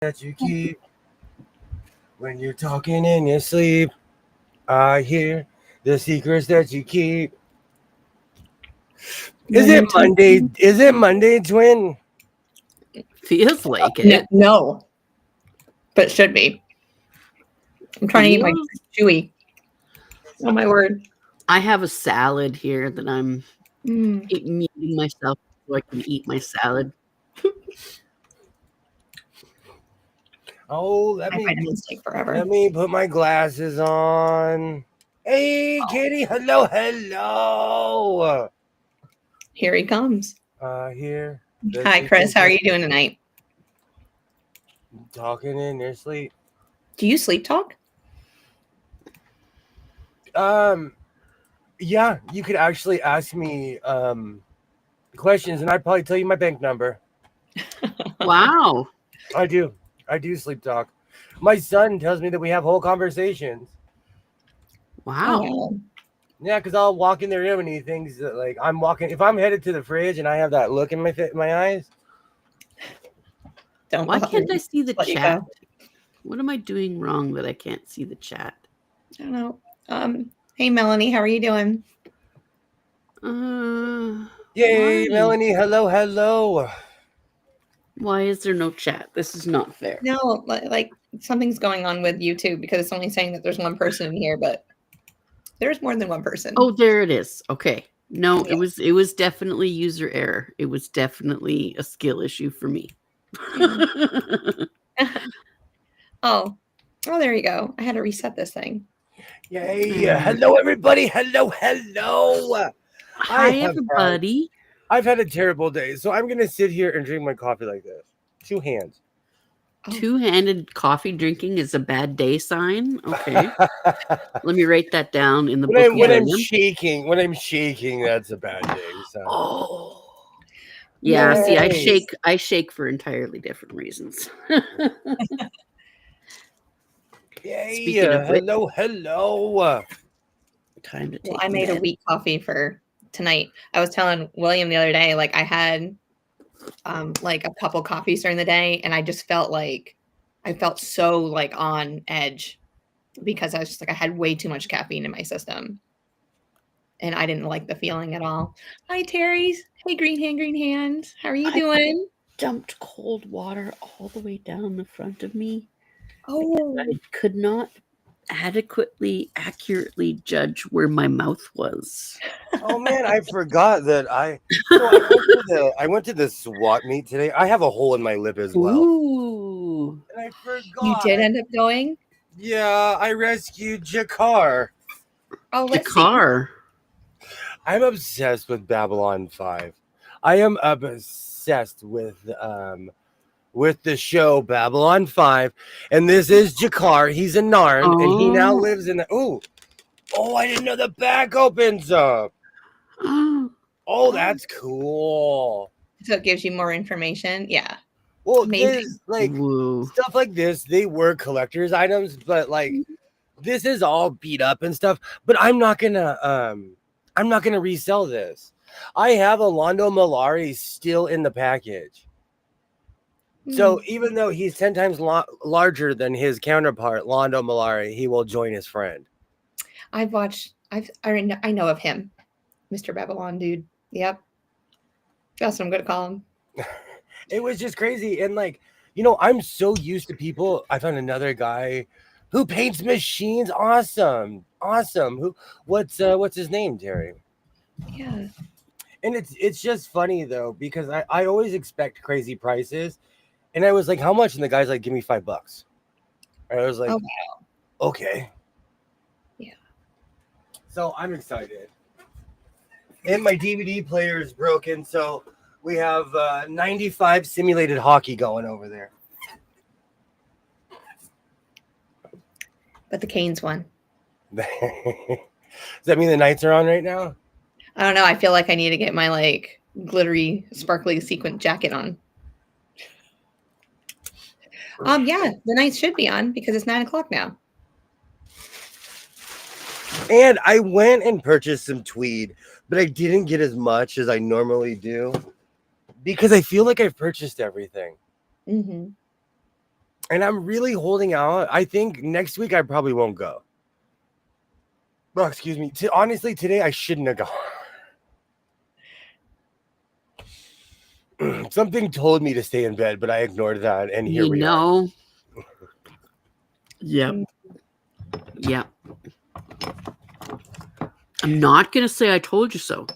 That you keep when you're talking in your sleep. I hear the secrets that you keep. Is When it you're Monday? talking- Is it Monday, twin? Feels like No, it. no, but it should be. I'm trying to eat my chewy. Oh my word. I have a salad here that I'm Mm. muting myself so I can eat my salad. Oh, I find a mistake forever. let me put my glasses on. Hey, Kitty. Hello, hello. Here he comes. Here. Hi, Chris. How are you doing tonight? Talking in your sleep. Do you sleep talk? Yeah, you could actually ask me questions, and I'd probably tell you my bank number. Wow. I do sleep talk. My son tells me that we have whole conversations. Wow. Oh, Yeah, because I'll walk in the room and he thinks that like I'm walking. If I'm headed to the fridge and I have that look in my eyes, don't. Why can't I see the let you chat? go. What am I doing wrong that I can't see the chat? I don't know. Hey, Melanie. How are you doing? yay, Why? Melanie, hello, hello. Why is there no chat? This is not fair. No, like something's going on with YouTube because it's only saying that there's one person in here, but there's more than one person. Oh, there it is. Okay. No, Yeah. it was definitely user error. It was definitely a skill issue for me. Oh, there you go. I had to reset this thing. Yay, hello, everybody. Hello, hello. Hi, everybody. I've had a terrible day, so I'm gonna sit here and drink my coffee like this. 2 hands. Two-handed coffee drinking is a bad day sign. Okay. Let me write that down in the book. When I'm shaking, that's a bad day. So. Oh. Yeah, Yay. see, I shake for entirely different reasons. Yay. Speaking of which, hello. Time to take I made a weak coffee for tonight. I was telling William the other day, like I had like a couple coffees during the day, and I just felt like I felt so like on edge because I was just like I had way too much caffeine in my system. And I didn't like the feeling at all. Hi, Terry's. Hey, green hands. How are you doing? Dumped cold water all the way down the front of me. Oh, I could not accurately judge where my mouth was. Oh man, I forgot that I went to the SWAT meet today. I have a hole in my lip as well. Ooh. And I forgot. you did end up going? Yeah, I rescued Jakar. Oh, let's Jakar. I'm obsessed with Babylon 5. I am obsessed with the show Babylon 5, and this is Jakar. He's a Narn, and he now lives in the I didn't know the back opens up. Oh, that's cool. So it gives you more information. Yeah. Well, amazing. like stuff like this, they were collector's items, but like this is all beat up and stuff. But I'm not gonna resell this. I have a Londo Malari still in the package. So even though he's 10 times larger than his counterpart, Londo Malari, he will join his friend. I know of him, Mr. Babylon dude. Yep. That's what I'm going to call him. It was just crazy. And like, I'm so used to people. I found another guy who paints machines. Awesome. What's his name, Terry? Yeah. And it's just funny though, because I always expect crazy prices. And I was like, how much? And the guy's like, give me $5. And I was like, okay. Yeah. So I'm excited. And my DVD player is broken, so we have 95 simulated hockey going over there. But the Canes won. Does that mean the Knights are on right now? I don't know. I feel like I need to get my like glittery, sparkly sequin jacket on. Yeah, the Knights should be on because it's 9:00 now. And I went and purchased some tweed, but I didn't get as much as I normally do because I feel like I've purchased everything. Mm-hmm. And I'm really holding out. I think next week I probably won't go. Well, excuse me. Honestly, today I shouldn't have gone. Something told me to stay in bed, but I ignored that, and here we are. Yep. Yep. I'm not gonna say I told you so.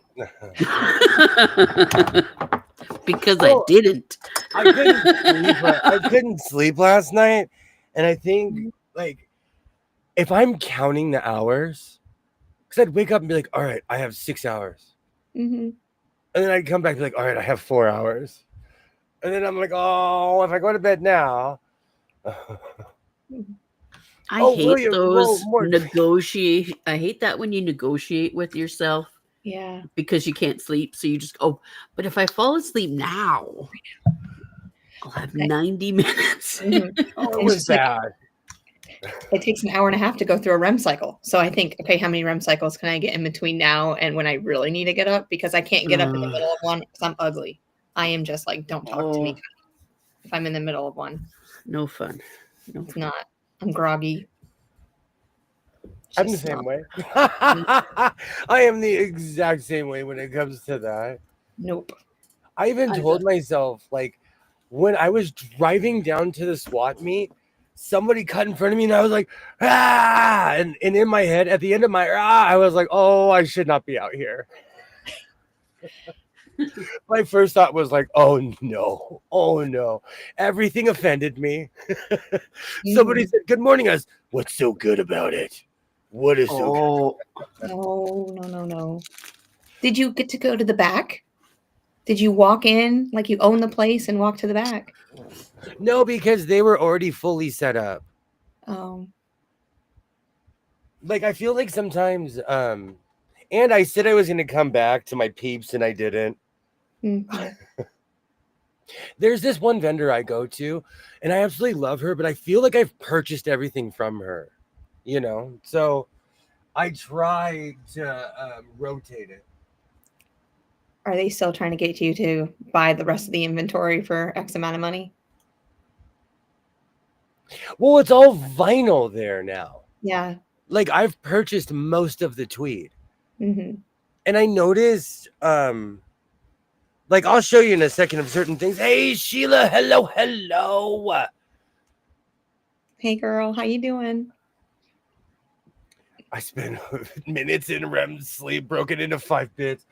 Because I didn't. I couldn't sleep last night. And I think, like, if I'm counting the hours, because I'd wake up and be like, all right, I have 6 hours. Mm-hmm. And then I'd come back and be like, all right, I have 4 hours. And then I'm like, oh, if I go to bed now. I hate those negotiate. I hate that when you negotiate with yourself. Yeah. Because you can't sleep. So you just go, but if I fall asleep now, I'll have 90 minutes. Mm-hmm. Oh, it was bad. It takes an hour and a half to go through a REM cycle. So I think, okay, how many REM cycles can I get in between now and when I really need to get up? Because I can't get up in the middle of one because I'm ugly. I am just like, don't talk to me if I'm in the middle of one. No fun. No, it's not. I'm groggy. I'm the same way. I am the exact same way when it comes to that. Nope. I even told myself, like, when I was driving down to the SWAT meet, somebody cut in front of me and I was like, ah! And in my head, at the end of my I was like, oh, I should not be out here. My first thought was like, oh no. Everything offended me. Somebody said, good morning. I was, what's so good about it? What is so good? No. Did you get to go to the back? Did you walk in like you own the place and walk to the back? No, because they were already fully set up. Oh. Like, I feel like sometimes, and I said I was going to come back to my peeps and I didn't. Mm-hmm. There's this one vendor I go to and I absolutely love her, but I feel like I've purchased everything from her, you know? So I try to rotate it. Are they still trying to get you to buy the rest of the inventory for X amount of money? Well, it's all vinyl there now. Yeah. Like, I've purchased most of the tweed. Mm-hmm. And I noticed, like, I'll show you in a second of certain things. Hey, Sheila, hello. Hey, girl, how you doing? I spent minutes in REM sleep, broken into 5 bits.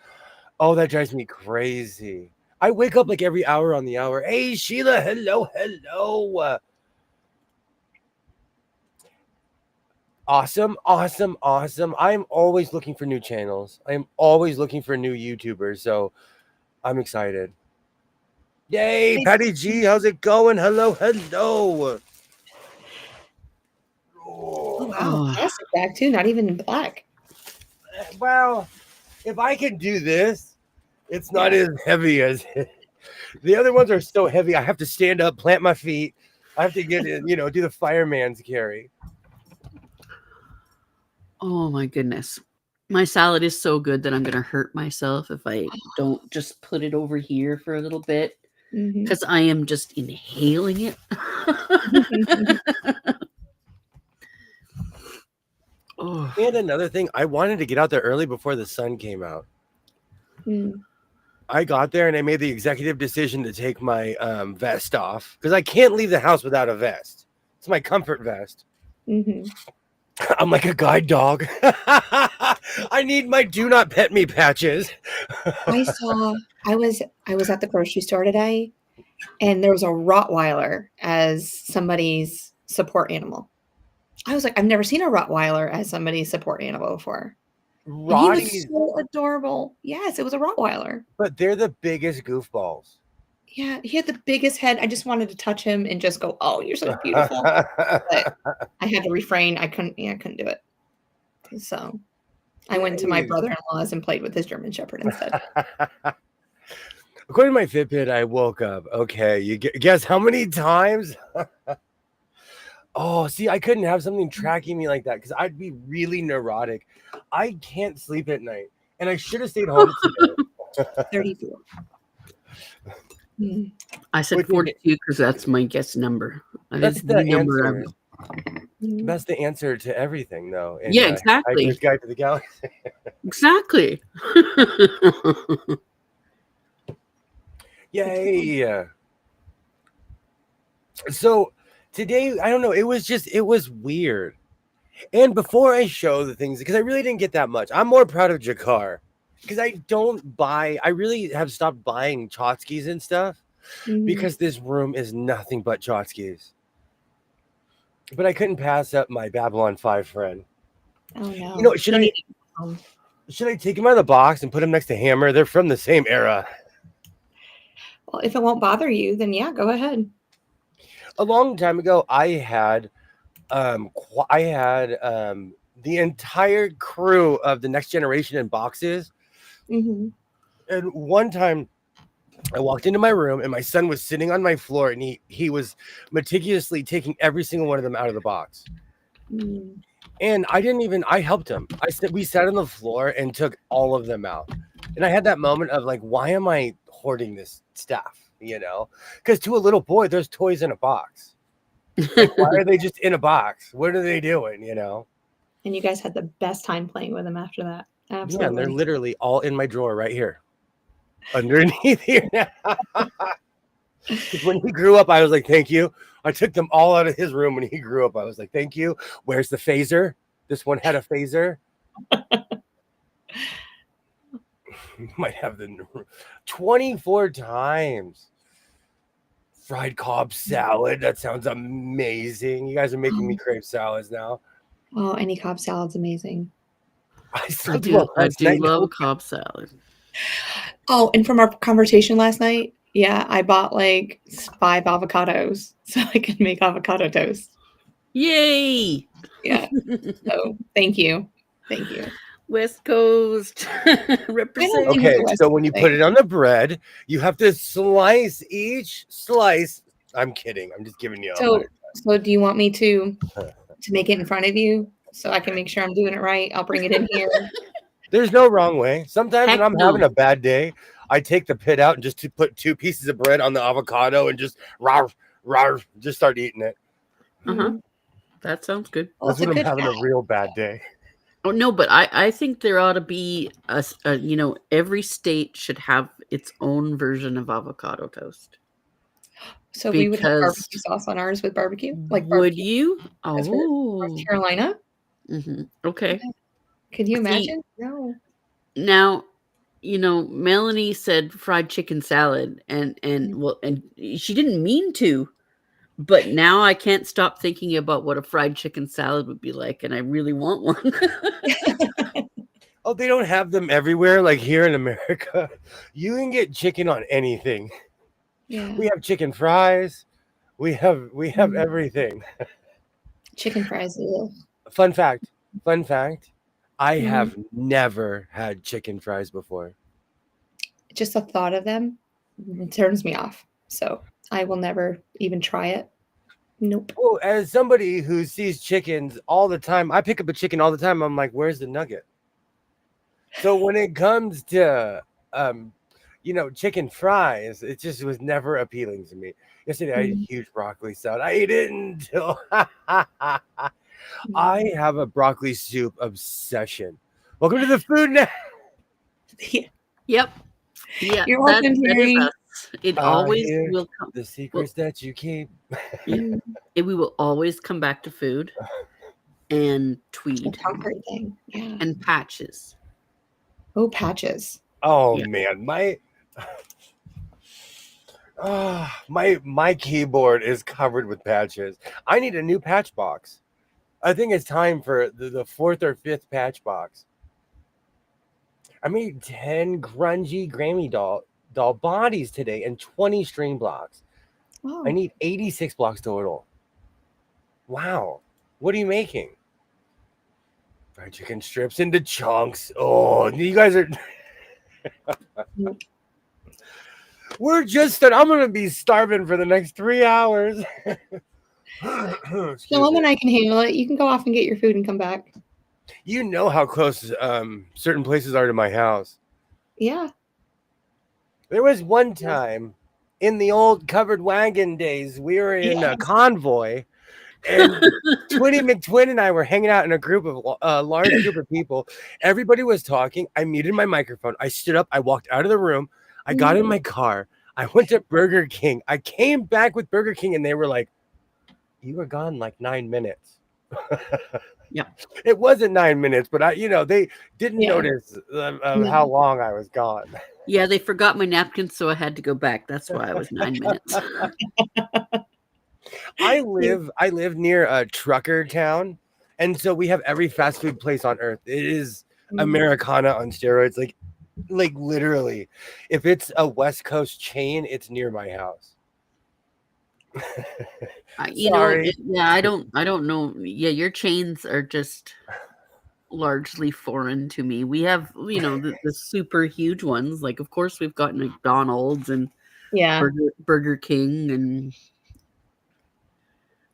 Oh, that drives me crazy. I wake up like every hour on the hour. Hey, Sheila, hello. Awesome. I'm always looking for new channels. I'm always looking for new YouTubers. So I'm excited. Yay, Patty G, how's it going? Hello. Oh, wow. Plastic bag too, not even in black. Well, if I can do this, it's not as heavy as the other ones are so heavy. I have to stand up, plant my feet. I have to get in, do the fireman's carry. Oh my goodness. My salad is so good that I'm going to hurt myself if I don't just put it over here for a little bit because I am just inhaling it. And another thing, I wanted to get out there early before the sun came out. I got there and I made the executive decision to take my vest off because I can't leave the house without a vest. It's my comfort vest. I'm like a guide dog. I need my do not pet me patches. I was at the grocery store today and there was a Rottweiler as somebody's support animal. I was like, I've never seen a Rottweiler as somebody's support animal before. He was so adorable. Yes, it was a Rottweiler. But they're the biggest goofballs. Yeah, he had the biggest head. I just wanted to touch him and just go, "Oh, you're so beautiful." But I had to refrain. I couldn't do it. So I went to my brother-in-law's and played with his German Shepherd instead. According to my Fitbit, I woke up. Okay, you guess how many times? Oh, see, I couldn't have something tracking me like that because I'd be really neurotic. I can't sleep at night, and I should have stayed home today. 34. I said 42 because that's my guess number. That's the answer. Mm. That's the answer to everything, though. In, Yeah, exactly. Hiker's Guide to the Galaxy. Exactly. Yay! So today, I don't know. It was weird. And before I show the things, because I really didn't get that much, I'm more proud of Jakar because I really have stopped buying tchotchkes and stuff because this room is nothing but tchotchkes. But I couldn't pass up my Babylon 5 friend. Oh no! You know, should I take him out of the box and put him next to Hammer? They're from the same era. Well, if it won't bother you, then yeah, go ahead. A long time ago, I had the entire crew of the Next Generation in boxes. Mm-hmm. And one time I walked into my room and my son was sitting on my floor and he was meticulously taking every single one of them out of the box. And I helped him. We sat on the floor and took all of them out. And I had that moment of like, why am I hoarding this stuff? You know, because to a little boy, there's toys in a box. Like, why are they just in a box? What are they doing? You know? And you guys had the best time playing with them after that. Absolutely. Yeah, and they're literally all in my drawer right here. Underneath here. When he grew up, I was like, thank you. I took them all out of his room when he grew up. I was like, thank you. Where's the phaser? This one had a phaser. Might have the 24 times. Fried Cobb salad. That sounds amazing. You guys are making me crave salads now. Oh, any Cobb salad's amazing. I do love Cobb salad. Oh, and from our conversation last night, yeah, I bought like 5 avocados so I can make avocado toast. Yay! Yeah. So thank you. Thank you. West Coast represent. Okay, so when you put it on the bread, you have to slice each slice. I'm kidding. I'm just giving you. So do you want me to make it in front of you so I can make sure I'm doing it right? I'll bring it in here. There's no wrong way. Sometimes when I'm having a bad day, I take the pit out and just put 2 pieces of bread on the avocado and just just start eating it. That sounds good. That's when I'm having a real bad day. Oh no, but I think there ought to be every state should have its own version of avocado toast. So we would have barbecue sauce on ours with barbecue, like barbecue. Would you? North Carolina. Okay. Could you imagine? No. Now, Melanie said fried chicken salad, and she didn't mean to. But now I can't stop thinking about what a fried chicken salad would be like, and I really want one. Oh, they don't have them everywhere, like here in America. You can get chicken on anything. Yeah. We have chicken fries. We have everything. Chicken fries. Fun fact. I have never had chicken fries before. Just the thought of them turns me off. So I will never even try it. Nope. Well, as somebody who sees chickens all the time, I pick up a chicken all the time. I'm like, where's the nugget? So when it comes to, chicken fries, it just was never appealing to me. Yesterday, I had a huge broccoli salad. I ate it until I have a broccoli soup obsession. Welcome to the food now. Yep. Yeah. You're welcome, Terry. It always will come. The secrets that you keep. We will always come back to food and tweed and patches. Oh, patches. Oh man, my keyboard is covered with patches. I need a new patch box. I think it's time for the 4th or 5th patch box. I made 10 grungy Grammy doll bodies today and 20 string blocks. Wow. I need 86 blocks total. Wow. What are you making? Fried chicken strips into chunks. Oh, you guys are... We're just starting. I'm going to be starving for the next 3 hours. The moment I can handle it, you can go off and get your food and come back. You know how close certain places are to my house. Yeah. There was one time in the old covered wagon days, we were in a convoy, and Twinny McTwin and I were hanging out in a large group of people. Everybody was talking. I muted my microphone. I stood up. I walked out of the room. I got in my car. I went to Burger King. I came back with Burger King, and they were like, "You were gone like 9 minutes." Yeah. It wasn't 9 minutes, but they didn't notice how long I was gone. Yeah, they forgot my napkins, so I had to go back. That's why I was 9 minutes. I live near a trucker town, and so we have every fast food place on earth. It is Americana on steroids. Like literally, if it's a West Coast chain, it's near my house. I don't know. Yeah, your chains are just largely foreign to me. We have, the super huge ones. Like, of course, we've got McDonald's and Burger King, and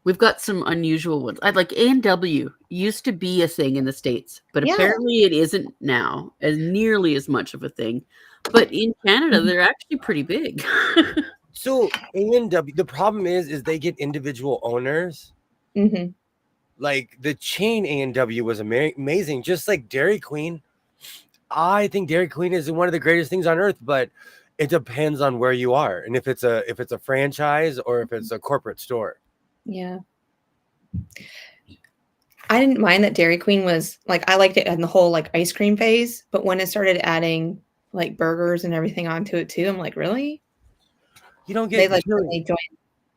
we've got some unusual ones. I'd like A&W used to be a thing in the States, but apparently it isn't now as nearly as much of a thing. But in Canada, they're actually pretty big. So A&W, the problem is they get individual owners. Mm-hmm. Like the chain A&W was amazing, just like Dairy Queen. I think Dairy Queen is one of the greatest things on earth, but it depends on where you are and if it's a franchise or if it's a corporate store. Yeah. I didn't mind that Dairy Queen was like, I liked it in the whole like ice cream phase, but when it started adding like burgers and everything onto it too, I'm like, really? You don't get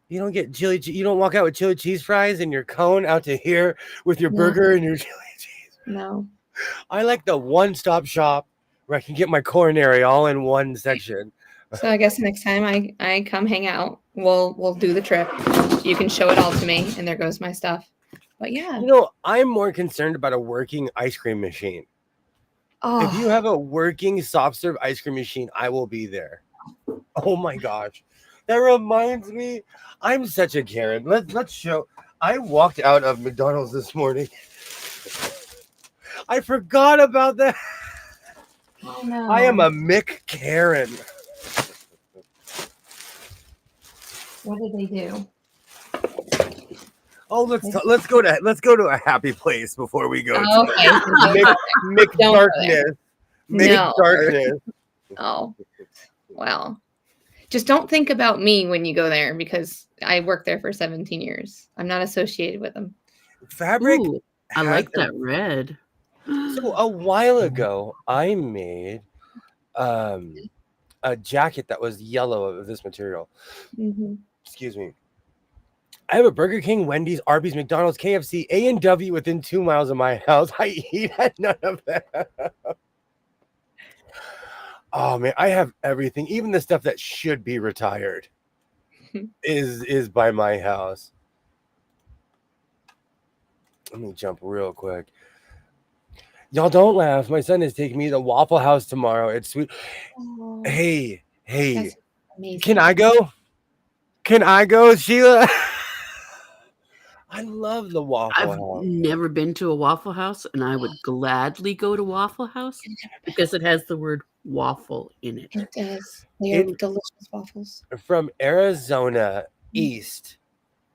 You don't get chili. You don't walk out with chili cheese fries and your cone out to here with your burger and your chili cheese. No. I like the one-stop shop where I can get my coronary all in one section. So I guess next time I come hang out, we'll do the trip. You can show it all to me, and there goes my stuff. But yeah. I'm more concerned about a working ice cream machine. Oh. If you have a working soft serve ice cream machine, I will be there. Oh my gosh. That reminds me, I'm such a Karen. Let's show. I walked out of McDonald's this morning. I forgot about that. Oh no. I am a Mick Karen. What did they do? Oh, let's go to a happy place before we go. Okay. Mick darkness. Mick darkness. Oh, well. Just don't think about me when you go there because I worked there for 17 years. I'm not associated with them. Fabric. Ooh, I like that red. So a while ago, I made a jacket that was yellow of this material. Mm-hmm. Excuse me. I have a Burger King, Wendy's, Arby's, McDonald's, KFC, A&W within 2 miles of my house. I eat at none of that. Oh man, I have everything, even the stuff that should be retired is by my house. Let me jump real quick. Y'all don't laugh. My son is taking me to Waffle House tomorrow. It's sweet. Oh, hey, can I go? Can I go, Sheila? I love the Waffle House. I've never been to a Waffle House, and I would gladly go to Waffle House because it has the word waffle in it. It does. They are delicious waffles. From Arizona east,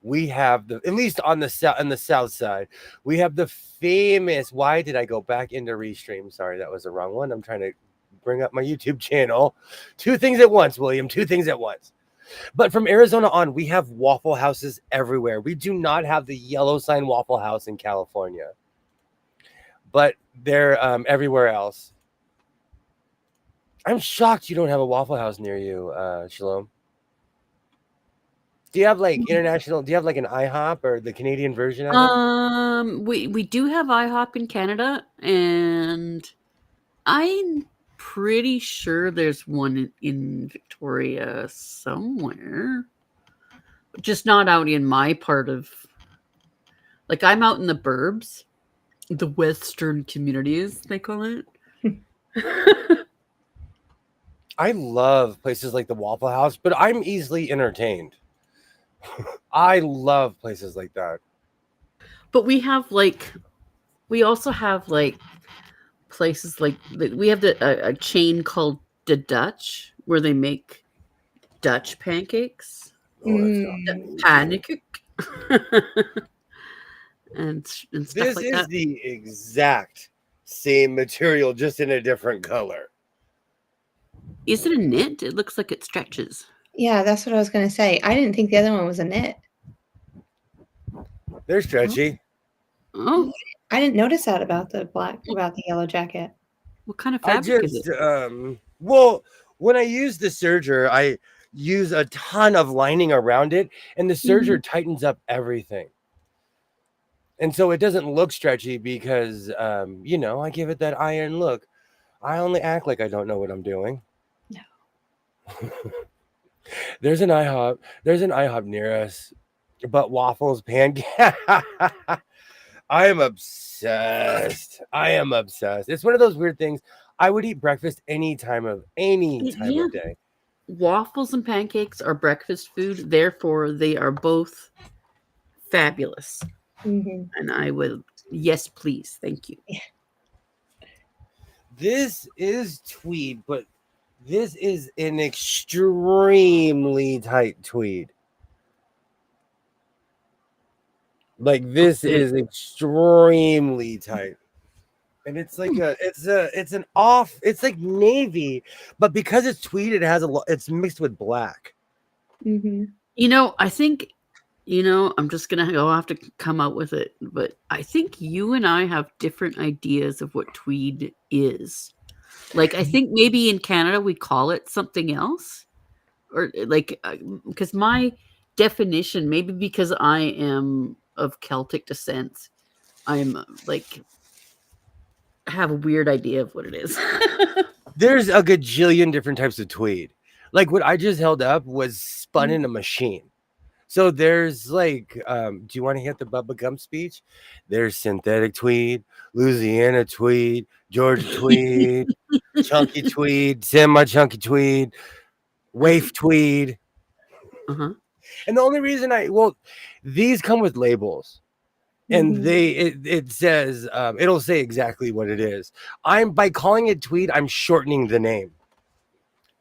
we have at least on the south side, we have the famous. Why did I go back into Restream? Sorry, that was the wrong one. I'm trying to bring up my YouTube channel. Two things at once, William. Two things at once. But from Arizona on, we have Waffle Houses everywhere. We do not have the yellow sign Waffle House in California, but they're everywhere else. I'm shocked you don't have a Waffle House near you, Shalom. Do you have like international? Do you have like an IHOP or the Canadian version of it? We do have IHOP in Canada, and I'm pretty sure there's one in Victoria somewhere, just not out in my part of. Like I'm out in the burbs, the Western communities, they call it. I love places like the Waffle House, but I'm easily entertained. I love places like that. But we also have like places like we have a chain called the Dutch where they make Dutch pancakes, Oh, that's not- pannenkoek, and stuff This like is that. the exact same material, just in a different color. Is it a knit? It looks like it stretches. Yeah, that's what I was gonna say. I didn't think the other one was a knit. They're stretchy. Oh, I didn't notice that about the yellow jacket. what kind of I fabric is just it? well, when I use the serger, I use a ton of lining around it, and the serger tightens up everything. And so it doesn't look stretchy because I give it that iron look. I only act like I don't know what I'm doing. No. There's an IHOP near us, but waffles, pancake. I am obsessed. It's one of those weird things. I would eat breakfast any time of day. Waffles and pancakes are breakfast food, therefore they are both fabulous. Mhm. And I would, yes, please, thank you. This is tweed, but this is an extremely tight tweed. Like this is extremely tight. And it's like it's like navy, but because it's tweed, it's mixed with black. Mhm. I think, I'm just going to have to come out with it, but I think you and I have different ideas of what tweed is. Like, I think maybe in Canada we call it something else, or like, because my definition, maybe because I am of Celtic descent, I'm like, have a weird idea of what it is. There's a gajillion different types of tweed. Like what I just held up was spun in a machine. So there's like, do you want to hit the Bubba Gump speech? There's synthetic tweed, Louisiana tweed, Georgia tweed, chunky tweed, semi-chunky tweed, waif tweed. Uh-huh. And the only reason these come with labels. And it says it'll say exactly what it is. By calling it tweed, I'm shortening the name.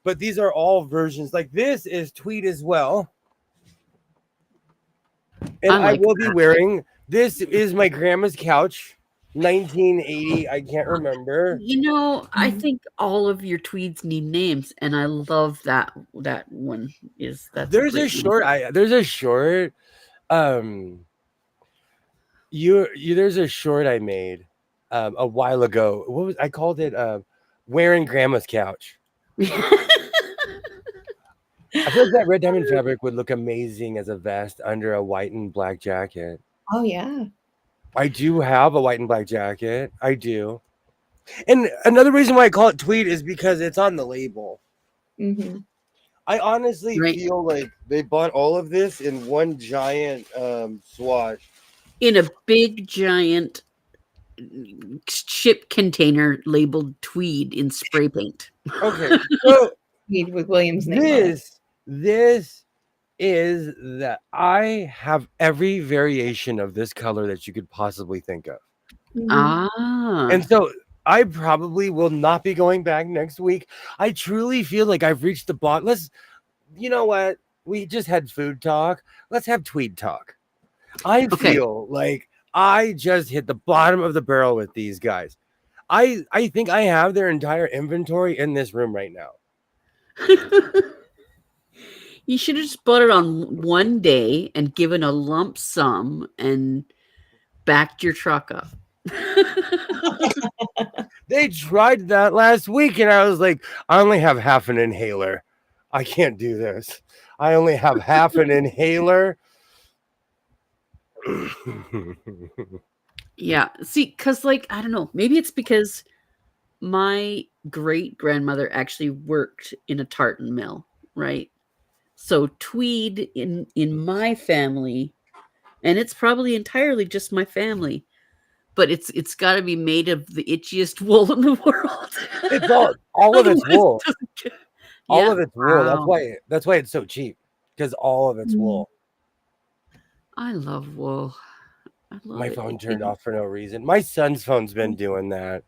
But these are all versions. Like this is tweed as well. And I will be wearing this is my grandma's couch, 1980. I can't remember. I think all of your tweeds need names, and I love that one is that. There's a short. There's a short. There's a short I made a while ago. I called it wearing grandma's couch. I feel like that red diamond fabric would look amazing as a vest under a white and black jacket. Oh yeah. I do have a white and black jacket. I do. And another reason why I call it tweed is because it's on the label. Mm-hmm. I honestly feel like they bought all of this in one giant swatch. In a big giant ship container labeled tweed in spray paint. Okay. So tweed with William's name. This is that I have every variation of this color that you could possibly think of. Ah. And so I probably will not be going back next week. I truly feel like I've reached the bottom. You know what? We just had food talk. Let's have tweed talk. I feel like I just hit the bottom of the barrel with these guys. I think I have their entire inventory in this room right now. You should have just bought it on one day and given a lump sum and backed your truck up. They tried that last week, and I was like, I only have half an inhaler. I can't do this. I only have half an inhaler. Yeah. See, because I don't know. Maybe it's because my great grandmother actually worked in a tartan mill, right? So tweed in my family, and it's probably entirely just my family, but it's got to be made of the itchiest wool in the world. It's all of it's wool. All of it's wool. Wow. That's why it's so cheap, because all of it's wool. I love wool. My phone turned off for no reason. My son's phone's been doing that.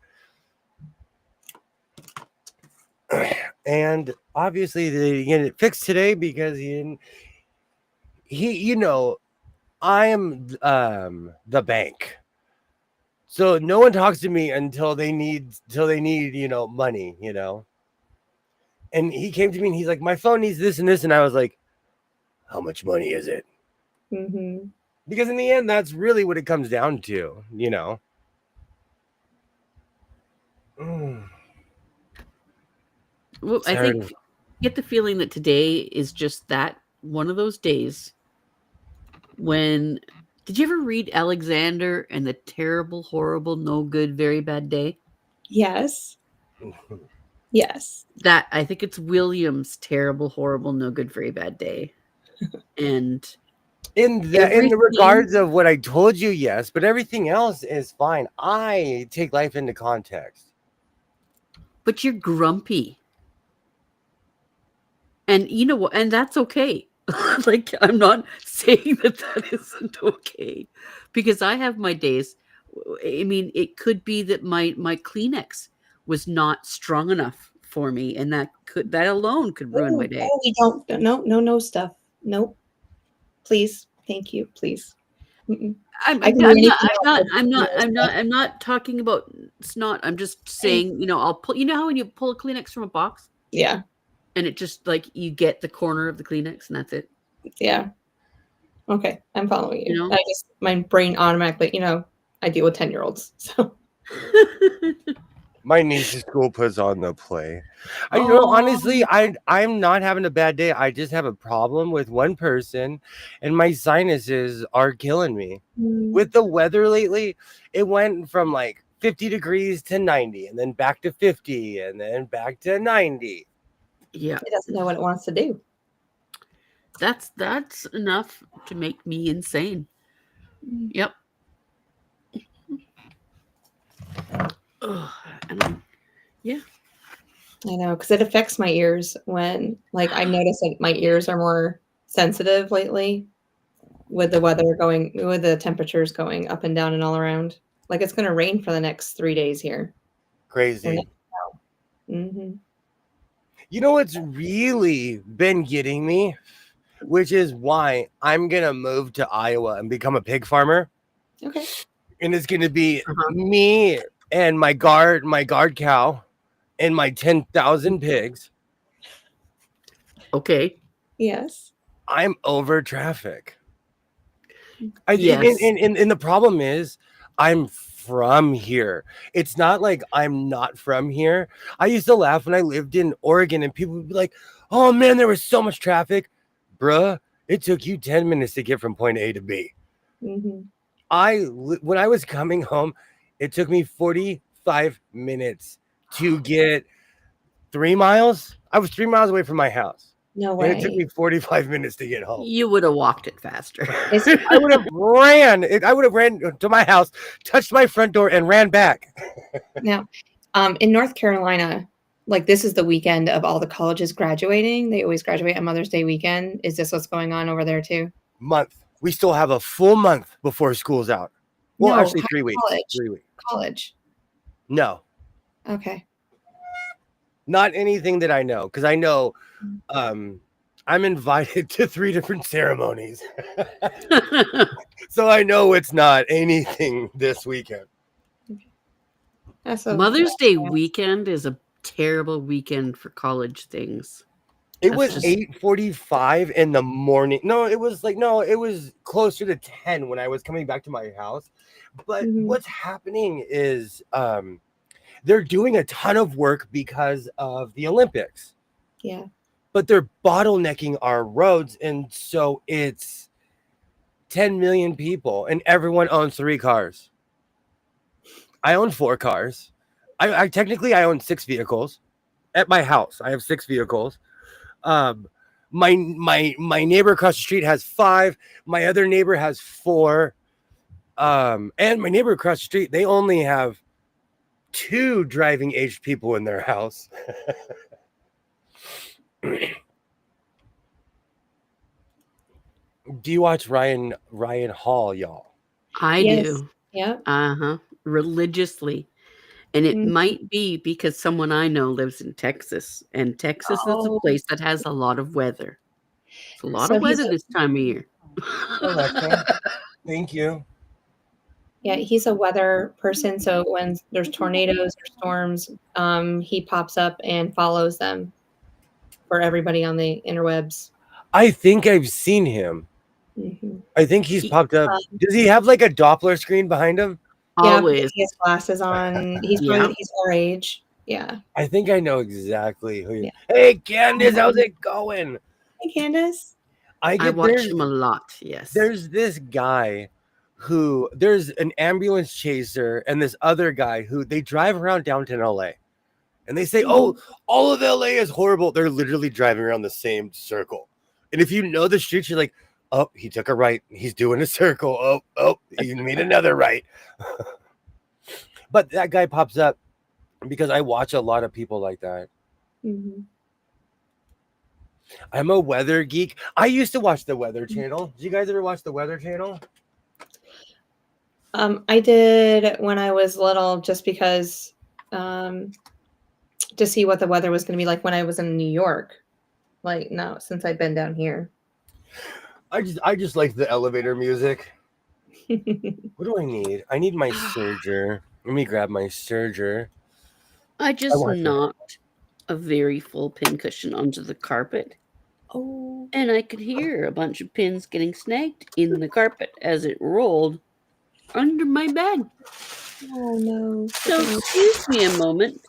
And obviously they didn't get it fixed today because I am the bank. So no one talks to me until they need money, And he came to me and he's like, my phone needs this and this. And I was like, how much money is it? Mm-hmm. Because in the end, that's really what it comes down to, Well, I think get the feeling that today is just that one of those days when did you ever read Alexander and the Terrible, Horrible, No Good, Very Bad Day? Yes. Yes. That I think it's William's Terrible, Horrible, No Good, Very Bad Day. And in the regards of what I told you, yes, but everything else is fine. I take life into context. But you're grumpy. And you know what? And that's okay. Like, I'm not saying that isn't okay. Because I have my days. I mean, it could be that my Kleenex was not strong enough for me, and that alone could ruin my day. Oh, we don't. No stuff. Nope. Please. Thank you. Please. I'm not talking about snot. I'm just saying, I'll pull. You know how when you pull a Kleenex from a box? Yeah. And it just like you get the corner of the Kleenex and that's it. Yeah. Okay. I'm following you. My brain automatically, I deal with 10-year-olds. So my niece's school puts on the play. Honestly, I'm not having a bad day. I just have a problem with one person and my sinuses are killing me. With the weather lately, it went from like 50 degrees to 90 and then back to 50 and then back to 90. Yeah. It doesn't know what it wants to do. That's enough to make me insane. Yep. Yeah. I know, because it affects my ears when, like, I notice that my ears are more sensitive lately with the temperatures going up and down and all around. Like, it's going to rain for the next 3 days here. Crazy. Mm-hmm. You know what's really been getting me? Which is why I'm going to move to Iowa and become a pig farmer. Okay. And it's going to be me and my guard cow and my 10,000 pigs. Okay. Yes. I'm over traffic. Yes. And the problem is I'm from here. It's not like I'm not from here. I used to laugh when I lived in Oregon and people would be like, oh man, there was so much traffic. Bruh, it took you 10 minutes to get from point A to B. Mm-hmm. When I was coming home, it took me 45 minutes to get 3 miles. I was 3 miles away from my house. No way. And it took me 45 minutes to get home. You would have walked it faster. I would have ran. I would have ran to my house, touched my front door, and ran back. Now, in North Carolina, like this is the weekend of all the colleges graduating. They always graduate on Mother's Day weekend. Is this what's going on over there too? Month. We still have a full month before school's out. Well, no, actually 3 weeks. College. 3 weeks. College. No. Okay. Not anything that I know, because I know I'm invited to 3 different ceremonies. So I know it's not anything this weekend. Mother's Day weekend is a terrible weekend for college things. It was 8:45 in the morning. No, it was closer to 10 when I was coming back to my house. But what's happening is they're doing a ton of work because of the Olympics. Yeah. But they're bottlenecking our roads. And so it's 10 million people and everyone owns 3 cars. I own 4 cars. I technically own 6 vehicles at my house. I have 6 vehicles. My neighbor across the street has 5. My other neighbor has 4. And my neighbor across the street, they only have 2 driving aged people in their house. Do you watch Ryan Hall, y'all? I do. Yeah. Religiously. And it Mm. might be because someone I know lives in Texas, and Texas is a Oh, place that has a lot of weather. It's a lot of so weather this time of year. Alexa, thank you. he's a weather person. So when there's tornadoes or storms, he pops up and follows them for everybody on the interwebs. I think I've seen him. Mhm. I think he's He- popped up. Does he have like a Doppler screen behind him? Yeah, because Always. he has glasses on. He's Yeah. he's our age. Yeah. I think I know exactly who. Yeah. Hey, Candace, how's it going? Hey, Candace. I watch him a lot. Yes. There's this guy who there's an ambulance chaser and this other guy who they drive around downtown LA and they say, "Oh, all of LA is horrible." They're literally driving around the same circle. And if you know the streets, you're like, "Oh, he took a right. He's doing a circle. Oh, he made another right." But that guy pops up because I watch a lot of people like that. Mm-hmm. I'm a weather geek. I used to watch the Weather Channel. Did you guys ever watch the Weather Channel? I did when I was little, just because to see what the weather was going to be like when I was in New York. Like, no, since I've been down here. I just like the elevator music. What do I need? I need my serger. Let me grab my serger. I just want that. knocked a very full pin cushion onto the carpet, Oh, and I could hear a bunch of pins getting snagged in the carpet as it rolled under my bed. oh no. So excuse me a moment.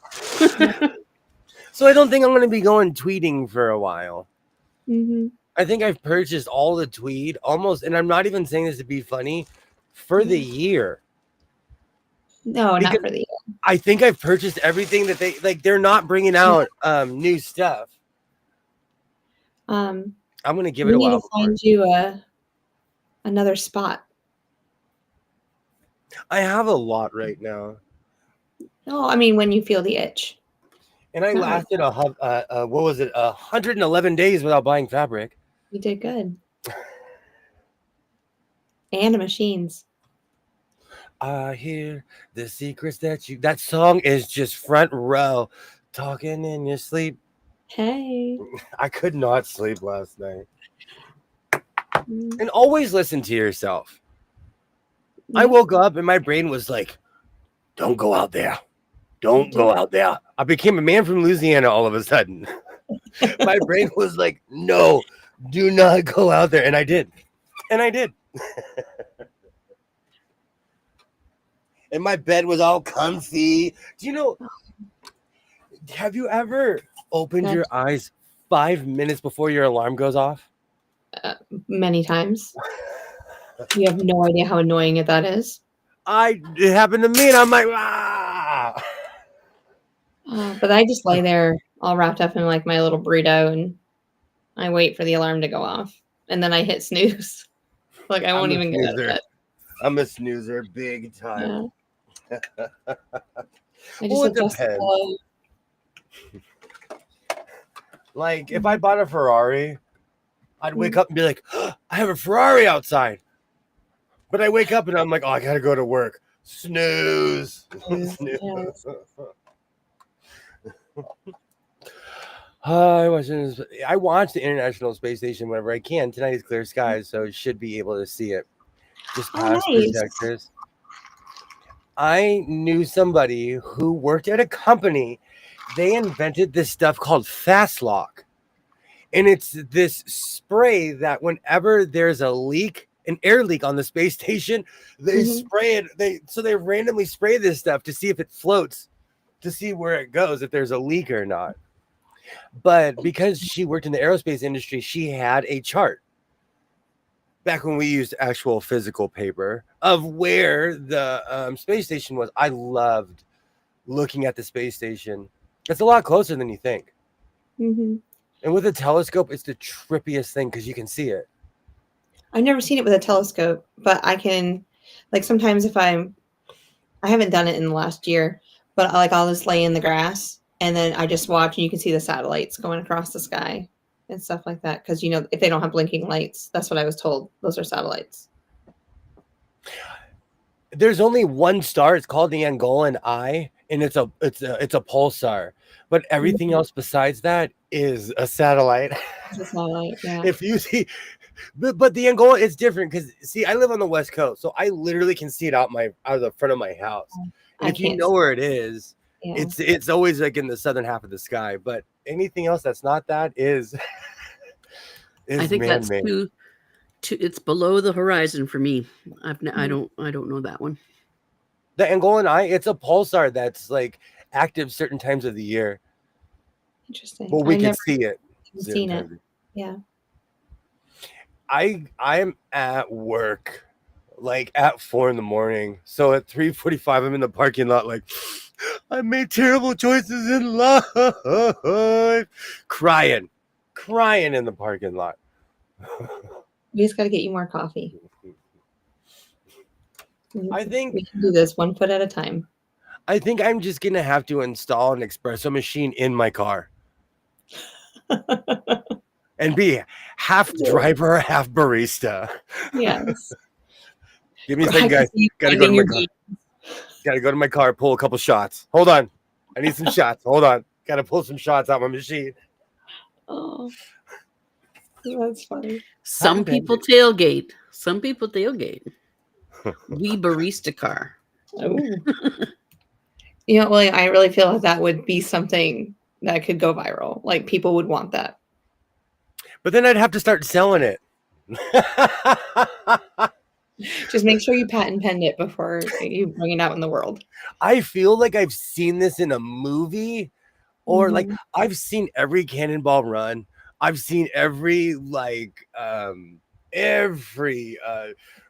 So I don't think I'm going to be going tweeting for a while. Mm-hmm. I think I've purchased all the tweed almost, and I'm not even saying this to be funny, for the year. No, Because not for the year. I think I've purchased everything that they like. They're not bringing out new stuff. I'm going to give it a We need while. to find you another spot. I have a lot right now. No, I mean when you feel the itch. And I Not right lasted what was it, 111 days without buying fabric. You did good. And machines. I hear the secrets that song is just front row, talking in your sleep. Hey. I could not sleep last night. Mm. And always listen to yourself. I Yeah. woke up and my brain was like, don't go out there. Don't go out there. I became a man from Louisiana all of a sudden. My brain was like, no, do not go out there. And I did. And my bed was all comfy. Do you know, have you ever opened your eyes 5 minutes before your alarm goes off? Many times. You have no idea how annoying that is. It happened to me, and I'm like, ah. But I just lay there all wrapped up in like my little burrito, and I wait for the alarm to go off, and then I hit snooze. Like I won't even get out of bed. I'm a snoozer, big time. Yeah. I just adjust the pillow. Like if I bought a Ferrari, I'd wake up and be like, oh, I have a Ferrari outside. But I wake up and I'm like, oh, I gotta go to work. Snooze. Snooze. I watch the International Space Station whenever I can. Tonight is clear skies, so I should be able to see it. Just past projectors. I knew somebody who worked at a company. They invented this stuff called Fast Lock. And it's this spray that whenever there's a leak, an air leak on the space station, they spray it. They randomly spray this stuff to see if it floats, to see where it goes, if there's a leak or not. But because she worked in the aerospace industry, she had a chart back when we used actual physical paper of where the space station was. I loved looking at the space station. It's a lot closer than you think. Mm-hmm. And with a telescope, it's the trippiest thing because you can see it. I've never seen it with a telescope, but I can, like sometimes if I haven't done it in the last year, but like I'll just lay in the grass and then I just watch and you can see the satellites going across the sky and stuff like that. Because, you know, if they don't have blinking lights, that's what I was told. Those are satellites. There's only one star. It's called the Angolan Eye. and it's a pulsar, but everything else besides that is a satellite. It's a satellite, yeah. If you see, but the Angola is different because see, I live on the West Coast, so I literally can see it out of the front of my house. And I if you can't know see where it is, Yeah. it's always like in the southern half of the sky. But anything else that's not that is I think that's man-made. it's below the horizon for me. I don't know that one. The Angolan eye, it's a pulsar that's like active certain times of the year. Interesting. Well, we I've can never see it. seen it. Yeah. I'm at work like at 4 in.the morning. So at 3:45, I'm in the parking lot like I made terrible choices in life. Crying in the parking lot. We just got to get you more coffee. I think we can do this one foot at a time. I think I'm just gonna have to install an espresso machine in my car and be half driver, half barista. Yes. Give me a second, guys. Gotta go to my car. Gotta go to my car, pull a couple shots. Hold on. I need some shots. Hold on. Gotta pull some shots out my machine. Oh, that's funny. Some people tailgate. We barista car. Oh. You know, William, I really feel like that would be something that could go viral. Like people would want that. But then I'd have to start selling it. Just make sure you patent pen it before you bring it out in the world. I feel like I've seen this in a movie, or like I've seen every Cannonball Run. I've seen every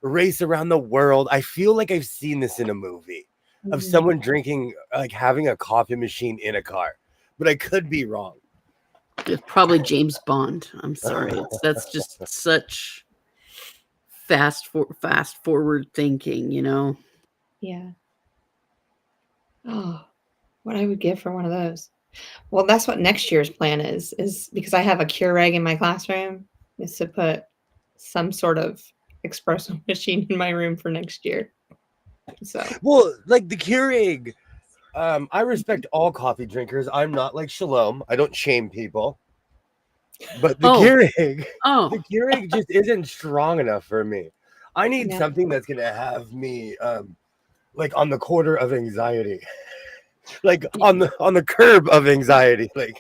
race around the world. I feel like I've seen this in a movie of someone drinking, like having a coffee machine in a car, but I could be wrong. It's probably James Bond. I'm sorry. That's just such fast forward thinking, you know? Yeah. Oh, what I would give for one of those. Well, that's what next year's plan is because I have a Keurig in my classroom, is to put some sort of espresso machine in my room for next year. So, well, like the Keurig, I respect all coffee drinkers. I'm not like Shalom. I don't shame people. But the Keurig just isn't strong enough for me. I need something that's gonna have me like on the quarter of anxiety. Like on the curb of anxiety. Like,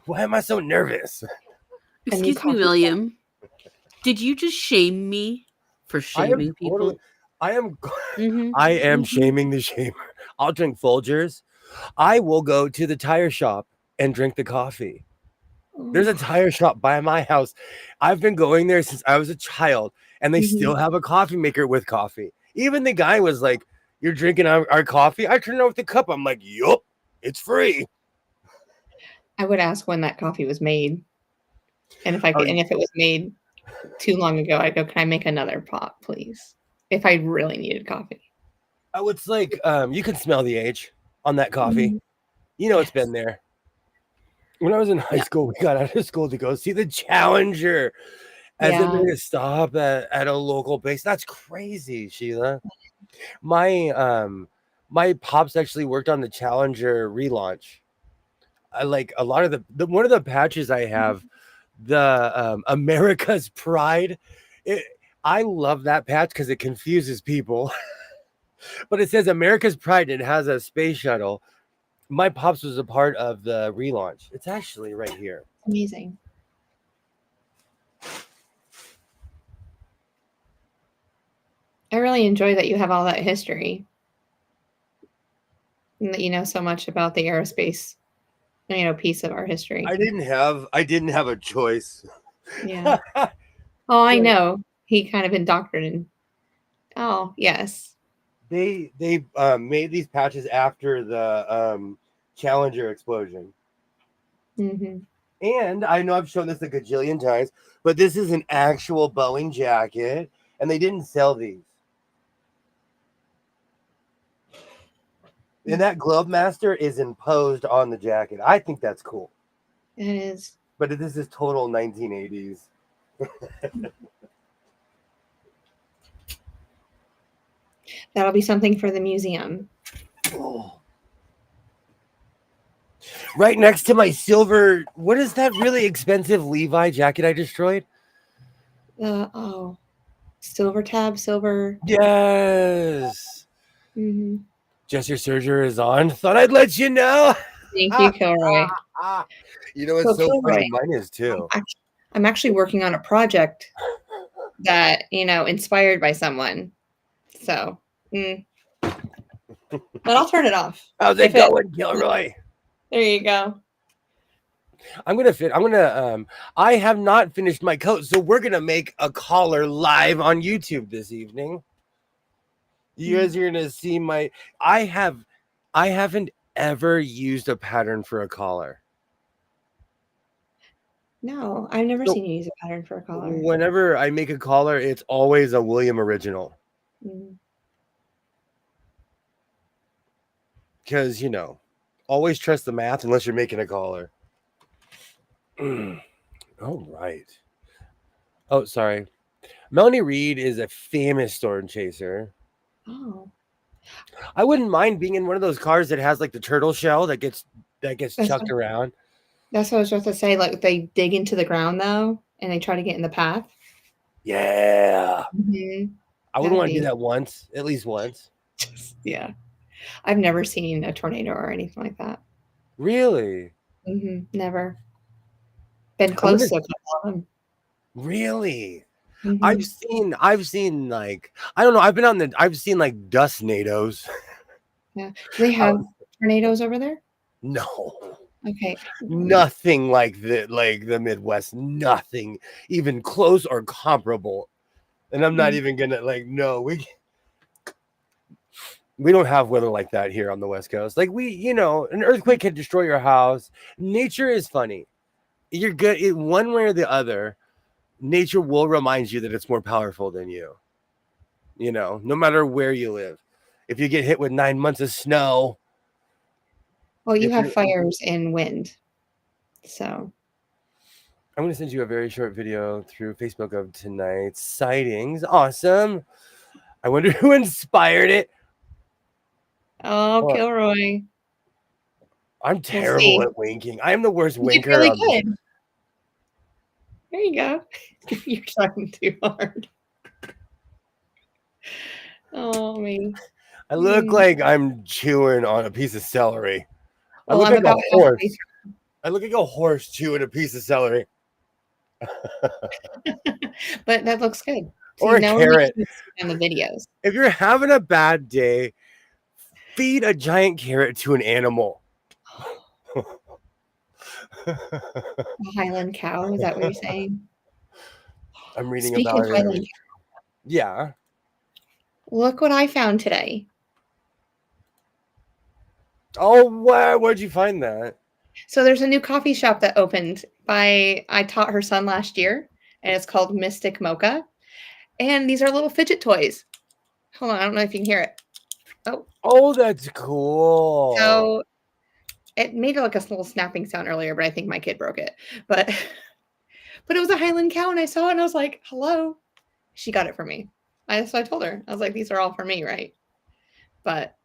why am I so nervous? Excuse me, William. Did you just shame me for shaming people? I am shaming the shamer. I'll drink Folgers. I will go to the tire shop and drink the coffee. There's a tire shop by my house. I've been going there since I was a child, and they still have a coffee maker with coffee. Even the guy was like, "You're drinking our coffee?" I turned over the cup. I'm like, "Yup, it's free." I would ask when that coffee was made, and if it was made too long ago, I'd go, "Can I make another pot, please?" If I really needed coffee. Oh, it's like you can smell the age on that coffee. You know, it's been there. When I was in high school, we got out of school to go see the Challenger as it made a stop at a local base. That's crazy, Sheila. My pops actually worked on the Challenger relaunch. I like a lot of the one of the patches I have, the America's Pride. I love that patch because it confuses people. But it says America's Pride and it has a space shuttle. My pops was a part of the relaunch. It's actually right here. Amazing. I really enjoy that you have all that history and that you know so much about the aerospace, piece of our history. I didn't have a choice. Yeah. Oh, I know. He kind of indoctrinated. Oh, yes. They made these patches after the Challenger explosion. And I know I've shown this a gajillion times, but this is an actual Boeing jacket, and they didn't sell these. And that glove master is imposed on the jacket. I think that's cool. It is. But this is total 1980s. That'll be something for the museum. Oh. right next to my silver. What is that really expensive Levi jacket I destroyed? Silver tab, silver. Yes. Mm-hmm. Just your surgery is on. Thought I'd let you know. Thank you, Kilroy. You know, it's So so Kilroy, funny. Mine is too. I'm actually working on a project that, inspired by someone. So, but I'll turn it off. How's it going, Kilroy? There you go. I have not finished my coat, so we're gonna make a collar live on YouTube this evening. You guys are gonna see I haven't ever used a pattern for a collar. No, I've never seen you use a pattern for a collar. Whenever I make a collar, it's always a William original. Because, always trust the math unless you're making a collar. Oh, right. Oh, sorry. Melanie Reed is a famous storm chaser. Oh. I wouldn't mind being in one of those cars that has like the turtle shell that gets chucked around. That's what I was just to say. Like they dig into the ground though, and they try to get in the path. Yeah. Mm-hmm. I would want to do that once, at least once. Yeah. I've never seen a tornado or anything like that. Really? Mm-hmm. Never. Been close to a couple of them. Really? Mm-hmm. I've seen like, I don't know. I've seen like dust nados. Yeah. Do they have tornadoes over there? No. Okay. Nothing like the Midwest. Nothing even close or comparable. And I'm not even gonna no, we don't have weather like that here on the West Coast. Like an earthquake can destroy your house. Nature is funny. You're good one way or the other. Nature will remind you that it's more powerful than you. No matter where you live. If you get hit with 9 months of snow. Well, you have fires and wind. So I'm going to send you a very short video through Facebook of tonight's sightings. Awesome. I wonder who inspired it. Oh, Kilroy. I'm terrible at winking. I am the worst winker. Really good. There you go. You're trying too hard. Oh, me. I look like I'm chewing on a piece of celery. Well, I look like a horse. I look like a horse chewing a piece of celery. But that looks good. Or a carrot. In the videos. If you're having a bad day, feed a giant carrot to an animal. A Highland cow, is that what you're saying? I'm reading about it. Yeah. Look what I found today. Oh, wow. Where'd you find that? So there's a new coffee shop that opened I taught her son last year, and it's called Mystic Mocha. And these are little fidget toys. Hold on, I don't know if you can hear it. Oh, that's cool. So it made like a little snapping sound earlier, but I think my kid broke it. But it was a Highland cow, and I saw it, and I was like, hello. She got it for me. So I told her. I was like, these are all for me, right? But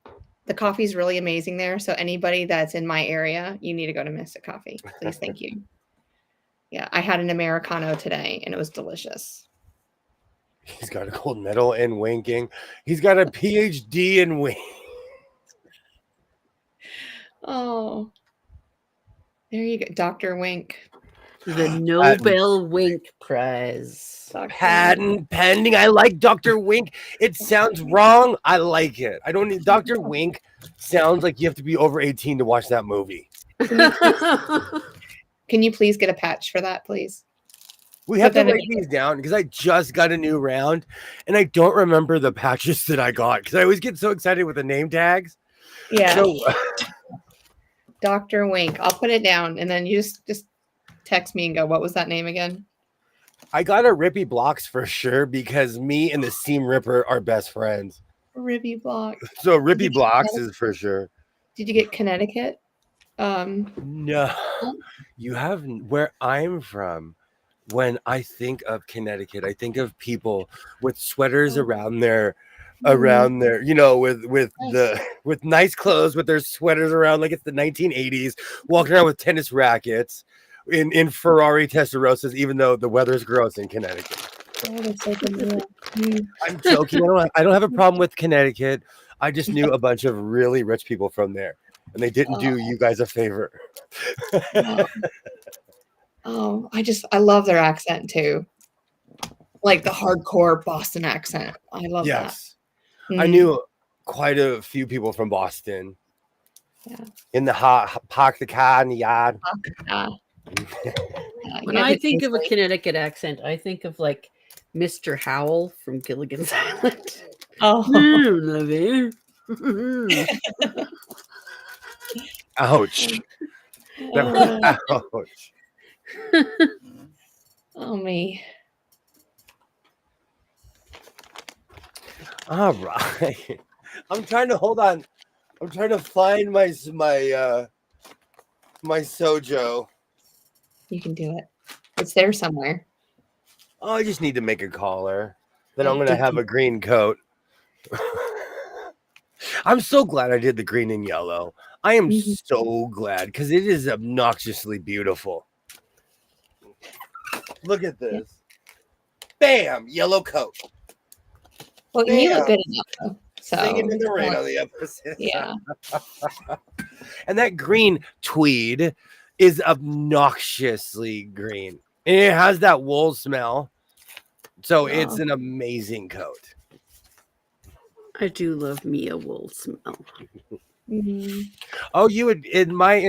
the coffee's really amazing there. So anybody that's in my area, you need to go to Mystic Coffee. Please, thank you. Yeah, I had an Americano today, and it was delicious. He's got a gold medal in winking. He's got a PhD in winking. Oh, there you go, Dr. Wink. The Nobel Wink Prize. Patent pending. I like Dr. Wink. It sounds wrong. I like it. I don't need Dr. Wink. Sounds like you have to be over 18 to watch that movie. Can you please get a patch for that, please? We have to write these down because I just got a new round and I don't remember the patches that I got because I always get so excited with the name tags. Yeah. So, Dr. Wink. I'll put it down and then you just text me and go, what was that name again? I got a Rippy Blocks for sure because me and the Seam Ripper are best friends. Rippy Blocks. So Rippy Blocks is for sure. Did you get Connecticut? No. You have where I'm from. When I think of Connecticut, I think of people with sweaters around their around there, with nice clothes, with their sweaters around like it's the 1980s, walking around with tennis rackets in Ferrari Testarossas, even though the weather's gross in Connecticut. I'm joking. I don't have a problem with Connecticut. I just knew a bunch of really rich people from there, and they didn't do you guys a favor. I love their accent too. Like the hardcore Boston accent. I love that. I knew quite a few people from Boston. Yeah. In the park the car in the yard. When I think of a Connecticut accent, I think of like Mr. Howell from Gilligan's Island. Oh, love it. Ouch. Ouch. Oh, me. All right. I'm trying to hold on. I'm trying to find my sojo. You can do it. It's there somewhere. Oh, I just need to make a collar. Then I'm gonna have a green coat. I'm so glad I did the green and yellow. I am so glad because it is obnoxiously beautiful. Look at this. Bam! Yellow coat. Well, Bam. you look good enough, though. So Singing in the rain on the episode. Yeah. And that green tweed is obnoxiously green. And it has that wool smell. So it's an amazing coat. I do love me a wool smell. Oh, you would in my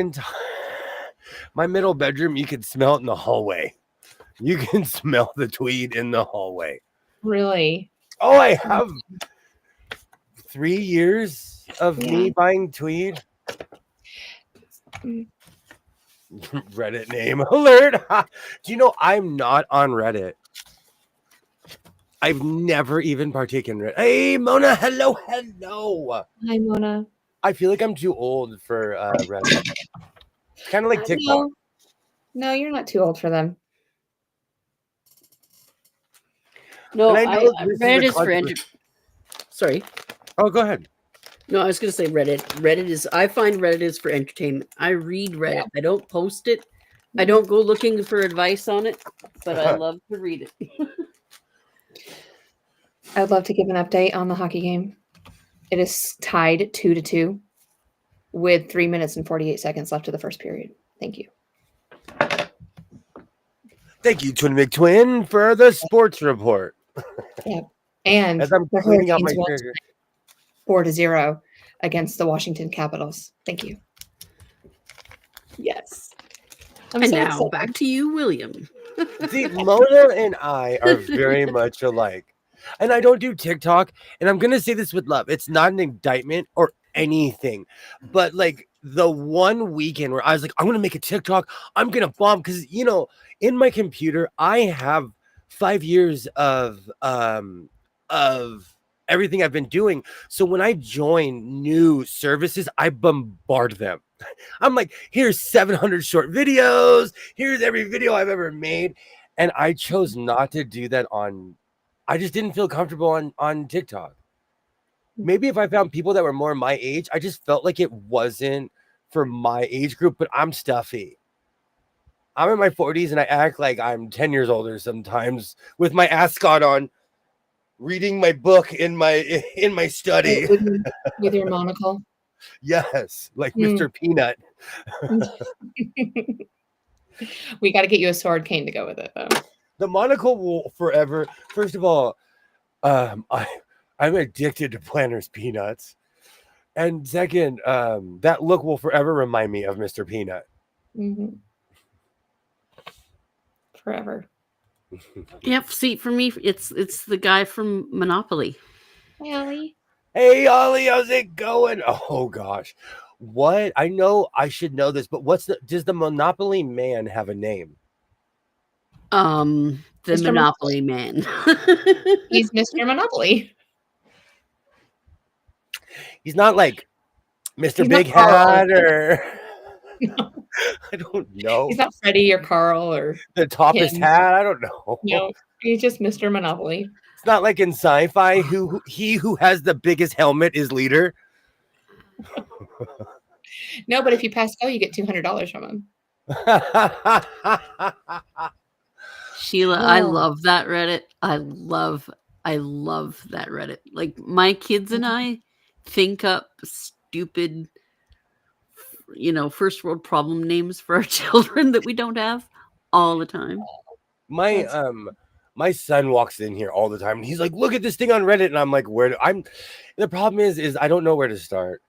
middle bedroom, you could smell it in the hallway. You can smell the tweed in the hallway. Really? Oh, I have 3 years of me buying tweed. Reddit name alert. Do you know I'm not on Reddit? I've never even partaken in Reddit. Hey, Mona. Hello. Hi, Mona. I feel like I'm too old for Reddit. Kind of like TikTok. No, you're not too old for them. No, Reddit is for Sorry. Oh, go ahead. No, I was going to say Reddit. I find Reddit is for entertainment. I read Reddit. Yeah. I don't post it. I don't go looking for advice on it, but I love to read it. I'd love to give an update on the hockey game. It is tied 2-2 with 3 minutes and 48 seconds left of the first period. Thank you. Thank you, Twin McTwin, for the sports report. Yeah. And as I'm cleaning out my trigger. 4-0 against the Washington Capitals. Thank you. Yes. And so now excited. Back to you, William. See, Mona and I are very much alike. And I don't do TikTok. And I'm going to say this with love. It's not an indictment or anything. But like the one weekend where I was like, I'm going to make a TikTok. I'm going to bomb. Because, in my computer, I have 5 years of everything I've been doing. So when I join new services, I bombard them. I'm like, here's 700 short videos. Here's every video I've ever made. And I chose not to do that I just didn't feel comfortable on TikTok. Maybe if I found people that were more my age, I just felt like it wasn't for my age group, but I'm stuffy. I'm in my 40s and I act like I'm 10 years older sometimes with my ascot on, reading my book in my study. With your monocle? Yes, like Mr. Peanut. We got to get you a sword cane to go with it, though. The monocle will forever. First of all, I'm addicted to Planters peanuts. And second, that look will forever remind me of Mr. Peanut. Mm-hmm. Forever. Yep. See, for me, it's the guy from Monopoly. Hey, Ollie. Hey, Ollie, how's it going? Oh gosh, what? I know I should know this, but does the Monopoly man have a name? The Mr. Monopoly man. He's Mr. Monopoly. He's not like Mr. Big Hat or. No. I don't know. He's not Freddie or Carl or the toppest hat. I don't know. No, he's just Mr. Monopoly. It's not like in sci-fi who has the biggest helmet is leader. No, but if you pass go, you get $200 from him. Sheila, I love that Reddit. I love that Reddit. Like my kids and I think up stupid, first world problem names for our children that we don't have all the time. My son walks in here all the time and he's like, look at this thing on Reddit. And I'm like, the problem is I don't know where to start.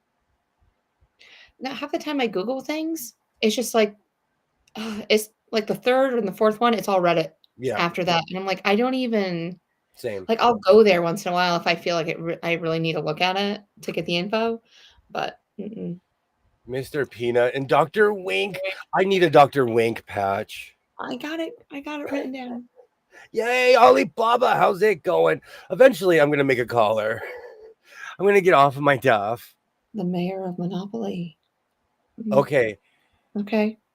Now, half the time I Google things, it's just like, it's like the third and the fourth one, it's all Reddit. Yeah. After that. And I'm like, I don't even. Same. Like, I'll go there once in a while if I feel like I really need to look at it to get the info. But. Mr. Peanut and Dr. Wink. I need a Dr. Wink patch. I got it written down. Yay, Alibaba. How's it going? Eventually, I'm going to make a caller. I'm going to get off of my duff. The mayor of Monopoly. Okay.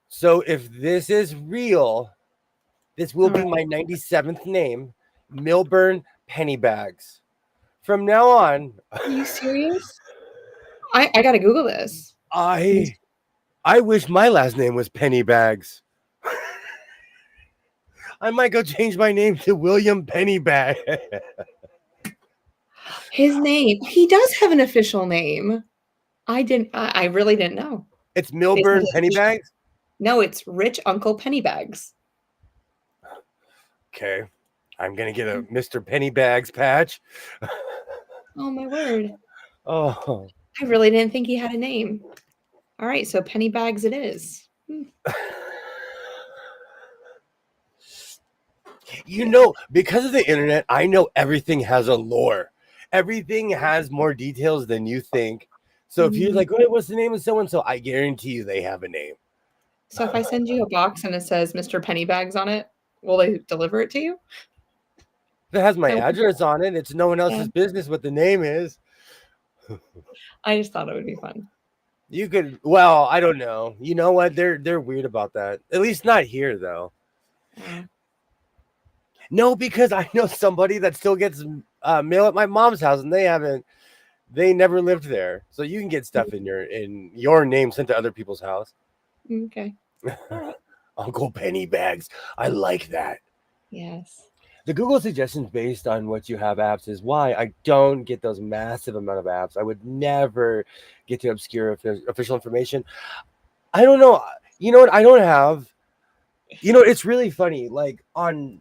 So if this is real, this will be my 97th name, Milburn Pennybags. From now on. Are you serious? I got to Google this. I wish my last name was Pennybags. I might go change my name to William Pennybag. His name. He does have an official name. I really didn't know. It's Milburn Pennybags? No, it's Rich Uncle Pennybags. Okay. I'm going to get a Mr. Pennybags patch. Oh, my word. Oh. I really didn't think he had a name. All right, so Pennybags it is. Because of the internet, I know everything has a lore. Everything has more details than you think. So if you're like, what's the name of so-and-so? I guarantee you they have a name. So if I send you a box and it says Mr. Pennybags on it, will they deliver it to you? If it has my address on it, it's no one else's business what the name is. I just thought it would be fun. You could, I don't know. You know what? They're weird about that. At least not here, though. No, because I know somebody that still gets mail at my mom's house, and they never lived there. So you can get stuff in your name sent to other people's house. Okay. Uncle Pennybags. I like that. Yes. The Google suggestions based on what you have apps is why I don't get those massive amount of apps. I would never get to obscure official information. I don't know. You know what? I don't have. It's really funny. Like on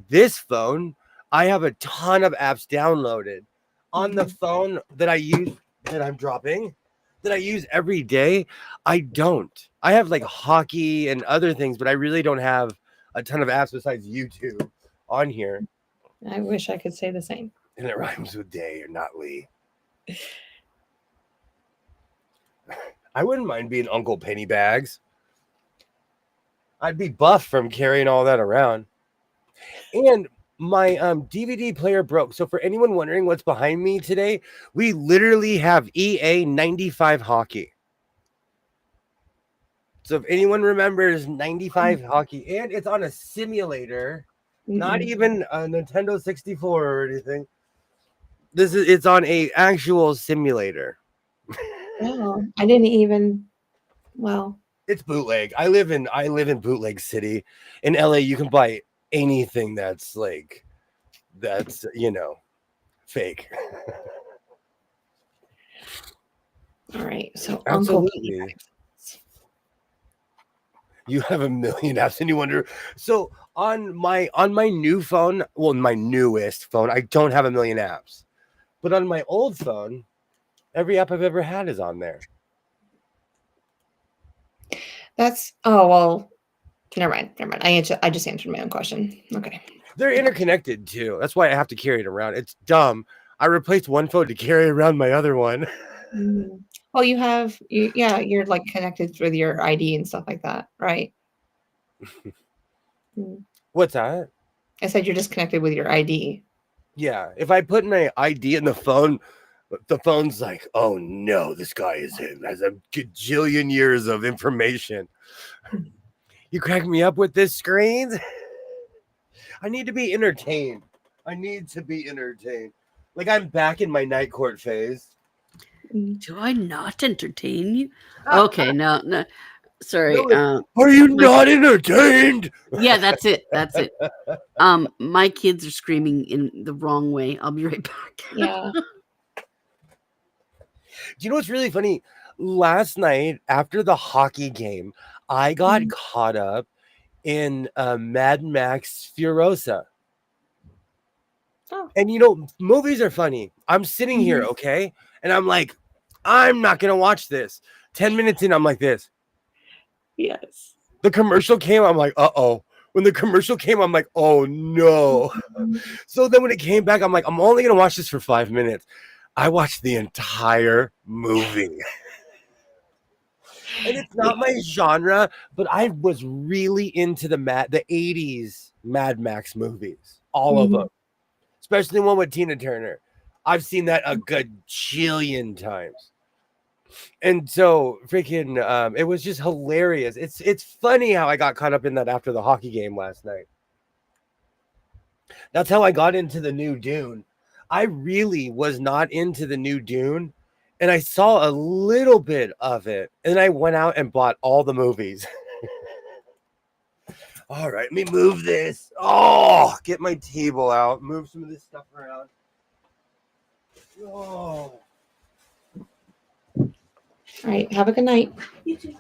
this phone, I have a ton of apps downloaded. On the phone that I use, that I'm dropping, that I use every day, I don't. I have like hockey and other things, but I really don't have a ton of apps besides YouTube on here. I wish I could say the same. And it rhymes with day or not Lee. I wouldn't mind being Uncle Pennybags. I'd be buff from carrying all that around. And my DVD player broke. So for anyone wondering what's behind me today, we literally have EA 95 hockey. So if anyone remembers 95 hockey, and it's on a simulator, not even a Nintendo 64 or anything. It's on a actual simulator. Oh, I didn't even. Well, it's bootleg. I live in bootleg city. In LA, you can buy anything that's fake. All right. So absolutely. You have a million apps and you wonder. So on my new phone, well, my newest phone, I don't have a million apps. But on my old phone, every app I've ever had is on there. Well, never mind. I just answered my own question. Okay. They're interconnected too. That's why I have to carry it around. It's dumb. I replaced one phone to carry around my other one. Well, you're like connected with your ID and stuff like that, right? What's that? I said you're just connected with your ID. Yeah. If I put my ID in the phone's like, oh no, this guy has a gajillion years of information. You crack me up with this screen. I need to be entertained. I need to be entertained. Like I'm back in my night court phase. Do I not entertain you? Okay, no. Sorry. No, are you not entertained? Yeah, that's it. That's it. My kids are screaming in the wrong way. I'll be right back. Yeah. Do you know what's really funny? Last night after the hockey game, I got caught up in Mad Max Furiosa. Oh. And you know, movies are funny. I'm sitting here, okay? And I'm like, I'm not going to watch this. 10 minutes in, I'm like this. Yes. The commercial came, I'm like, uh-oh. When the commercial came, I'm like, oh no. So then when it came back, I'm like, I'm only going to watch this for 5 minutes. I watched the entire movie. And it's not my genre, but I was really into the 80s Mad Max movies. All of them. Especially one with Tina Turner. I've seen that a gajillion times. And so freaking it was just hilarious. It's funny how I got caught up in that after the hockey game last night. That's how I got into the new Dune. I really was not into the new Dune, and I saw a little bit of it, and I went out and bought all the movies. All right, let me move this. Oh, get my table out. Move some of this stuff around. Oh. All right. Have a good night. You too.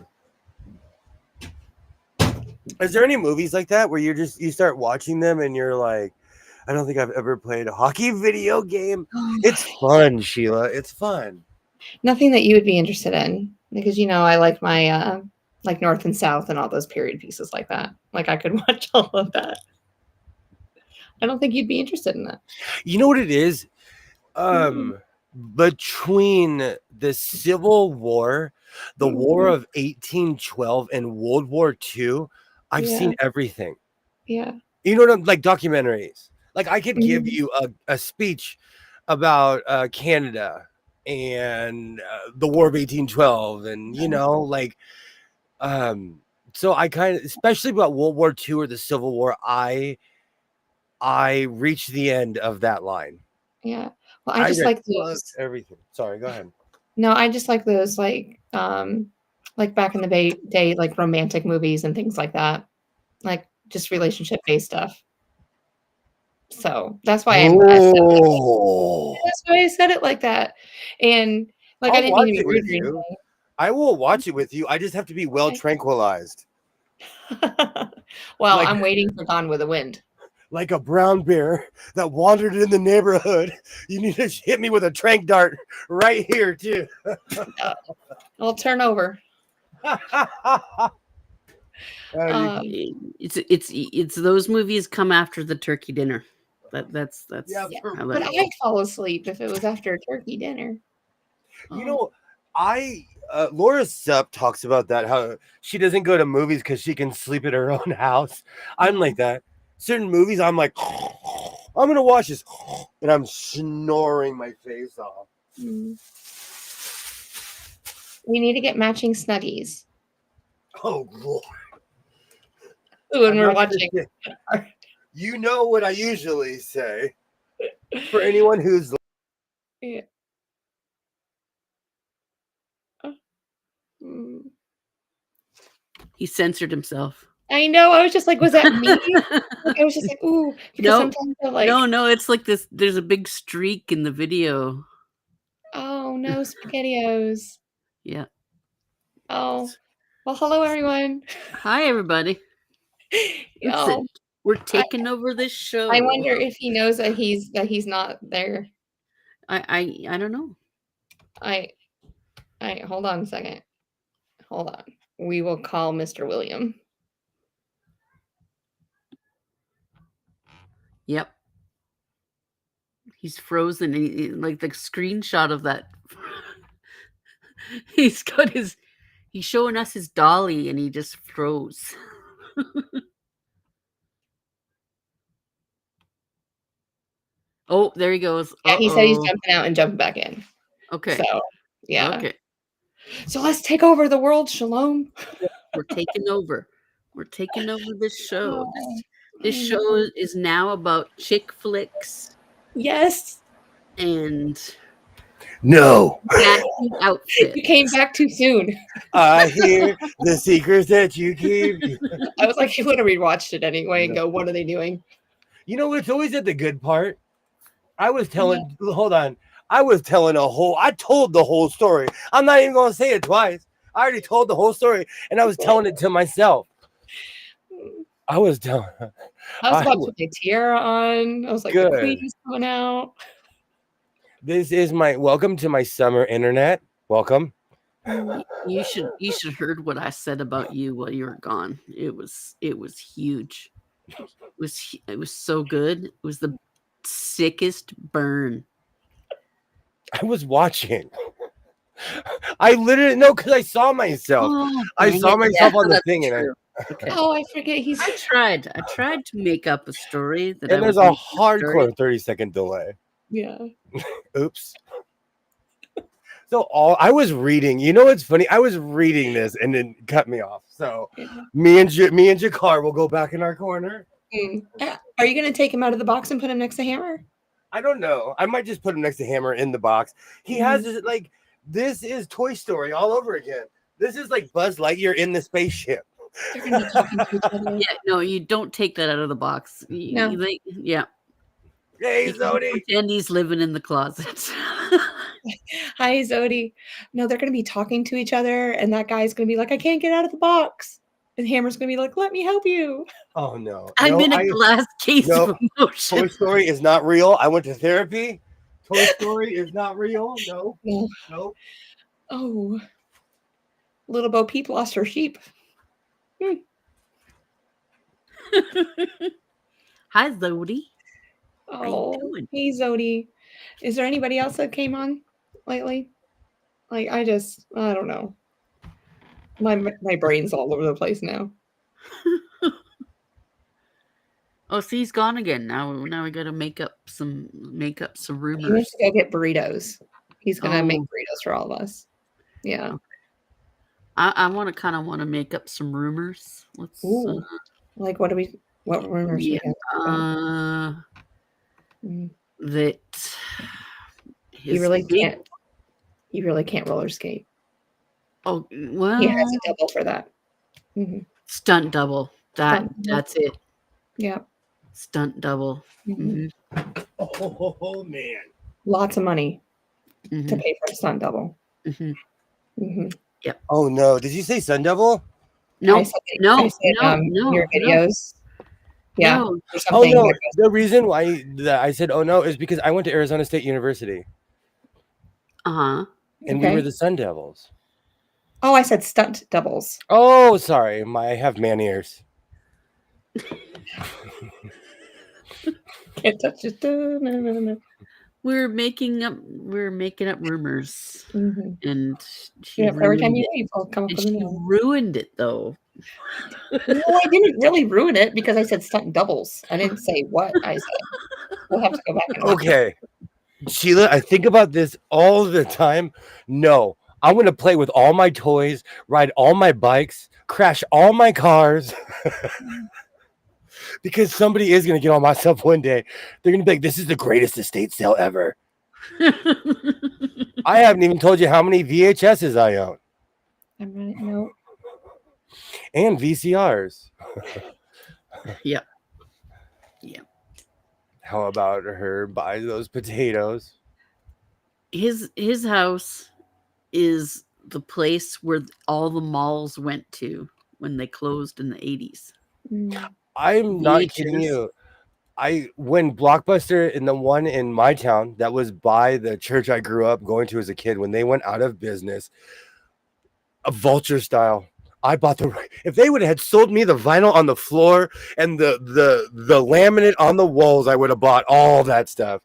Is there any movies like that where you start watching them and you're like, I don't think I've ever played a hockey video game. It's fun, Sheila. It's fun. Nothing that you would be interested in, because I like my like North and South and all those period pieces like that. Like I could watch all of that. I don't think you'd be interested in that. You know what it is? Between the Civil War, the War of 1812, and World War II, I've seen everything. Yeah. You know what I'm like, documentaries. Like I could give you a speech about Canada and the War of 1812, and so I kind of, especially about World War II or the Civil War, I reached the end of that line. Yeah. Well, I just like those everything. Sorry, go ahead. No, I just like those like back in the day, like romantic movies and things like that. Like just relationship based stuff. So that's why I said it like that. And like I'll I didn't mean to be rude or anything. I will watch it with you. I just have to be well tranquilized. Well, I'm waiting for Gone with the Wind. Like a brown bear that wandered in the neighborhood. You need to hit me with a trank dart right here, too. I'll turn over. It's those movies come after the turkey dinner. That's yeah. But I'd fall asleep if it was after a turkey dinner. You know, Laura Supp talks about that, how she doesn't go to movies because she can sleep at her own house. I'm like that. Certain movies, I'm like, I'm going to watch this. And I'm snoring my face off. We need to get matching Snuggies. Oh, Lord. When we're watching. You know what I usually say. For anyone who's... Yeah. He censored himself. I know. I was just like, was that me? I was just like, ooh. Because sometimes I like... No, it's like this. There's a big streak in the video. Oh, no, SpaghettiOs. Yeah. Oh. Well, hello, everyone. Hi, everybody. Listen, we're taking over this show. I wonder if he knows that he's not there. I don't know. I hold on a second. Hold on. We will call Mr. William. Yep. He's frozen. Like the screenshot of that. He's showing us his dolly and he just froze. Oh, there he goes. Yeah, he said he's jumping out and jumping back in. Okay. So, yeah. Okay. So let's take over the world, Shalom. We're taking over. We're taking over this show. This show is now about chick flicks Yes. and No. matching outfits. You came back too soon. I hear the secrets that you keep. I was like, you would have rewatched it anyway and go, what are they doing? You know, it's always at the good part. Hold on. I told the whole story. I'm not even going to say it twice. I already told the whole story and I was telling it to myself. I was about to put my tiara on. I was like, Good. the queen is coming out. This is welcome to my summer internet. Welcome. You should heard what I said about you while you were gone. It was huge. It was so good. It was the sickest burn. I was watching. I literally because I saw myself. I saw myself on the thing, and okay. Oh, I forget. I tried to make up a story that. And there's a hardcore 30-second delay. Yeah. Oops. So I was reading. You know what's funny? I was reading this and then cut me off. So me and Jakar will go back in our corner. Are you going to take him out of the box and put him next to Hammer? I don't know. I might just put him next to Hammer in the box. He has this, this is Toy Story all over again. This is like Buzz Lightyear in the spaceship. They're going to be talking to each other. Yeah, no, you don't take that out of the box. No. Yeah. Hey, Zodi. Pretend he's living in the closet. Hi, Zodi. No, they're going to be talking to each other, and that guy's going to be like, I can't get out of the box. And Hammer's going to be like, let me help you. Oh, no. I'm in a glass case of emotion. Toy Story is not real. I went to therapy. Toy Story is not real. No. No. Oh. Little Bo Peep lost her sheep. Hi, Zodi. Oh, hey, Zodi. Is there anybody else that came on lately? Like, I don't know. My brain's all over the place now. Oh, see, he's gone again. Now we got to make up some rumors. He wants to go get burritos. He's gonna make burritos for all of us. Yeah. Okay. I want to make up some rumors. Let's. Like what rumors? Yeah. That you really can't. You really can't roller skate. Oh well. He has a double for that. Mm-hmm. Stunt double. That's it. Yeah. Stunt double. Mm-hmm. Oh man. Lots of money to pay for a stunt double. Mm-hmm. Mm-hmm. Yep. Oh no! Did you say Sun Devil? No. I said, your videos. Yeah. No. Oh no! The reason why I said oh no is because I went to Arizona State University. And we were the Sun Devils. Oh, I said stunt doubles. Oh, sorry. I have man ears. Can't touch it. No. We're making up rumors, and she every time you leave, I'll come up with she ruined it though. No, I didn't really ruin it because I said stunt doubles. I didn't say what I said. We'll have to go back and okay. Sheila, I think about this all the time. No, I'm going to play with all my toys, ride all my bikes, crash all my cars. Because somebody is going to get on my stuff one day. They're going to be like, this is the greatest estate sale ever. I haven't even told you how many VHSs I own. I'm running. No. And VCRs. Yeah. How about her buy those potatoes? His house is the place where all the malls went to when they closed in the 80s. I'm not kidding you. When Blockbuster and the one in my town that was by the church I grew up going to as a kid, when they went out of business, a vulture style, I bought if they would have sold me the vinyl on the floor and the laminate on the walls, I would have bought all that stuff.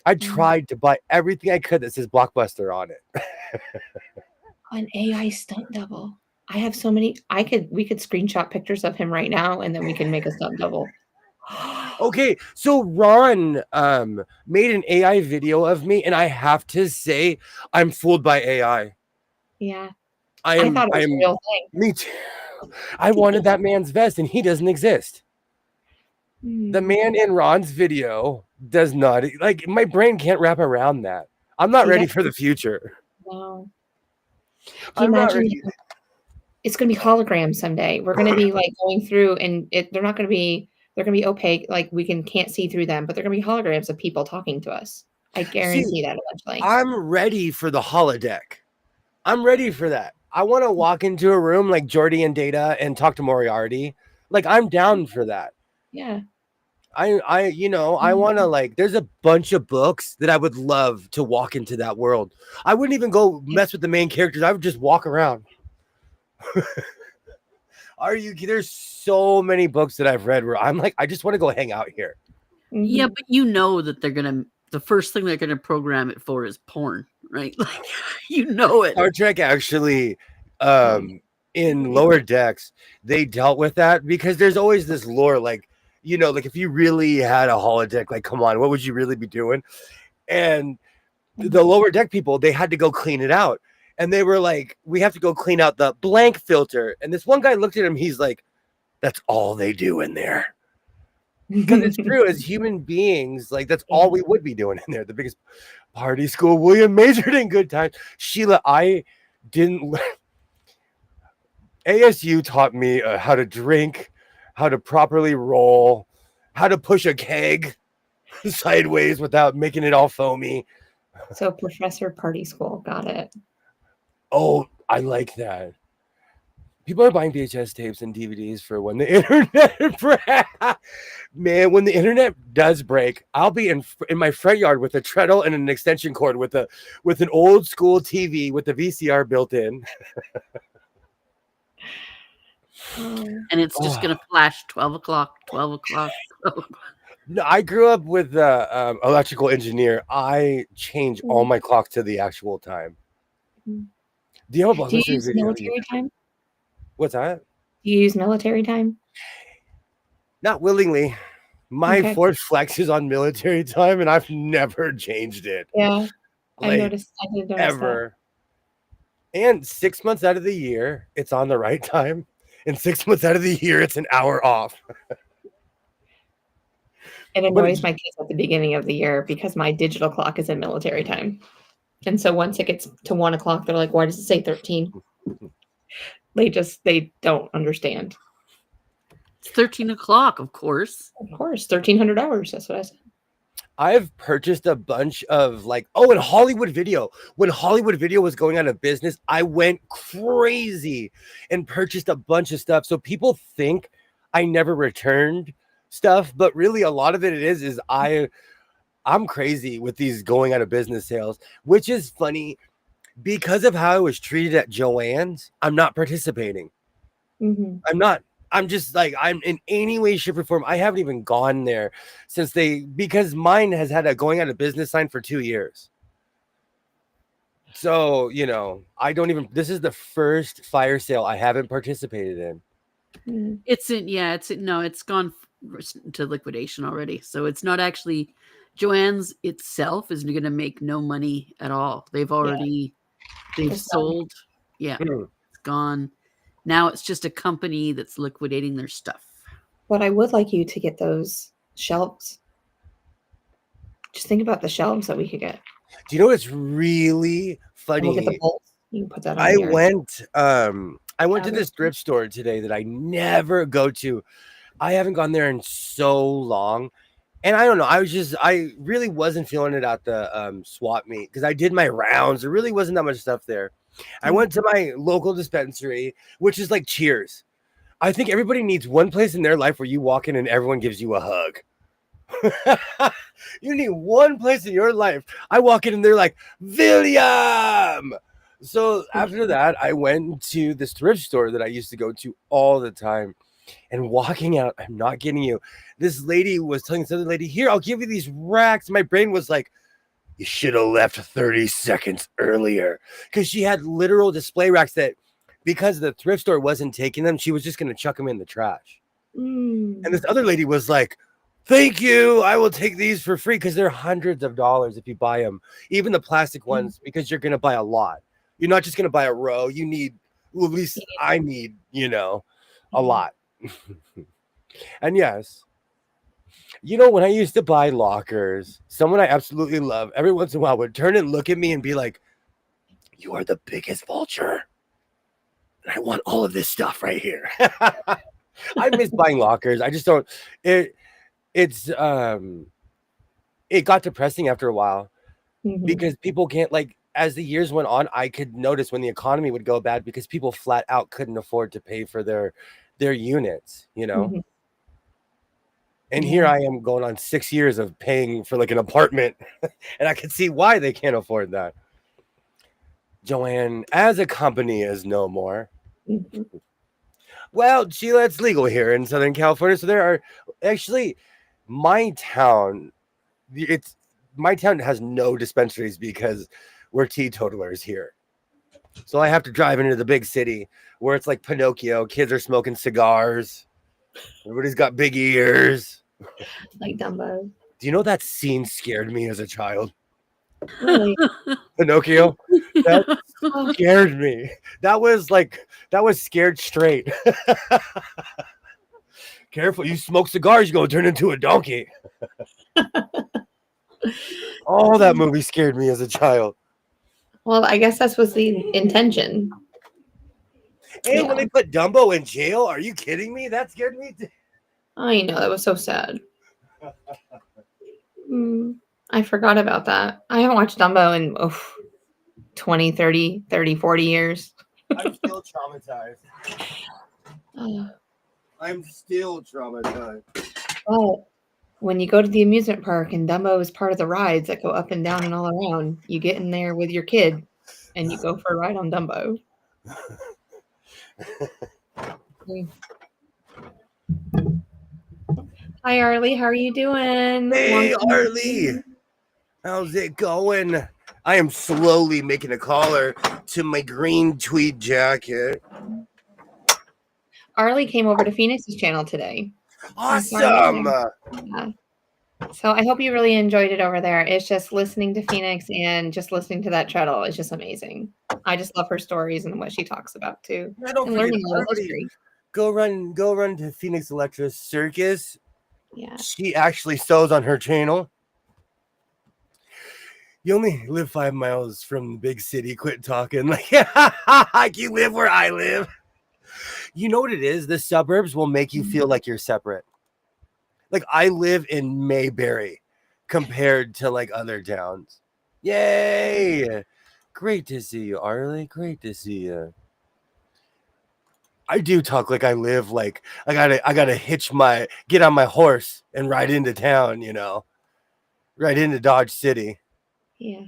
I tried to buy everything I could that says Blockbuster on it. An AI stunt double. I have so many. We could screenshot pictures of him right now, and then we can make a stunt double. Okay, so Ron made an AI video of me, and I have to say, I'm fooled by AI. Yeah, I thought it was a real thing. Me too. I wanted that man's vest, and he doesn't exist. The man in Ron's video does not, like, my brain can't wrap around that. I'm not ready for the future. No. Do you I'm not imagine ready. it's going to be hologram someday? We're going to be like going through, and they're not going to be. They're going to be opaque, like we can't see through them, but they're going to be holograms of people talking to us. I guarantee that eventually. I'm ready for the holodeck. I'm ready for that. I want to walk into a room like Jordy and Data and talk to Moriarty. Like, I'm down for that. Yeah. I want to, like, there's a bunch of books that I would love to walk into that world. I wouldn't even go mess with the main characters. I would just walk around. There's so many books that I've read where I'm like, I just want to go hang out here. Yeah, but you know that the first thing they're gonna program it for is porn, right? Like, you know it. Star Trek actually, in Lower Decks, they dealt with that because there's always this lore, like, like if you really had a holodeck, like, come on, what would you really be doing? And the Lower Deck people, they had to go clean it out. And they were like, we have to go clean out the blank filter. And this one guy looked at him. He's like, that's all they do in there. Because it's true, as human beings, like, that's all we would be doing in there. The biggest party school. William majored in good times. Sheila, I didn't. ASU taught me how to drink, how to properly roll, how to push a keg sideways without making it all foamy. So Professor Party School, got it. Oh, I like that. People are buying VHS tapes and DVDs for when the internet man, when the internet does break, I'll be in my front yard with a treadle and an extension cord with an old school TV with the VCR built in. And it's just gonna flash 12 o'clock. No, I grew up with electrical engineer. I change all my clocks to the actual time. Do you have a use military time? What's that? Do you use military time? Not willingly. My Ford Flex is on military time, and I've never changed it. Yeah, I did notice ever. That. And 6 months out of the year, it's on the right time, and 6 months out of the year, it's an hour off. It annoys my kids at the beginning of the year because my digital clock is in military time. And so once it gets to 1 o'clock, they're like, why does it say 13? They don't understand. It's 13 o'clock, of course. Of course, 1,300 hours. That's what I said. I've purchased a bunch of, like, in Hollywood Video. When Hollywood Video was going out of business, I went crazy and purchased a bunch of stuff. So people think I never returned stuff, but really a lot of it is I'm crazy with these going out of business sales, which is funny because of how I was treated at Joann's. I'm not participating. I'm not. I'm just like, I'm in any way, shape, or form. I haven't even gone there because mine has had a going out of business sign for 2 years. So, this is the first fire sale I haven't participated in. It's gone to liquidation already. So it's not actually, Joann's itself is going to make no money at all. They've already, they've sold. Yeah, it's gone. Now it's just a company that's liquidating their stuff. But I would like you to get those shelves. Just think about the shelves that we could get. Do you know what's really funny? We'll get the bolts. You can put that on. I went to this thrift store today that I never go to. I haven't gone there in so long. And I don't know. I really wasn't feeling it at the swap meet because I did my rounds. There really wasn't that much stuff there. I went to my local dispensary, which is like Cheers. I think everybody needs one place in their life where you walk in and everyone gives you a hug. You need one place in your life. I walk in and they're like, William. So after that, I went to this thrift store that I used to go to all the time. And walking out, I'm not kidding you, this lady was telling this other lady, here, I'll give you these racks. My brain was like, you should have left 30 seconds earlier. Because she had literal display racks that, because the thrift store wasn't taking them, she was just going to chuck them in the trash. And this other lady was like, thank you, I will take these for free, because they're hundreds of dollars if you buy them. Even the plastic ones, because you're going to buy a lot. You're not just going to buy a row. You need, well, at least I need, a lot. And yes, You know, when I used to buy lockers, someone I absolutely love every once in a while would turn and look at me and be like, "You are the biggest vulture. And I want all of this stuff right here." I miss buying lockers. I just don't. It's it got depressing after a while because people can't like. As the years went on, I could notice when the economy would go bad because people flat out couldn't afford to pay for their units. You know. And here I am going on 6 years of paying for like an apartment, and I can see why they can't afford that. Joanne, as a company, is no more. Well, Sheila, it's legal here in Southern California, so there are actually my town. My town has no dispensaries because we're teetotalers here. So I have to drive into the big city where it's like Pinocchio. Kids are smoking cigars. Everybody's got big ears. Like Dumbo. Do you know that scene scared me as a child? Really? Pinocchio? That scared me. That was scared straight. Careful, you smoke cigars, you're going to turn into a donkey. Oh, that movie scared me as a child. Well, I guess that was the intention. And when they put Dumbo in jail, are you kidding me? That scared me too. I know, that was so sad. I forgot about that. I haven't watched Dumbo in 20, 30, 40 years. I'm still traumatized. I'm still traumatized. But when you go to the amusement park and Dumbo is part of the rides that go up and down and all around, you get in there with your kid and you go for a ride on Dumbo. Hi, Arlie. How are you doing? Hey, Arlie. How's it going? I am slowly making a collar to my green tweed jacket. Arlie came over to Phoenix's channel today. Awesome. Yeah. So I hope you really enjoyed it over there. It's just listening to Phoenix and just listening to that treadle is just amazing. I just love her stories and what she talks about too. I don't and learning a little history. Go run to Phoenix Electra Circus. Yeah. She actually sews on her channel. You only live 5 miles from the big city. Quit talking like you live where I live. You know what it is? The suburbs will make you feel like you're separate. Like I live in Mayberry compared to like other towns. Yay! Great to see you, Arlie. Great to see you. I do talk like I live like I gotta get on my horse and ride into town, you know. Right into Dodge City. Yeah.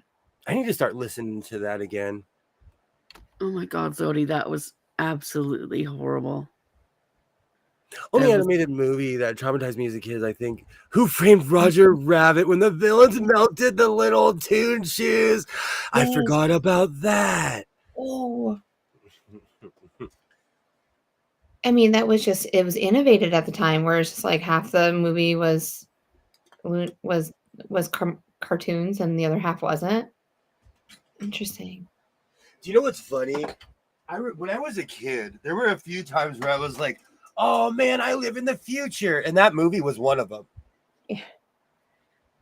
I need to start listening to that again. Oh my God, Zodi, that was absolutely horrible. Only animated movie that traumatized me as a kid, I think. Who Framed Roger Rabbit when the villains melted the little Toon Shoes? Yes. I forgot about that. Oh. I mean, that was just, it was innovated at the time where it's just like half the movie was cartoons and the other half wasn't. Interesting. Do you know what's funny? When I was a kid, there were a few times where I was like, oh man, I live in the future. And that movie was one of them. Yeah.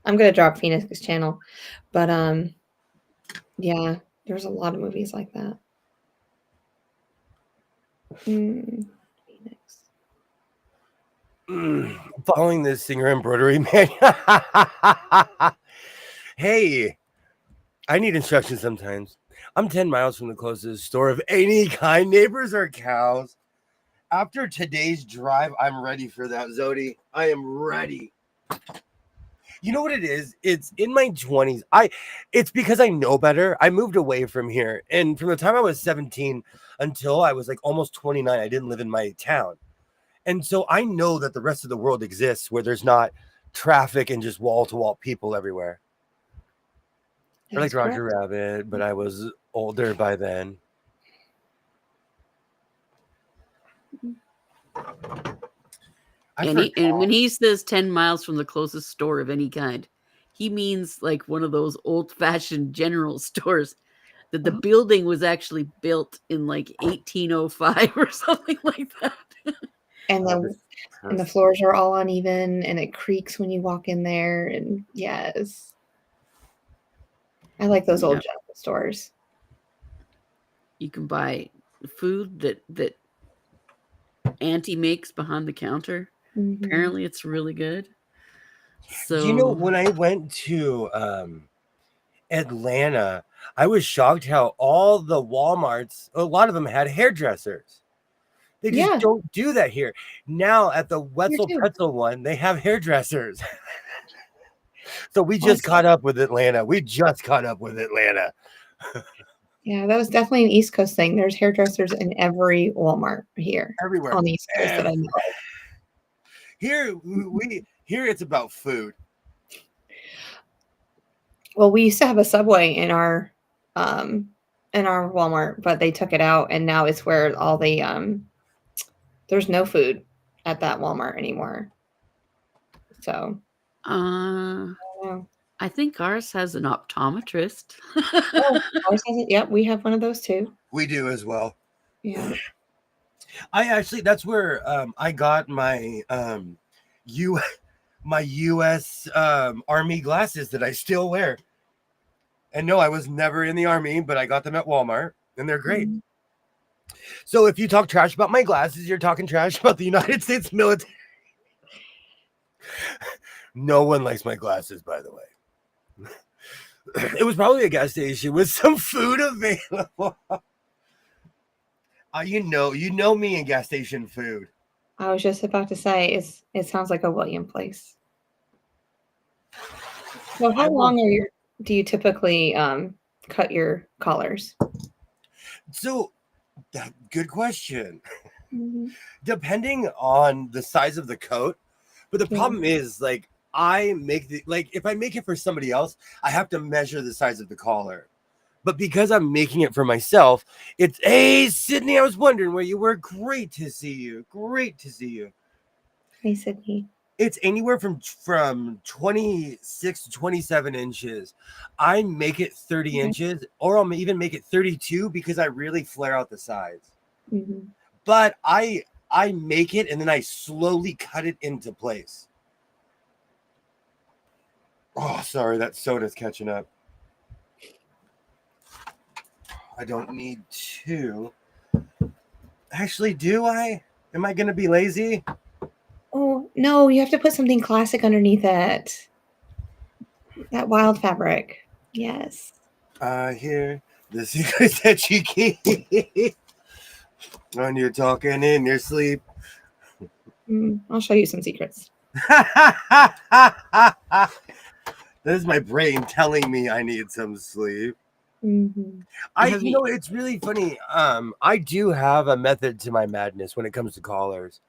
I'm going to drop Phoenix's channel. But yeah, there's a lot of movies like that. Phoenix. Following this singer embroidery man. Hey, I need instructions sometimes. I'm 10 miles from the closest store of any kind, neighbors or cows. After today's drive, I'm ready for that, Zodi. I am ready. You know what it is? It's in my 20s. It's because I know better. I moved away from here. And from the time I was 17 until I was like almost 29, I didn't live in my town. And so I know that the rest of the world exists where there's not traffic and just wall-to-wall people everywhere. I liked Roger Rabbit, but I was older by then. And when he says 10 miles from the closest store of any kind, he means like one of those old-fashioned general stores that the building was actually built in like 1805 or something like that. And the floors are all uneven, and it creaks when you walk in there. And yes, I like those old general stores. You can buy food that Auntie makes behind the counter. Mm-hmm. Apparently, it's really good. So you know, when I went to Atlanta, I was shocked how all the Walmarts, a lot of them had hairdressers. They just don't do that here. Now at the Wetzel Pretzel one, they have hairdressers. So we just caught up with Atlanta. Yeah, that was definitely an East Coast thing. There's hairdressers in every Walmart here. Everywhere. On the East Coast that I know of. Here it's about food. Well, we used to have a Subway in our Walmart, but they took it out, and now it's where all the there's no food at that Walmart anymore. So I think ours has an optometrist. Ours has it. Yep, we have one of those too. We do as well. Yeah. That's where I got my my US Army glasses that I still wear. And no, I was never in the Army, but I got them at Walmart, and they're great. Mm-hmm. So if you talk trash about my glasses, you're talking trash about the United States military. No one likes my glasses, by the way. It was probably a gas station with some food available. You know me and gas station food. I was just about to say it sounds like a William place. So how long do you typically cut your collars? So good question. Mm-hmm. Depending on the size of the coat, but the problem is like I make if I make it for somebody else, I have to measure the size of the collar. But because I'm making it for myself, it's, hey, Sydney, I was wondering where you were. Great to see you. Hey, Sydney. It's anywhere from 26 to 27 inches. I make it 30 inches, or I'll even make it 32 because I really flare out the sides. Mm-hmm. But I make it, and then I slowly cut it into place. Oh, sorry, that soda's catching up. I don't need to. Actually, do I? Am I going to be lazy? Oh, no, you have to put something classic underneath it. That wild fabric. Yes. Here, the secrets that you keep when you're talking in your sleep. I'll show you some secrets. This is my brain telling me I need some sleep. Mm-hmm. It's really funny. I do have a method to my madness when it comes to collars.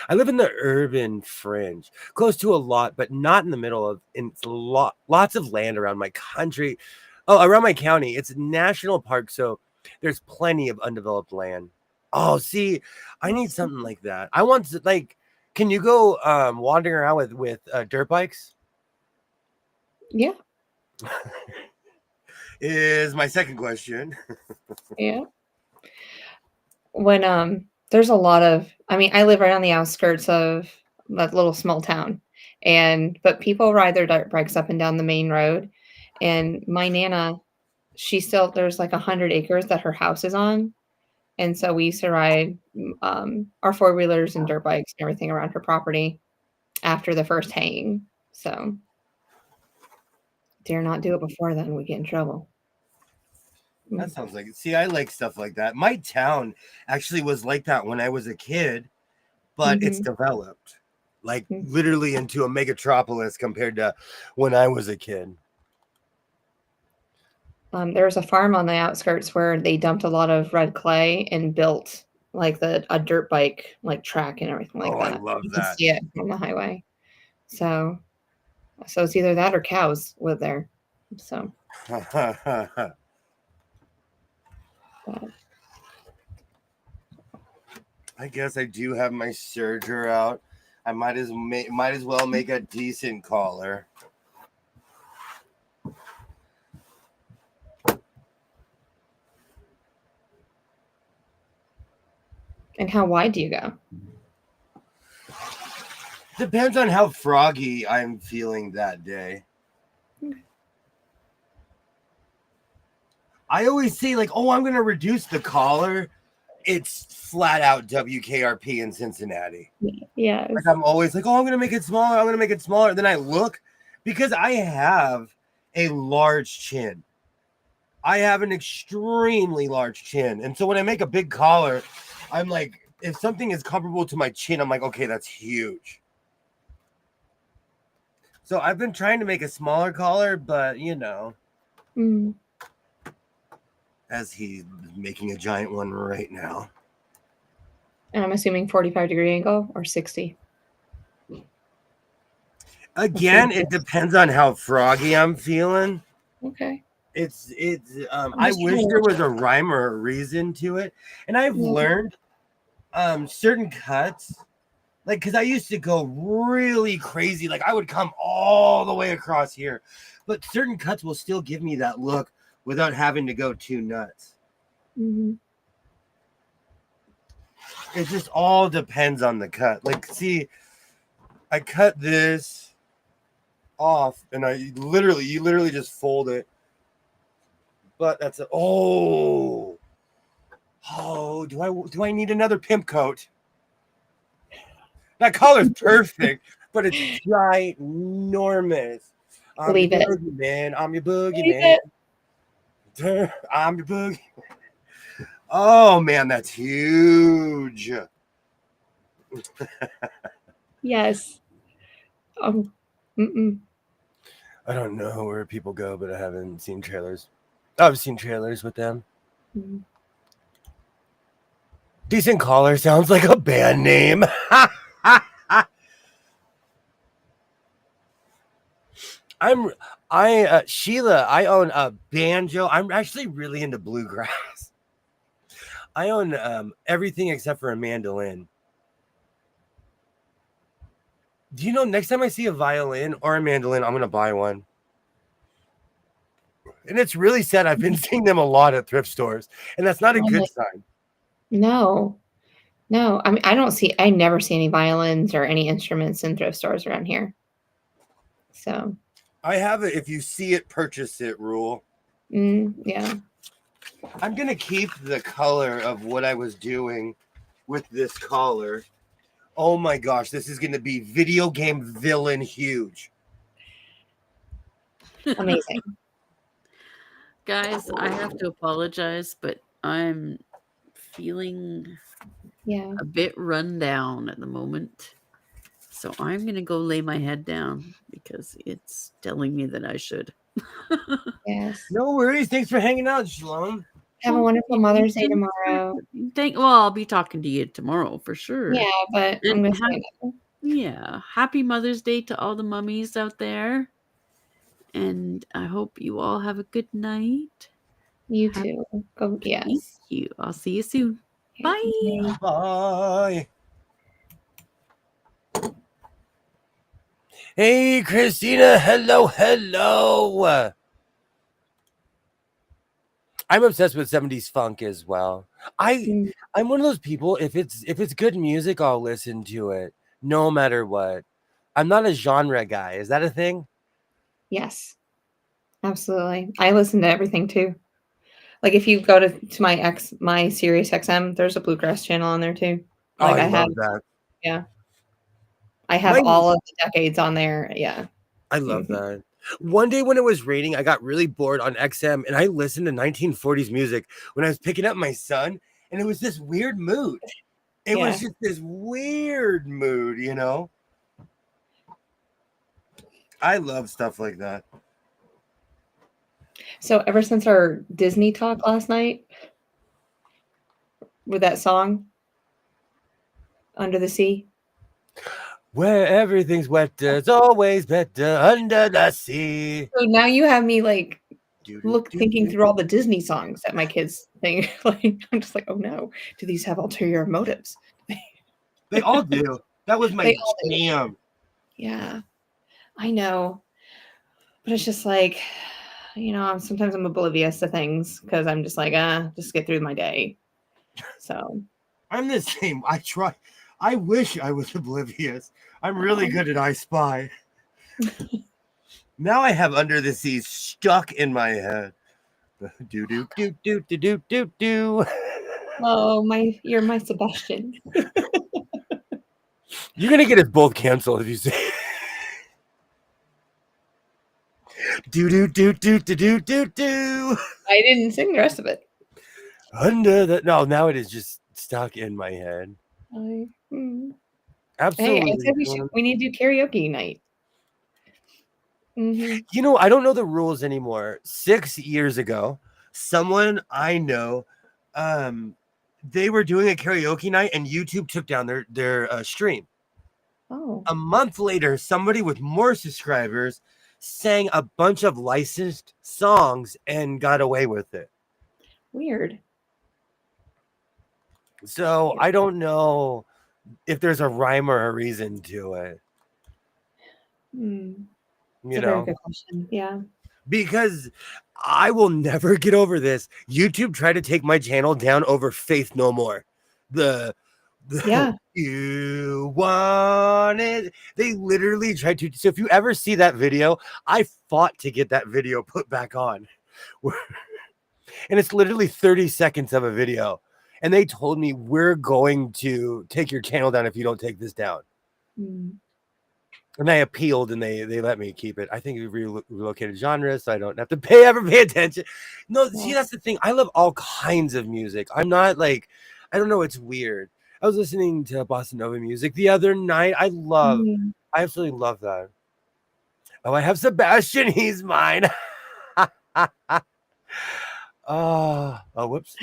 I live in the urban fringe, close to a lot, but not in the middle of. It's lots of land around my country. Oh, around my county. It's a national park, so there's plenty of undeveloped land. Oh, see, I need something like that. I want to Can you go wandering around with dirt bikes? Yeah. Is my second question. Yeah. When there's a lot of, I live right on the outskirts of that little small town, but people ride their dirt bikes up and down the main road. And my Nana, there's like 100 acres that her house is on. And so we used to ride our four-wheelers and dirt bikes and everything around her property after the first haying. So dare not do it before then. We get in trouble. That sounds like it. See, I like stuff like that. My town actually was like that when I was a kid, but it's developed literally into a megatropolis compared to when I was a kid. There was a farm on the outskirts where they dumped a lot of red clay and built a dirt bike track and everything like that. I love you that. can see it on the highway. So it's either that or cows live there. So. I guess I do have my serger out. I might as well make a decent collar. And how wide do you go? Depends on how froggy I'm feeling that day. Okay. I always say like, oh, I'm going to reduce the collar. It's flat out WKRP in Cincinnati. Yes. Like I'm always like, oh, I'm going to make it smaller. I'm going to make it smaller. Then I look because I have a large chin. I have an extremely large chin. And so when I make a big collar, I'm like, if something is comparable to my chin, I'm like, okay, that's huge. So I've been trying to make a smaller collar, but you know, as he's making a giant one right now. And I'm assuming 45-degree angle or 60. Again, it depends on how froggy I'm feeling. Okay. I wish there was a rhyme or a reason to it. And I've learned certain cuts, like, because I used to go really crazy. Like I would come all the way across here, but certain cuts will still give me that look without having to go too nuts. Mm-hmm. It just all depends on the cut. Like, see, I cut this off and you literally just fold it. But that's do I need another pimp coat? That collar's perfect, but it's ginormous. Believe it. Man. I'm your boogeyman. I'm your boogie. Oh man, that's huge. Yes. I don't know where people go, but I haven't seen trailers. I've seen trailers with them. Mm-hmm. Decent Caller sounds like a band name. Sheila, I own a banjo. I'm actually really into bluegrass. I own everything except for a mandolin. Do you know, next time I see a violin or a mandolin, I'm going to buy one. And it's really sad. I've been seeing them a lot at thrift stores, and that's not a good sign. No. I mean, I never see any violins or any instruments in thrift stores around here. So I have it. If you see it, purchase it rule. Yeah. I'm going to keep the color of what I was doing with this collar. Oh my gosh, this is going to be video game villain huge. Amazing. Guys, I have to apologize, but I'm feeling a bit run down at the moment. So I'm going to go lay my head down because it's telling me that I should. Yes. No worries. Thanks for hanging out, Shalom. Have a wonderful Mother's Day tomorrow. I'll be talking to you tomorrow for sure. Yeah, but I'm going to say that. Yeah. Happy Mother's Day to all the mummies out there. And I hope you all have a good night. You too. Yes. Thank you. I'll see you soon. Bye. Bye. Hey, Christina. Hello. I'm obsessed with 70s funk as well. I'm one of those people, if it's good music, I'll listen to it no matter what. I'm not a genre guy. Is that a thing? Yes. Absolutely. I listen to everything too. Like if you go to my Sirius XM, there's a bluegrass channel on there too. Like I love that. Yeah. I have all of the decades on there. Yeah. I love that. One day when it was raining, I got really bored on XM and I listened to 1940s music when I was picking up my son, and it was this weird mood. It was just this weird mood, you know? I love stuff like that. So ever since our Disney talk last night with that song, Under the Sea. Where everything's wetter, it's always better under the sea. So now you have me like thinking through all the Disney songs that my kids think. Like I'm just like, oh no, do these have ulterior motives? They all do. That was my jam. Yeah, I know, but it's just like, you know, sometimes I'm oblivious to things because I'm just like, just get through my day. So I'm the same. I wish I was oblivious. I'm really good at I Spy. Now I have Under the Sea stuck in my head. Do do do do do do do do. Oh, you're my Sebastian. You're gonna get us both canceled if you say do do do do do do do do. I didn't sing the rest of it. Under the now it is just stuck in my head. Hey, Absolutely. I said we need to do karaoke night. You know, I don't know the rules anymore. 6 years ago, someone I know, they were doing a karaoke night, and YouTube took down their stream. Oh. A month later, somebody with more subscribers sang a bunch of licensed songs and got away with it. Weird. So I don't know if there's a rhyme or a reason to it. That's a very good question. Yeah. Because I will never get over this. YouTube tried to take my channel down over Faith No More. Yeah. You want it. They literally tried to. So if you ever see that video, I fought to get that video put back on. And it's literally 30 seconds of a video. And they told me, we're going to take your channel down if you don't take this down. And I appealed, and they let me keep it. I think we relocated genres, so I don't have to ever pay attention. No, see, that's the thing. I love all kinds of music. I'm not like, I don't know. It's weird. I was listening to bossa nova music the other night. I absolutely love that. Oh, I have Sebastian. He's mine. Oh, whoops.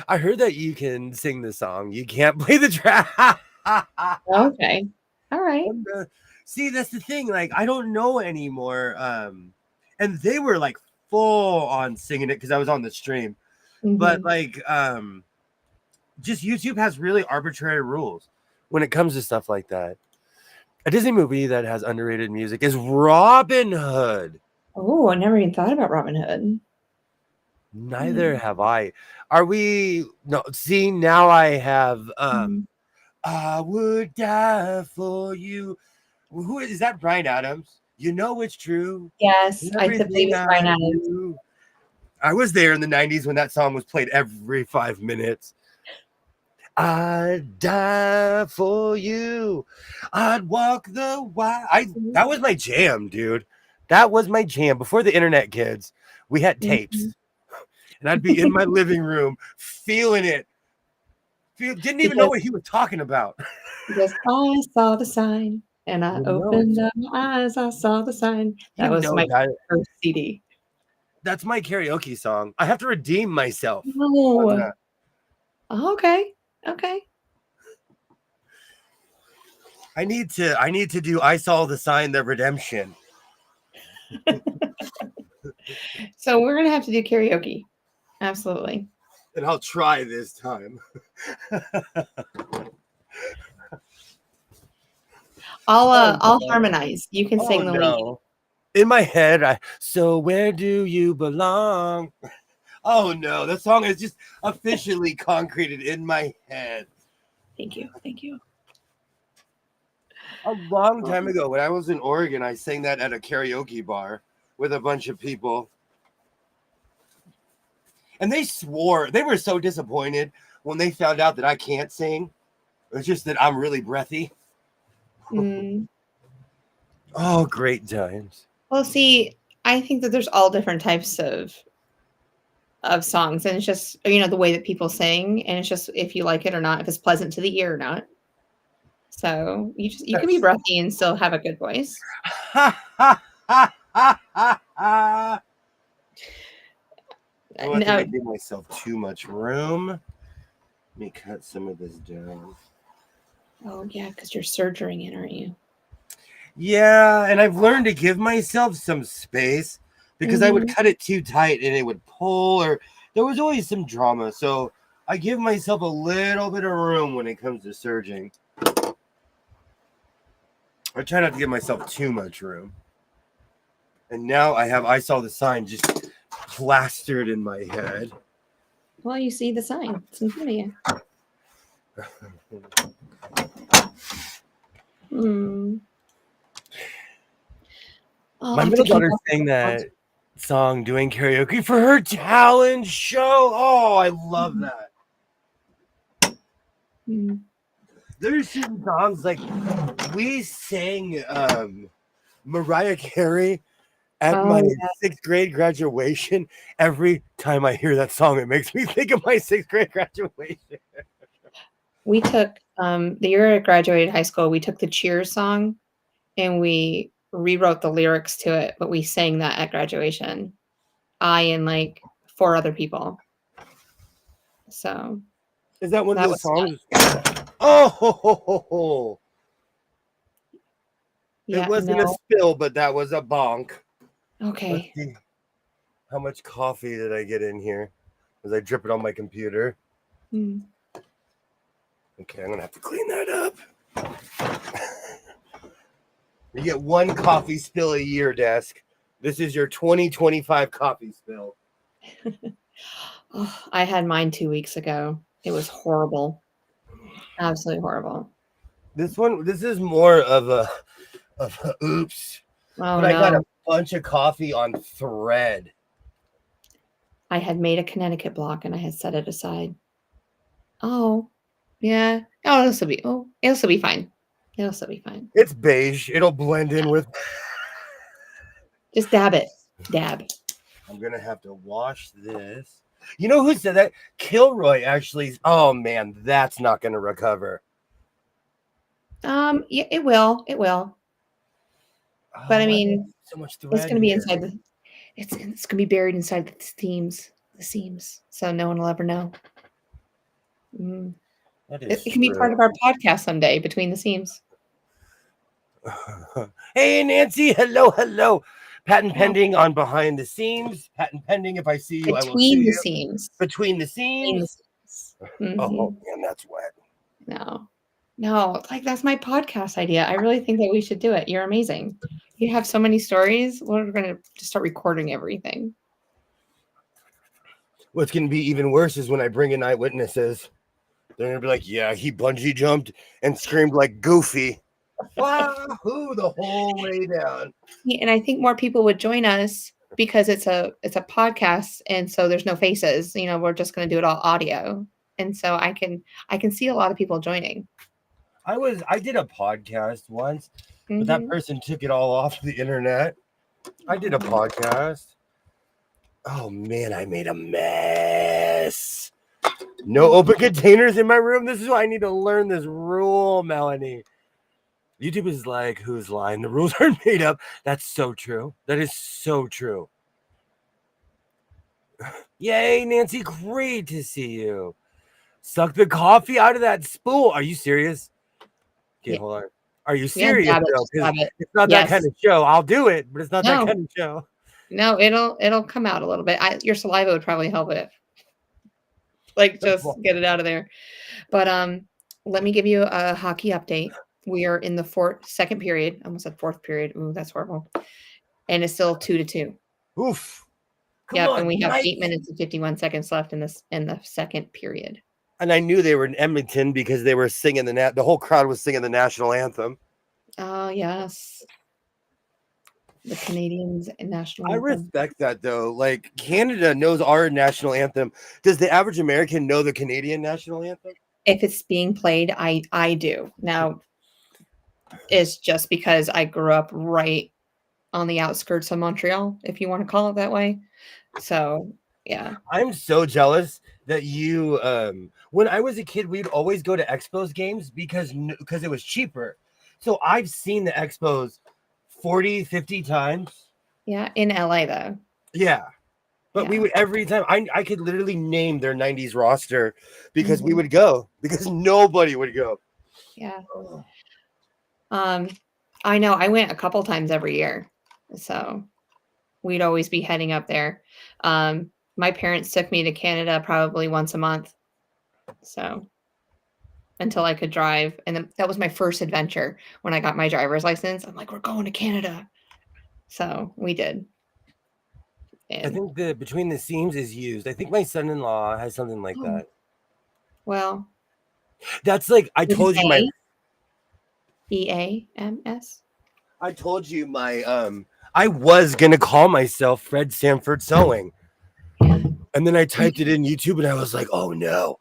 I heard that you can sing the song. You can't play the track. Okay. All right. See, that's the thing. Like, I don't know anymore. And they were like full on singing it because I was on the stream. But like, just YouTube has really arbitrary rules when it comes to stuff like that. A Disney movie that has underrated music is Robin Hood. Oh, I never even thought about Robin Hood. Neither have I. Are we? No. See, now I have. I would die for you. Who is that? Bryan Adams. You know it's true. Yes, I believe it's Bryan Adams. I was there in the 90s when that song was played every 5 minutes. I'd die for you. I'd walk the wire. That was my jam, dude. That was my jam. Before the internet, kids, we had tapes. And I'd be in my living room feeling it. Didn't even know what he was talking about. Because I saw the sign and I opened up my eyes. I saw the sign. That was my first CD. That's my karaoke song. I have to redeem myself. Oh, okay. I need to do I Saw the Sign, the Redemption. So we're gonna have to do karaoke. Absolutely. And I'll try this time. I'll harmonize. You can sing the lead. In my head, so where do you belong? Oh no, that song is just officially concreted in my head. Thank you. A long time ago, when I was in Oregon, I sang that at a karaoke bar with a bunch of people. And they swore, they were so disappointed when they found out that I can't sing. It's just that I'm really breathy. Oh, great times. Well, see, I think that there's all different types of songs, and it's just, the way that people sing, and it's just if you like it or not, if it's pleasant to the ear or not. So you can be breathy and still have a good voice. I want to give myself too much room. Let me cut some of this down. Oh yeah, because you're surgering it, aren't you? Yeah, and I've learned to give myself some space because I would cut it too tight and it would pull, or there was always some drama. So I give myself a little bit of room when it comes to surging. I try not to give myself too much room. And now I Saw the Sign just plastered in my head. Well, you see the sign. It's in front of you. Hmm. Oh, My middle daughter sang that song doing karaoke for her talent show. Oh, I love that. Mm. There's certain songs like we sang Mariah Carey at Oh, my yeah. 6th grade graduation. Every time I hear that song, it makes me think of my 6th grade graduation. We took the year I graduated high school, we took the Cheers song and we rewrote the lyrics to it, but we sang that at graduation. I and like 4 other people. So Is that one of that those was songs? Oh, yeah, it wasn't a no. spill, but that was a bonk. Let's Okay. see. How much coffee did I get in here? As I drip it on my computer. Mm. Okay, I'm gonna have to clean that up. You get 1 coffee spill a year, desk. This is your 2025 coffee spill. Oh, I had mine 2 weeks ago. It was horrible. Absolutely horrible. This is more of a oops. Oh But I got a no. bunch of coffee on thread. I had made a Connecticut block and I had set it aside. Oh, yeah. Oh, it'll still be fine. It'll still be fine. It's beige. It'll blend in with. Just dab it. Dab. I'm gonna have to wash this. You know who said that? Kilroy actually. Oh man, that's not gonna recover. Yeah, it will. It will. But I Oh, mean, so much it's thread gonna be here. inside the it's gonna be buried inside the seams. So no one will ever know. Mm. That It is can be true. part of our podcast someday, Between the Seams. Hey Nancy, hello. Patent Oh, pending on behind the scenes. Patent pending. If I see you, I will sue between the you. seams. Between the Between the seams. seams. Oh Mhm. man, that's wet. No, like that's my podcast idea. I really think that we should do it. You're amazing. You have so many stories. We're gonna just start recording everything. What's gonna be even worse is when I bring in eyewitnesses. They're gonna be like, "Yeah, he bungee jumped and screamed like Goofy, wahoo, the whole way down." Yeah, and I think more people would join us because it's a podcast, and so there's no faces. We're just gonna do it all audio, and so I can see a lot of people joining. I did a podcast once, but that Mhm. person took it all off the internet. I did a podcast. Oh man, I made a mess. No open containers in my room. This is why I need to learn this rule, Melanie. YouTube is like, who's lying? The rules are made up. That's so true. That is so true. Yay, Nancy. Great to see you. Suck the coffee out of that spool. Are you serious? Okay, Yeah, hold on. Are you yeah, serious dab it, though? just Because dab it. it's not that kind Yes. of show. I'll do it, but it's not that No, kind of show. no, it'll come out a little bit. Your saliva would probably help it. Like, just get it out of there. But let me give you a hockey update. We are in the second period. I almost said fourth period. Ooh, that's horrible. And it's still 2-2. Oof. Come Yep, on, and we have Knights. 8 minutes and 51 seconds left in the second period. And I knew they were in Edmonton because they were singing the whole crowd was singing the national anthem. Oh, yes. The Canadians national I anthem. respect that though. Like Canada knows our national anthem. Does the average American know the Canadian national anthem? If it's being played, I do. Now, it's just because I grew up right on the outskirts of Montreal, if you want to call it that way. So, yeah. I'm so jealous that you when I was a kid we'd always go to Expos games because it was cheaper. So I've seen the Expos 40, 50 times. Yeah, in LA though. Yeah. But we Yeah. would every time I could literally name their 90s roster because we Mhm. would go because nobody would go. Yeah. I know I went a couple times every year. So we'd always be heading up there. My parents took me to Canada probably once a month. So until I could drive. And then that was my first adventure when I got my driver's license. I'm like, we're going to Canada. So we did. I think the between the seams is used. I think my son-in-law has something like that. Well, That's like I with told you my an EAMS. I told you my I was gonna call myself Fred Sanford Sewing. And then I typed it in YouTube and I was like, oh no.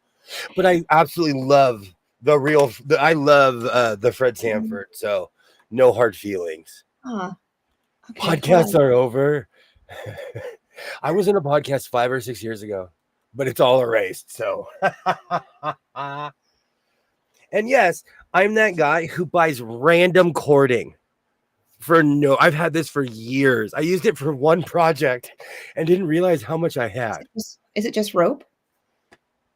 But I absolutely love I love the Fred Sanford, so no hard feelings. Okay. Podcasts are over. I was in a podcast 5 or 6 years ago, but it's all erased. So, and yes, I'm that guy who buys random cording for no. I've had this for years. I used it for one project and didn't realize how much I had. Is it just rope?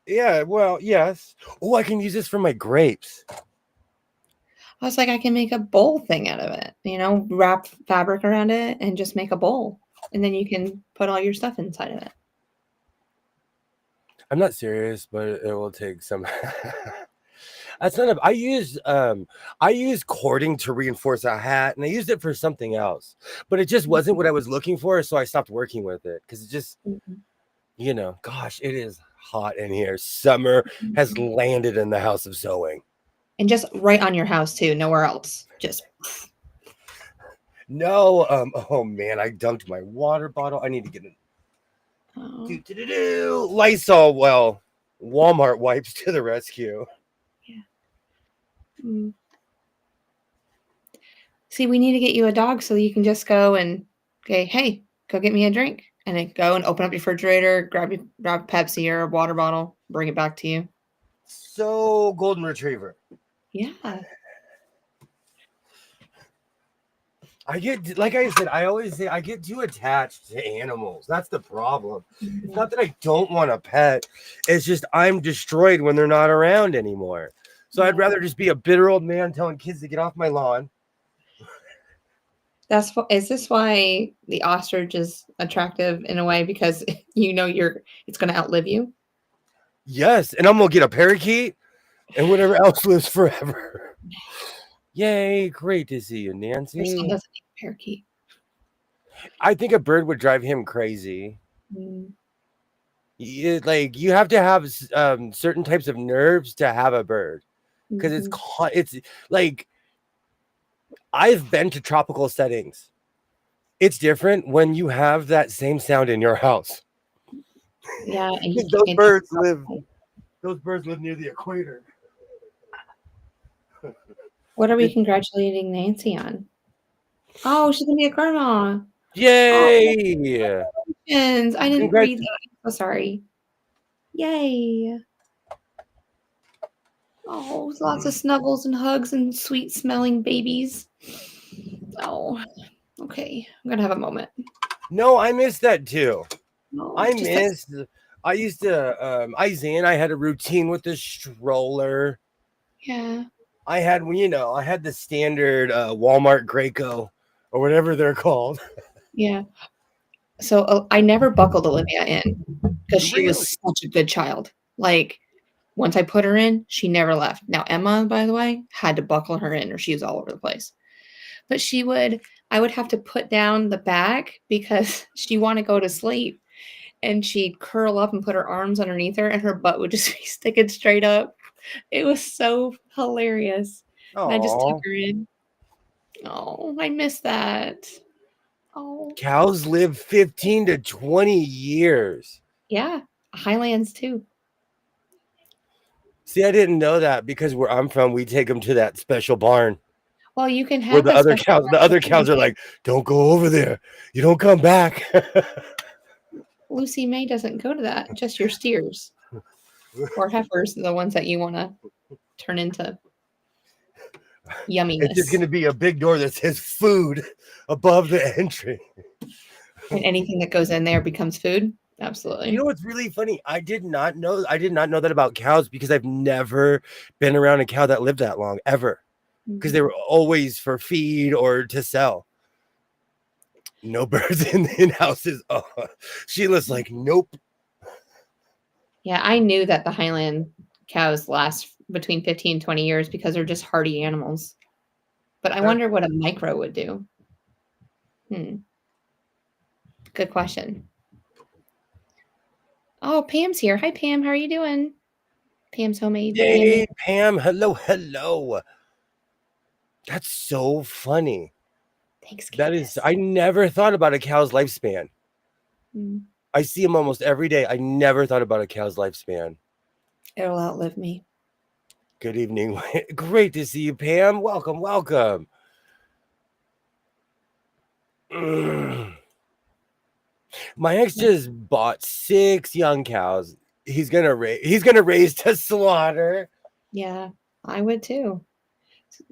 Yeah, well, yes. Oh, I can use this for my grapes. I was like, I can make a bowl thing out of it, wrap fabric around it and just make a bowl. And then you can put all your stuff inside of it. I'm not serious, but it will take some. That's not. I use cording to reinforce a hat, and I used it for something else, but it just wasn't what I was looking for, so I stopped working with it because it just, gosh, it is hot in here. Summer has landed in the house of sewing, and just right on your house too, nowhere else. Just no. Oh man, I dunked my water bottle. I need to get it. Lysol. Well, Walmart wipes to the rescue. See, we need to get you a dog so you can just go and hey, go get me a drink, and then go and open up your refrigerator, grab Pepsi or a water bottle, bring it back to you. So golden retriever. Yeah. I get, like I said, I always say I get too attached to animals. That's the problem. It's not that I don't want a pet. It's just I'm destroyed when they're not around anymore. So I'd rather just be a bitter old man telling kids to get off my lawn. Is this why the ostrich is attractive in a way? Because it's going to outlive you? Yes, and I'm going to get a parakeet and whatever else lives forever. Yay, great to see you, Nancy. Your son doesn't need a parakeet. I think a bird would drive him crazy. You have to have certain types of nerves to have a bird. Because it's like I've been to tropical settings. It's different when you have that same sound in your house. Yeah, and those birds live near the equator. What are we congratulating Nancy on? Oh, she's gonna be a grandma. Yay! Oh, I didn't read that. I'm so sorry. Yay. Oh, lots of snuggles and hugs and sweet smelling babies. Oh, okay. I'm gonna have a moment. No, I missed that too. No, I used to Isaiah and I had a routine with the stroller. Yeah. I had the standard Walmart Graco or whatever they're called. Yeah. So I never buckled Olivia in because she was such a good child. Like, once I put her in, she never left. Now, Emma, by the way, had to buckle her in or she was all over the place. But I would have to put down the bag because she'd want to go to sleep. And she'd curl up and put her arms underneath her and her butt would just be sticking straight up. It was so hilarious. And I just took her in. Oh, I miss that. Oh. Cows live 15 to 20 years. Yeah, Highlands too. See, I didn't know that because where I'm from, we take them to that special barn. Well, you can have where the other cows are like, don't go over there. You don't come back. Lucy May doesn't go to that. Just your steers or heifers, the ones that you want to turn into yumminess. It's just going to be a big door that says food above the entry. And anything that goes in there becomes food. Absolutely. You know what's really funny? I did not know that about cows because I've never been around a cow that lived that long ever. Because they were always for feed or to sell. No birds in houses. Oh, Sheila's like, nope. Yeah, I knew that the Highland cows last between 15 and 20 years because they're just hardy animals. But I wonder what a micro would do. Good question. Oh, Pam's here. Hi, Pam. How are you doing? Pam's homemade. Hey, Pam. Hello. That's so funny. Thanks, That is, Candace. I never thought about a cow's lifespan. I see them almost every day. I never thought about a cow's lifespan. It'll outlive me. Good evening. Great to see you, Pam. Welcome. My ex just bought 6 young cows. He's gonna raise to slaughter. Yeah, I would too.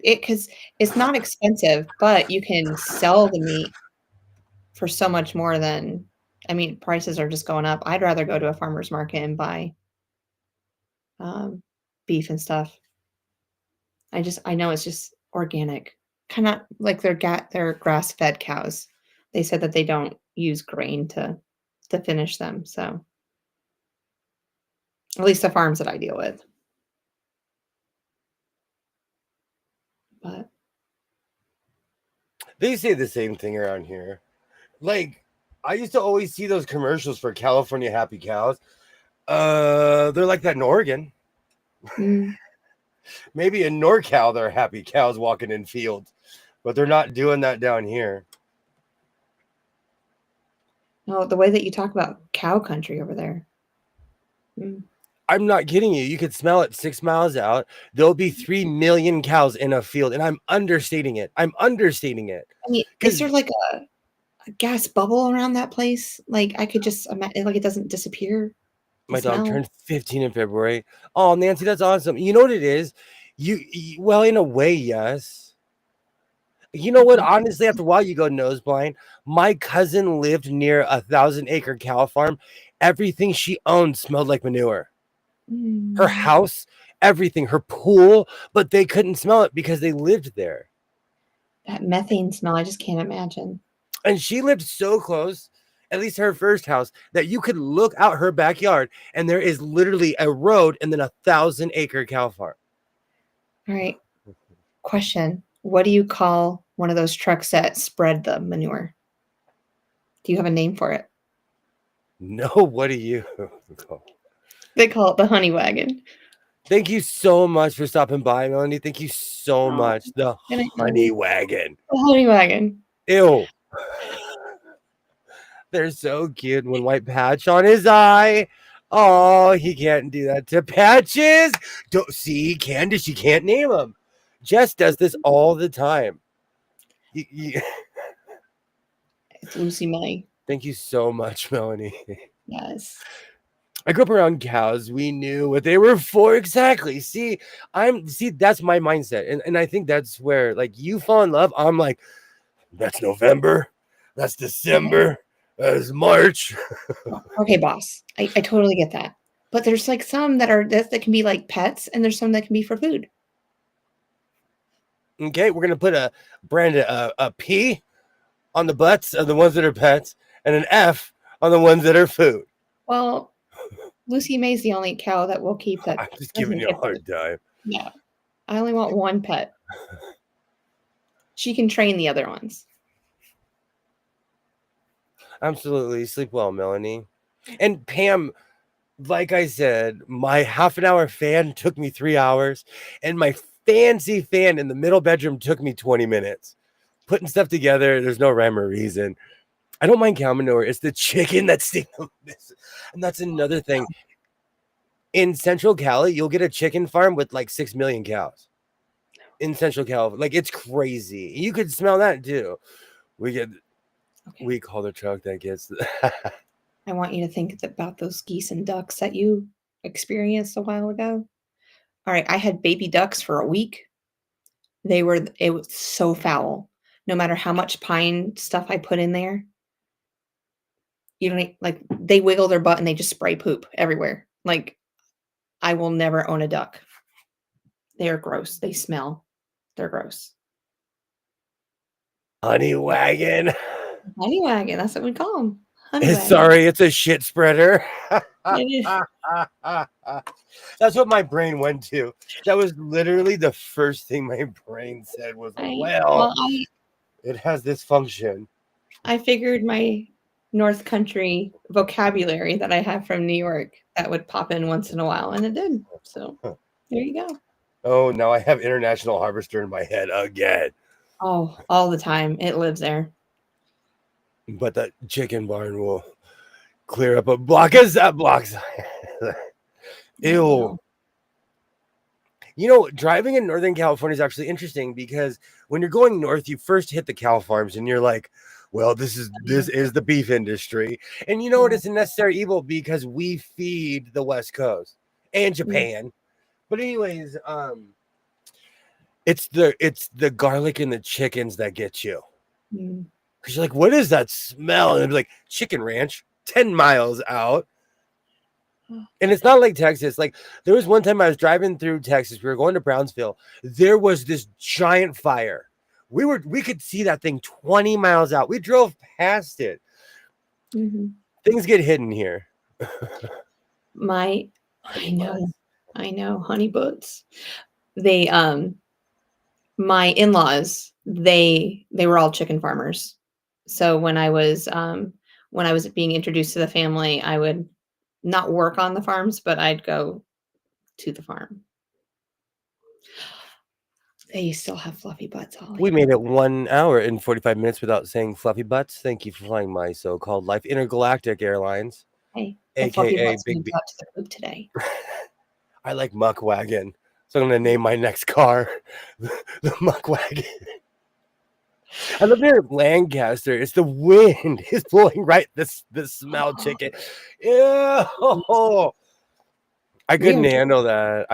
Because it's not expensive, but you can sell the meat for so much more than, I mean, prices are just going up. I'd rather go to a farmer's market and buy beef and stuff. I know it's just organic, kind of like their grass-fed cows. They said that they don't use grain to finish them. So at least the farms that I deal with. But They say the same thing around here. Like, I used to always see those commercials for California happy cows. They're like that in Oregon. Maybe in NorCal they're happy cows walking in fields, but they're not doing that down here. no, the way that you talk about cow country over there. I'm not kidding you. You could smell it 6 miles out. There'll be 3 million cows in a field, and I'm understating it. I mean, is there like a gas bubble around that place? Like I could just imagine, like it doesn't disappear. My dog turned 15 in February. Oh, Nancy, that's awesome. You know what it is? Well, in a way, yes. You know what? Honestly, after a while, you go nose blind. My cousin lived near a 1,000-acre cow farm. Everything she owned smelled like manure. Her house, everything, her pool, but they couldn't smell it because they lived there. That methane smell, I just can't imagine. And she lived so close, at least her first house, that you could look out her backyard and there is literally a road and then a 1,000-acre cow farm. All right. Question. What do you call one of those trucks that spread the manure? Do you have a name for it? No, what do you call? They call it the honey wagon. Thank you so much for stopping by, Melanie. Thank you so much. The honey wagon. The honey wagon. Ew. They're so cute. One white patch on his eye. Oh, he can't do that to Patches. Don't see, Candace, you can't name him. Jess does this all the time. It's Lucy May. Thank you so much, Melanie. Yes. I grew up around cows. We knew what they were for exactly. See, that's my mindset. And I think that's where, like, you fall in love. I'm like, that's November. That's December. That's March. Okay, boss. I totally get that. But there's like some that can be like pets, and there's some that can be for food. Okay, we're gonna put a P on the butts of the ones that are pets, and an F on the ones that are food. Well, Lucy May's the only cow that we'll keep that. I'm just giving you a hard time. Yeah. I only want one pet. She can train the other ones. Absolutely. Sleep well, Melanie. And Pam, like I said, my half-an-hour fan took me 3 hours, and my fancy fan in the middle bedroom took me 20 minutes. Putting stuff together, there's no rhyme or reason. I don't mind cow manure. It's the chicken that's the and that's another thing. In Central Cali, you'll get a chicken farm with like 6 million cows. In Central Cali, like it's crazy. You could smell that too. We call the truck that gets. I want you to think about those geese and ducks that you experienced a while ago. All right, I had baby ducks for a week. It was so foul. No matter how much pine stuff I put in there, you know, like they wiggle their butt and they just spray poop everywhere. Like, I will never own a duck. They are gross. They smell. They're gross. Honey wagon. Honey wagon. That's what we call them. Sorry, it's a shit spreader. That's what my brain went to. That was literally the first thing my brain said was, it has this function. I figured my North Country vocabulary that I have from New York that would pop in once in a while, and it did. So there you go. Oh, now I have International Harvester in my head again. Oh, all the time. It lives there. But that chicken barn will clear up a block as that blocks. Ew. You know, driving in Northern California is actually interesting because when you're going north, you first hit the cow farms and you're like, well, this is the beef industry. And you know what? It's a necessary evil because we feed the West Coast and Japan. But anyways, it's the garlic and the chickens that get you. Because you're like, what is that smell? And it's like chicken ranch 10 miles out. And it's not like Texas. Like there was one time I was driving through Texas. We were going to Brownsville. There was this giant fire. We could see that thing 20 miles out. We drove past it. Things get hidden here. I know, honey butts. They my in-laws, they were all chicken farmers. So when I was being introduced to the family, I would not work on the farms, but I'd go to the farm. They still have fluffy butts, Ollie. We made it 1 hour and 45 minutes without saying fluffy butts. Thank you for flying my so-called Life Intergalactic Airlines. Hey, aka Big B. Out to the coop today. I like Muck Wagon, so I'm gonna name my next car the Muck Wagon. I live near Lancaster. It's the wind is blowing right this smell chicken. Ew. I couldn't handle that.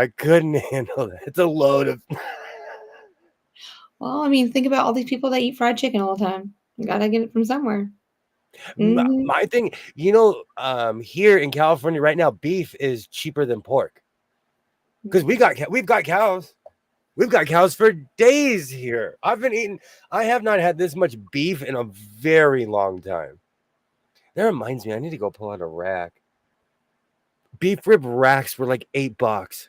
It's a load of. Well, I mean, think about all these people that eat fried chicken all the time. You gotta get it from somewhere. My thing, here in California right now, beef is cheaper than pork because we've got cows. We've got cows for days here. I have not had this much beef in a very long time. That reminds me, I need to go pull out a rack. Beef rib racks were like $8.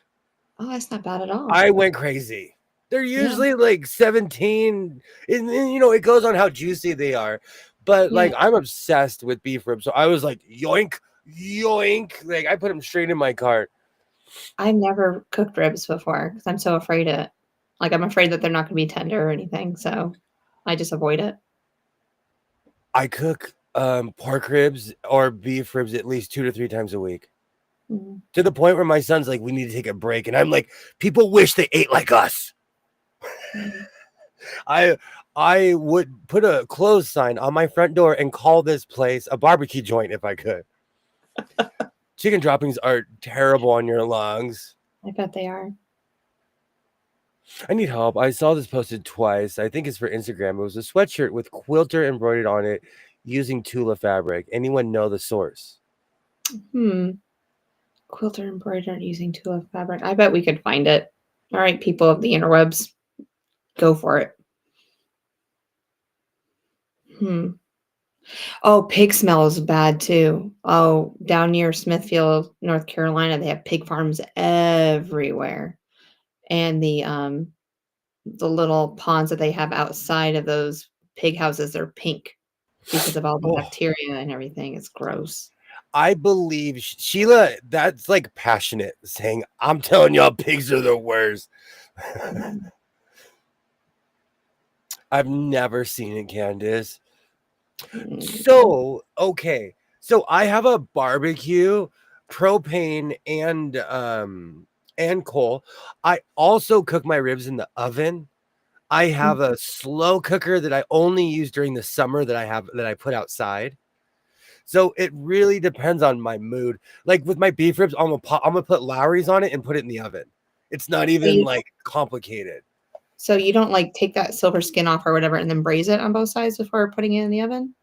Oh, that's not bad at all. I went crazy. They're usually like 17. And it goes on how juicy they are. But like, I'm obsessed with beef ribs. So I was like, yoink, yoink. Like I put them straight in my cart. I've never cooked ribs before because I'm so afraid I'm afraid that they're not going to be tender or anything. So I just avoid it. I cook pork ribs or beef ribs at least 2 to 3 times a week. To the point where my son's like, we need to take a break. And I'm like, people wish they ate like us. I would put a close sign on my front door and call this place a barbecue joint if I could. Chicken droppings are terrible on your lungs. I bet they are. I need help. I saw this posted twice. I think it's for Instagram. It was a sweatshirt with quilter embroidered on it using Tula fabric. Anyone know the source? Quilter embroidered using Tula fabric. I bet we could find it. All right, people of the interwebs, go for it. Oh, pig smell is bad too. Oh, down near Smithfield, North Carolina, they have pig farms everywhere. And the little ponds that they have outside of those pig houses are pink because of all the bacteria and everything. It's gross. I believe Sheila, that's like passionate saying, I'm telling y'all pigs are the worst. I've never seen it, Candace. So, okay. So I have a barbecue, propane, and coal. I also cook my ribs in the oven. I have a slow cooker that I only use during the summer that I put outside. So it really depends on my mood. Like with my beef ribs, I'm gonna put Lowry's on it and put it in the oven. It's not even like complicated. So you don't like take that silver skin off or whatever and then braise it on both sides before putting it in the oven?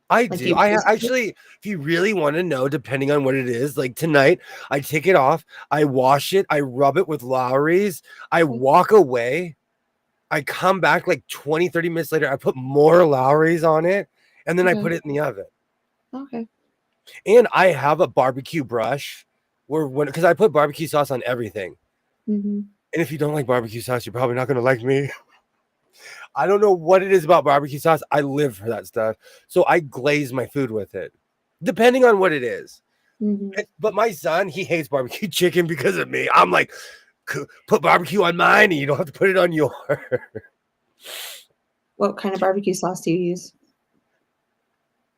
I do. I actually, if you really want to know, depending on what it is, like tonight, I take it off, I wash it, I rub it with Lowry's, I walk away, I come back like 20, 30 minutes later, I put more Lowry's on it, and then I put it in the oven. Okay. And I have a barbecue brush because I put barbecue sauce on everything. And if you don't like barbecue sauce, you're probably not going to like me. I don't know what it is about barbecue sauce. I live for that stuff. So I glaze my food with it, depending on what it is. Mhm. But my son, he hates barbecue chicken because of me. I'm like, put barbecue on mine and you don't have to put it on yours. What kind of barbecue sauce do you use?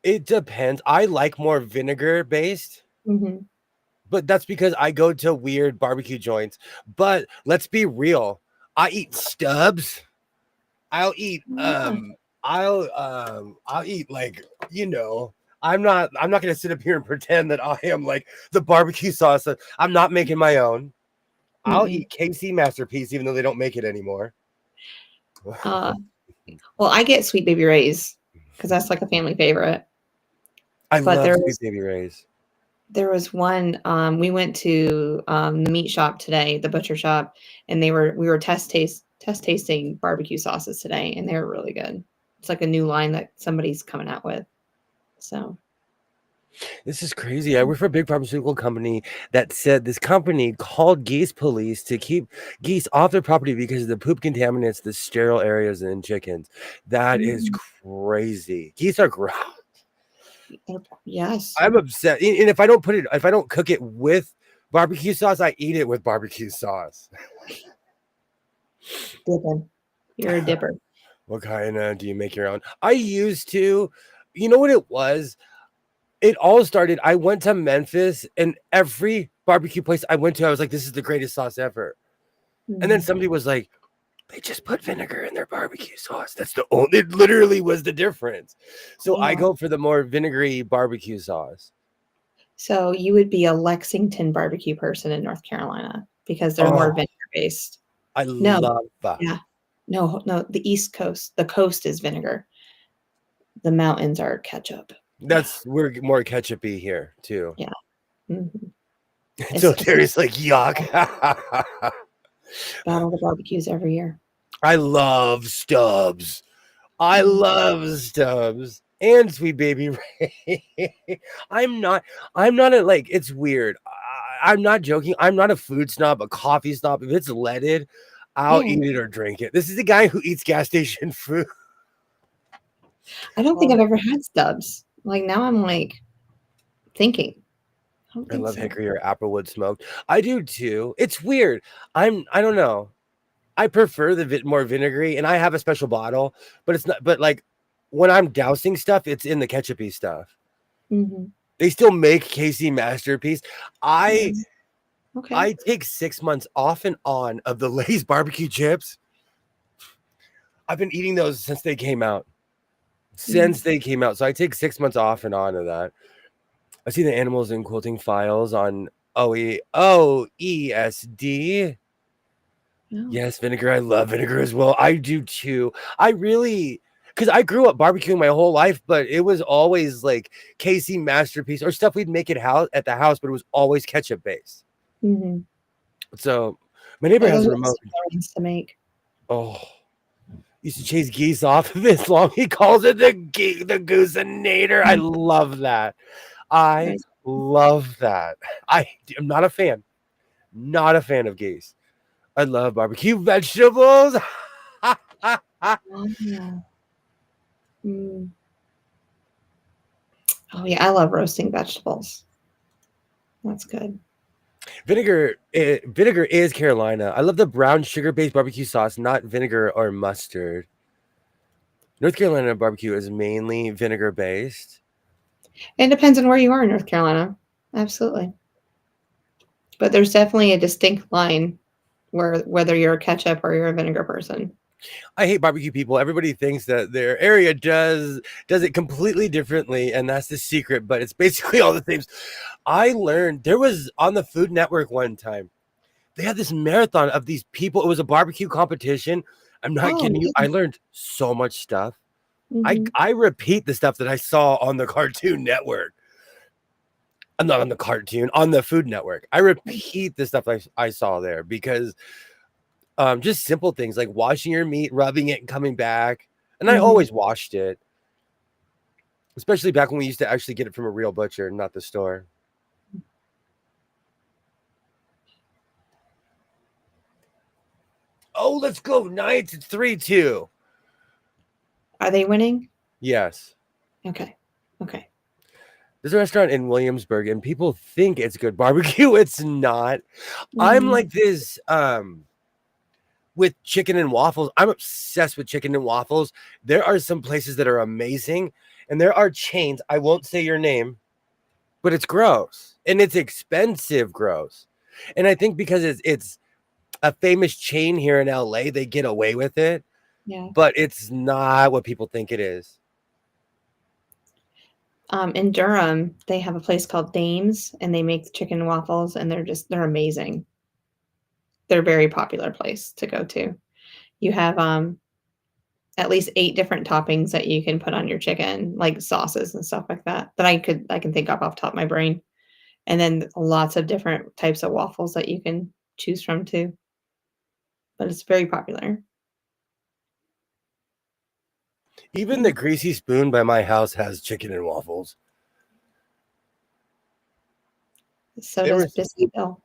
It depends. I like more vinegar based, Mhm. but that's because I go to weird barbecue joints. But let's be real. I eat stubs. I'll eat Yeah. I'll eat like, I'm not gonna sit up here and pretend that I am like the barbecue sauce. I'm not making my own. I'll Mm-mm. eat KC Masterpiece even though they don't make it anymore. Uh, well, I get Sweet Baby Ray's because that's like a family favorite. I But love Sweet Baby Ray's. there was one. We went to the meat shop today, the butcher shop, and we were test tasting barbecue sauces today, and they were really good. It's like a new line that somebody's coming out with. So This is crazy. I work for a big pharmaceutical company that said this company called geese police to keep geese off their property because of the poop contaminants, the sterile areas in chickens. That is crazy. Geese are gross. yes, I'm upset. And if I don't cook it with barbecue sauce, I eat it with barbecue sauce. dipping. You're a dipper. What kind do you make your own? I used to. You know what it was? It all started. I went to Memphis, and every barbecue place I went to, I was like, "This is the greatest sauce ever." And then Mhm. somebody was like, "They just put vinegar in their barbecue sauce. That's the only. It literally was the difference." So I Yeah. go for the more vinegary barbecue sauce. So you would be a Lexington barbecue person in North Carolina because they're more Oh, vinegar based. I No, love that. yeah. No, the East Coast. The coast is vinegar. The mountains are ketchup. Yeah, We're more ketchupy here too. yeah. Mhm. So It's Terry's like, yuck. battle the barbecues every year. I love Stubbs. I Mhm. love Stubbs and Sweet Baby Ray. I'm not. I'm not a like. It's weird. I'm not joking. I'm not a food snob, a coffee snob. If it's leaded, I'll Yeah. eat it or drink it. This is the guy who eats gas station food. I don't think Oh, I've ever had Stubbs. Like now I'm like thinking. I don't I think love so. hickory or applewood smoked. I do too. It's weird. I don't know. I prefer the more vinegary, and I have a special bottle, but it's not. But like when I'm dousing stuff, it's in the ketchupy stuff. Mhm. They still make KC Masterpiece. I Yes. Okay. I take 6 months off and on of the Lay's barbecue chips. I've been eating those since they came out. Mhm. So I take 6 months off and on of that. I see the animals in quilting files on OESD. No. Yes, vinegar. I love vinegar as well. I do too. Because I grew up barbecuing my whole life, but it was always like KC Masterpiece or stuff we'd make at the house, but it was always ketchup based. Mhm. So my neighbor Yeah, has those a are the remote. simpler ones to make. Oh, used to chase geese off of this long. He calls it the gooseinator. I Mhm. love that. I Right. love that. I am not a fan. Not a fan of geese. I love barbecue vegetables. Oh, yeah. Mm. Oh yeah, I love roasting vegetables. That's good. Vinegar is Carolina. I love the brown sugar-based barbecue sauce, not vinegar or mustard. North Carolina barbecue is mainly vinegar-based. It depends on where you are in North Carolina. Absolutely. But there's definitely a distinct line where whether you're a ketchup or you're a vinegar person. I hate barbecue people. Everybody thinks that their area does it completely differently, and that's the secret. But it's basically all the same. I learned there was on the Food Network one time. They had this marathon of these people. It was a barbecue competition. I'm not Oh, kidding you. I learned so much stuff. mm-hmm. I repeat the stuff that I saw on the Cartoon Network. I'm not on the cartoon, on the Food Network. I repeat the stuff I saw there because just simple things like washing your meat, rubbing it, and coming back. And I Mm-hmm. always washed it, especially back when we used to actually get it from a real butcher, not the store. Oh, let's go Knights. It's 3-2. Are they winning? Yes. Okay. There's a restaurant in Williamsburg, and people think it's good barbecue. It's not. I'm Mhm. like this with chicken and waffles. I'm obsessed with chicken and waffles. There are some places that are amazing, and there are chains. I won't say your name, but it's gross and it's expensive gross. And I think because it's a famous chain here in LA, they get away with it, Yeah. but it's not what people think it is. In Durham, they have a place called Dames, and they make chicken and waffles, and they're amazing. They're a very popular place to go to. You have at least 8 different toppings that you can put on your chicken, like sauces and stuff like that I can think of off the top of my brain. And then lots of different types of waffles that you can choose from too. But it's very popular. Even the Greasy Spoon by my house has chicken and waffles. So does Biscuitville.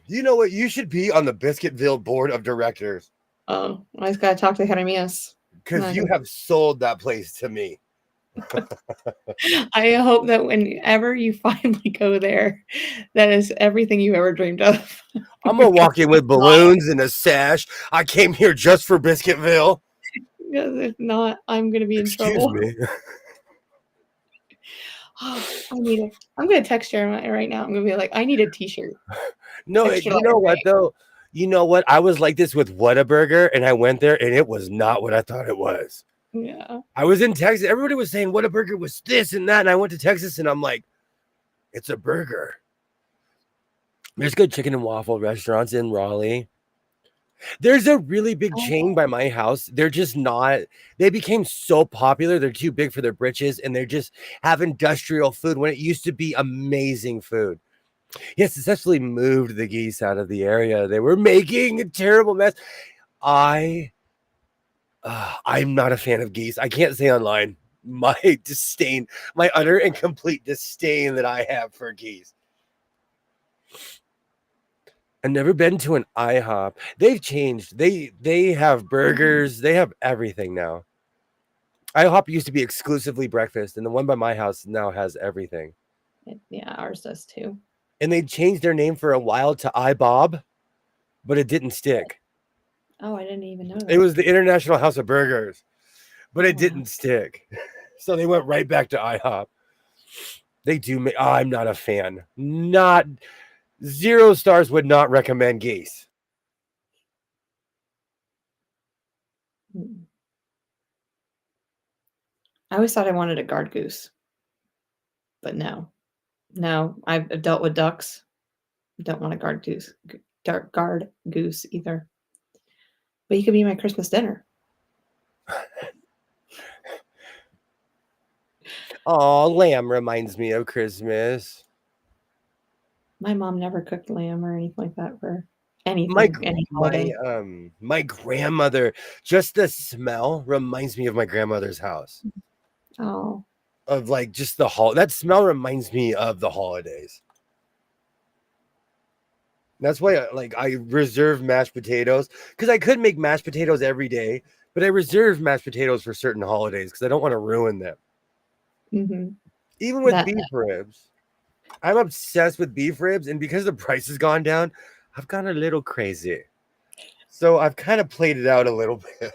You know what? You should be on the Biscuitville board of directors Oh, I just gotta talk to Jeremias. because you have sold that place to me. I hope that whenever you finally go there, that is everything you ever dreamed of. I'm gonna walk in with balloons and a sash. I came here just for Biscuitville. Because if not, I'm gonna be in Excuse trouble. me. Oh, I'm gonna text Jeremiah right now. I'm gonna be like, I need a t-shirt. No, Extra you know what large. though? You know what? I was like this with Whataburger, and I went there, and it was not what I thought it was. Yeah. I was in Texas. Everybody was saying Whataburger was this and that, and I went to Texas, and I'm like, it's a burger. There's good chicken and waffle restaurants in Raleigh. There's a really big chain by my house. They're just not, they became so popular. They're too big for their britches, and they just have industrial food when it used to be amazing food. Yes, it's actually moved the geese out of the area. They were making a terrible mess. I'm not a fan of geese. I can't say online my disdain, my utter and complete disdain that I have for geese. I've never been to an IHOP. They've changed. They have burgers. They have everything now. IHOP used to be exclusively breakfast, and the one by my house now has everything. Yeah, ours does too. And they changed their name for a while to iBob, but it didn't stick. Oh, I didn't even know that. It was the International House of Burgers, but it Wow. didn't stick. So they went right back to IHOP. They do make, I'm not a fan. Not 0 stars, would not recommend geese. I always thought I wanted a guard goose. But no. I've dealt with ducks. Don't want a guard goose either. But you could be my Christmas dinner. Oh, lamb reminds me of Christmas. My mom never cooked lamb or anything like that for anything. My grandmother, just the smell reminds me of my grandmother's house. Oh. Of like just that smell reminds me of the holidays. That's why I reserve mashed potatoes, because I could make mashed potatoes every day, but I reserve mashed potatoes for certain holidays because I don't want to ruin them. Mm-hmm. Even with beef ribs. I'm obsessed with beef ribs, and because the price has gone down, I've gone a little crazy. So I've kind of played it out a little bit.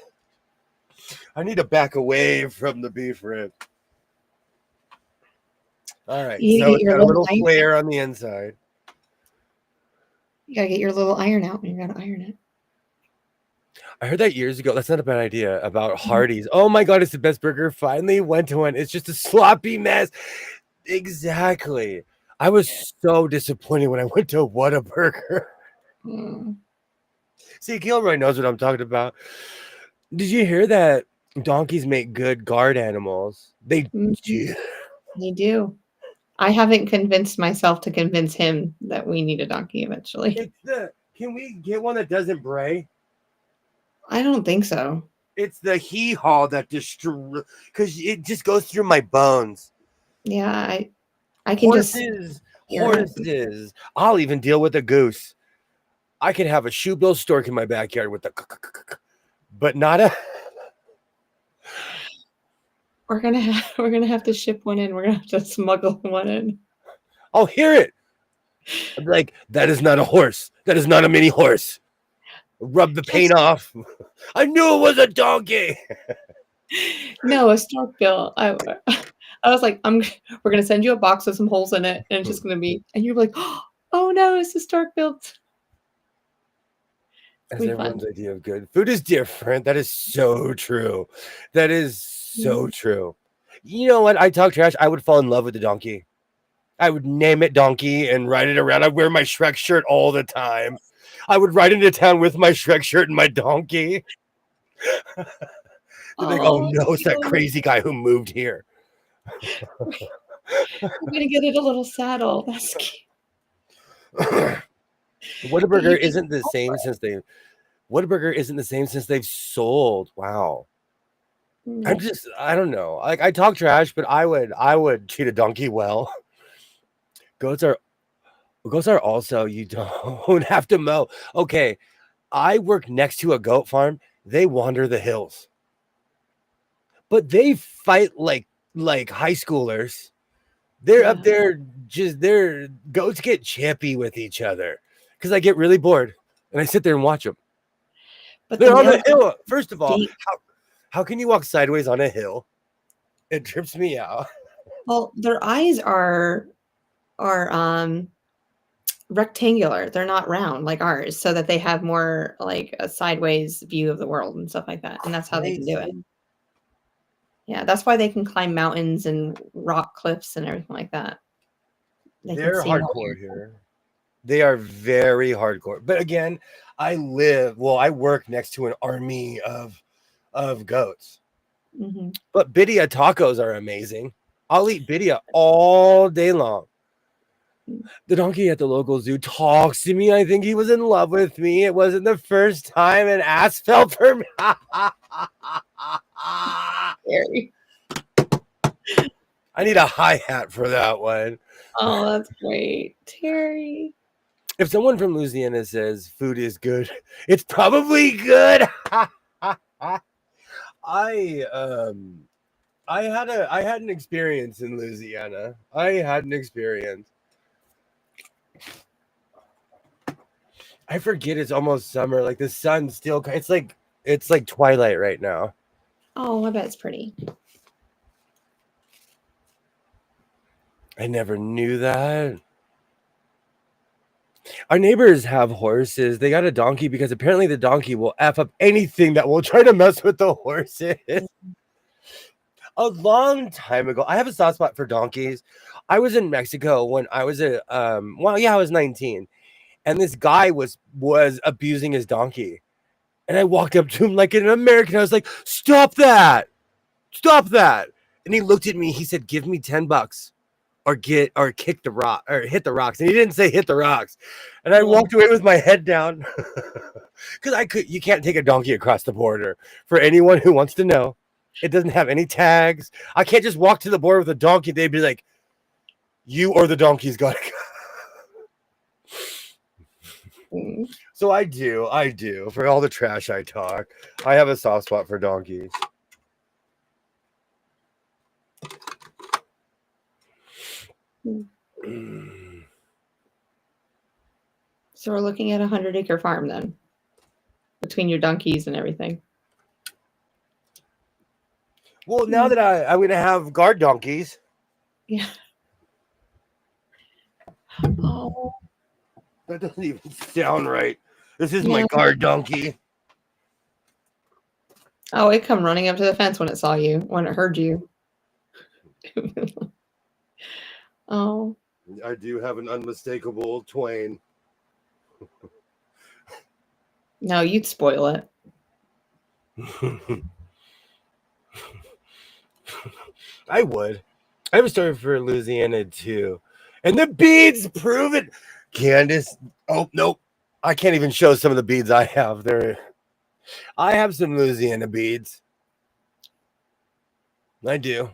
I need to back away from the beef rib. All right. So it's got a little flare on the inside. You gotta get your little iron out and you gotta iron it. I heard that years ago. That's not a bad idea about Hardee's. Oh my God, it's the best burger. Finally went to one. It's just a sloppy mess. Exactly. I was so disappointed when I went to Whataburger. See, Gilroy knows what I'm talking about. Did you hear that donkeys make good guard animals? They do. They do. I haven't convinced myself to convince him that we need a donkey eventually. Can we get one that doesn't bray? I don't think so. It's the hee-haw that destroys, because it just goes through my bones. Yeah, I can horses. I'll even deal with a goose. I can have a shoe bill stork in my backyard with the but not a. We're gonna have to ship one in. We're gonna have to smuggle one in. I'll hear it. I'm like, that is not a horse. That is not a mini horse. Rub the paint off. I knew it was a donkey. No, a stork bill. I was like, we're gonna send you a box with some holes in it, and it's just gonna be. And you're like, oh no, it's a stork bill. That's everyone's idea of good. Food is different. That is so true. That is so true. You know what? I talk trash. I would fall in love with the donkey. I would name it Donkey and ride it around. I'd wear my Shrek shirt all the time. I would ride into town with my Shrek shirt and my donkey. They're like, oh no, it's that crazy guy who moved here. I'm gonna get it a little saddle. That's cute. Whataburger isn't the same since they've sold. Wow. I don't know. Like, I talk trash, but I would treat a donkey well. Goats are also, you don't have to mow. Okay, I work next to a goat farm. They wander the hills, but they fight like high schoolers. They're up there, their goats get chippy with each other because I get really bored and I sit there and watch them. But they're on the hill. First of all, how can you walk sideways on a hill? It trips me out. Well, their eyes are rectangular. They're not round like ours, so that they have more like a sideways view of the world and stuff like that. And that's how they can do it. Yeah, that's why they can climb mountains and rock cliffs and everything like that. They're hardcore here. They are very hardcore. But again, I work next to an army of goats. Mm-hmm. But birria tacos are amazing. I'll eat birria all day long. The donkey at the local zoo talks to me. I think he was in love with me. It wasn't the first time an ass fell for me. Scary. I need a hi-hat for that one. Oh, that's great. Terry. If someone from Louisiana says food is good, it's probably good. I had an experience in Louisiana. I forget it's almost summer. Like the sun's still. It's like twilight right now. Oh, I bet it's pretty. I never knew that. Our neighbors have horses. They got a donkey because apparently the donkey will F up anything that will try to mess with the horses. A long time ago, I have a soft spot for donkeys. I was in Mexico when I was I was 19. And this guy was abusing his donkey. And I walked up to him like an American. I was like, stop that. And he looked at me. He said, give me $10 or kick the rock or hit the rocks. And he didn't say hit the rocks. And I walked away with my head down because you can't take a donkey across the border. For anyone who wants to know, it doesn't have any tags. I can't just walk to the border with a donkey. They'd be like, you or the donkey's got to go. So I do. For all the trash I talk, I have a soft spot for donkeys. So we're looking at a 100-acre farm then, between your donkeys and everything. Well, now that I'm going to have guard donkeys. Yeah. Oh. That doesn't even sound right. This is my guard donkey. Oh, it come running up to the fence when it heard you. Oh. I do have an unmistakable Twain. No, you'd spoil it. I would. I have a story for Louisiana too. And the beads prove it. Candace. Oh, nope. I can't even show some of the beads I have there. I have some Louisiana beads. I do.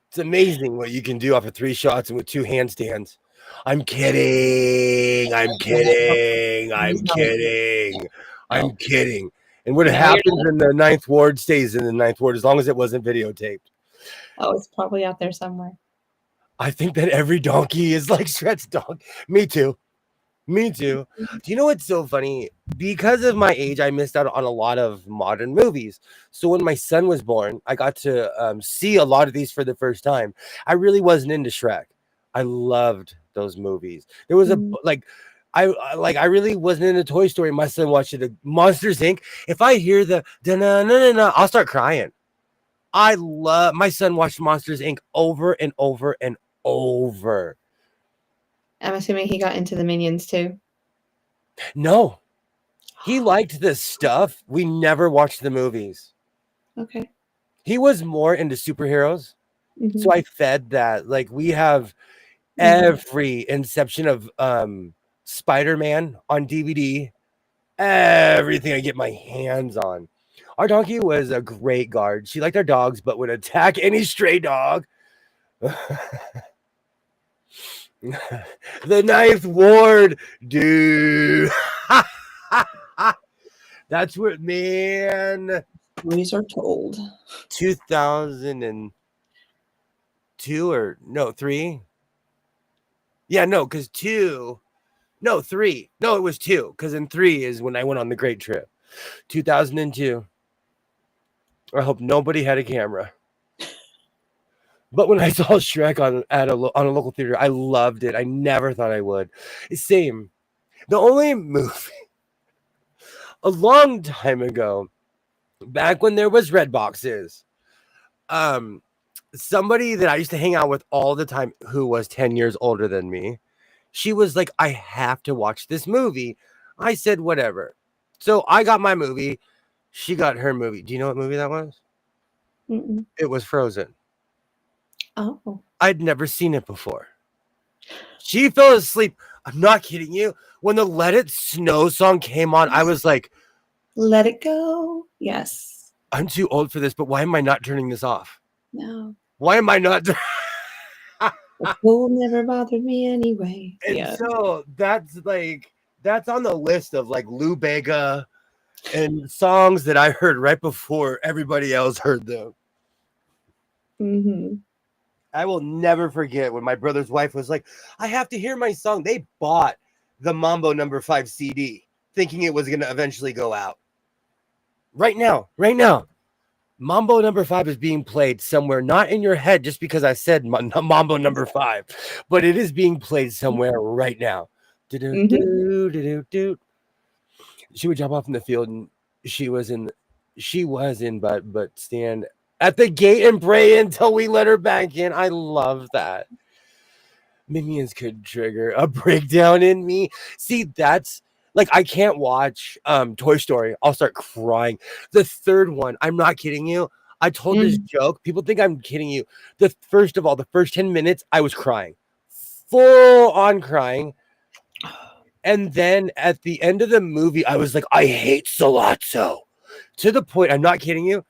It's amazing what you can do off of 3 shots and with 2 handstands. I'm kidding. And what No, you're happens not. in the Ninth Ward stays in the Ninth Ward as long as it wasn't videotaped. Oh, it's probably out there somewhere. I think that every donkey is like Shred's dog. Me too. Me too. Do you know what's so funny? Because of my age, I missed out on a lot of modern movies. So when my son was born, I got to see a lot of these for the first time. I really wasn't into Shrek. I loved those movies. There was a like, I really wasn't into Toy Story. My son watched it. Monsters Inc. If I hear the da-na-na-na-na, I'll start crying. My son watched Monsters Inc. over and over and over. I'm assuming he got into the Minions too. No, he liked this stuff. We never watched the movies. Okay. He was more into superheroes. Mhm. So I fed that. Like we have every inception of Spider-Man on DVD. Everything I get my hands on. Our donkey was a great guard. She liked our dogs, but would attack any stray dog. The Ninth Ward, dude. That's what, man. Stories are told. 2002 or no, 3? Yeah, no, because 2. No, 3. No, it was 2, because in 3 is when I went on the great trip. 2002. I hope nobody had a camera. But when I saw Shrek on a local theater, I loved it. I never thought I would. Same. The only movie a long time ago, back when there was red boxes, somebody that I used to hang out with all the time who was 10 years older than me, she was like, I have to watch this movie. I said, whatever. So I got my movie. She got her movie. Do you know what movie that was? Mm-mm. It was Frozen. Oh. I'd never seen it before. She fell asleep. I'm not kidding you. When the Let It Snow song came on, I was like, Let it go. Yes. I'm too old for this, but why am I not turning this off? No. Why am I not? The fool never bothered me anyway. And so that's on the list of like Lou Bega and songs that I heard right before everybody else heard them. Mm-hmm. I will never forget when my brother's wife was like, I have to hear my song. They bought the Mambo No. 5 CD thinking it was going to eventually go out. Right now. Mambo No. 5 is being played somewhere, not in your head just because I said Mambo No. 5, but it is being played somewhere right now. Do-do-do-do-do-do. She would jump off in the field and she was in but stand at the gate and pray until we let her back in. I love that. Minions could trigger a breakdown in me. See, that's like I can't watch Toy Story. I'll start crying. The third one, I'm not kidding you. I told this joke. People think I'm kidding you. The first 10 minutes, I was crying. Full on crying. And then at the end of the movie, I was like, I hate Salazzo. To the point, I'm not kidding you.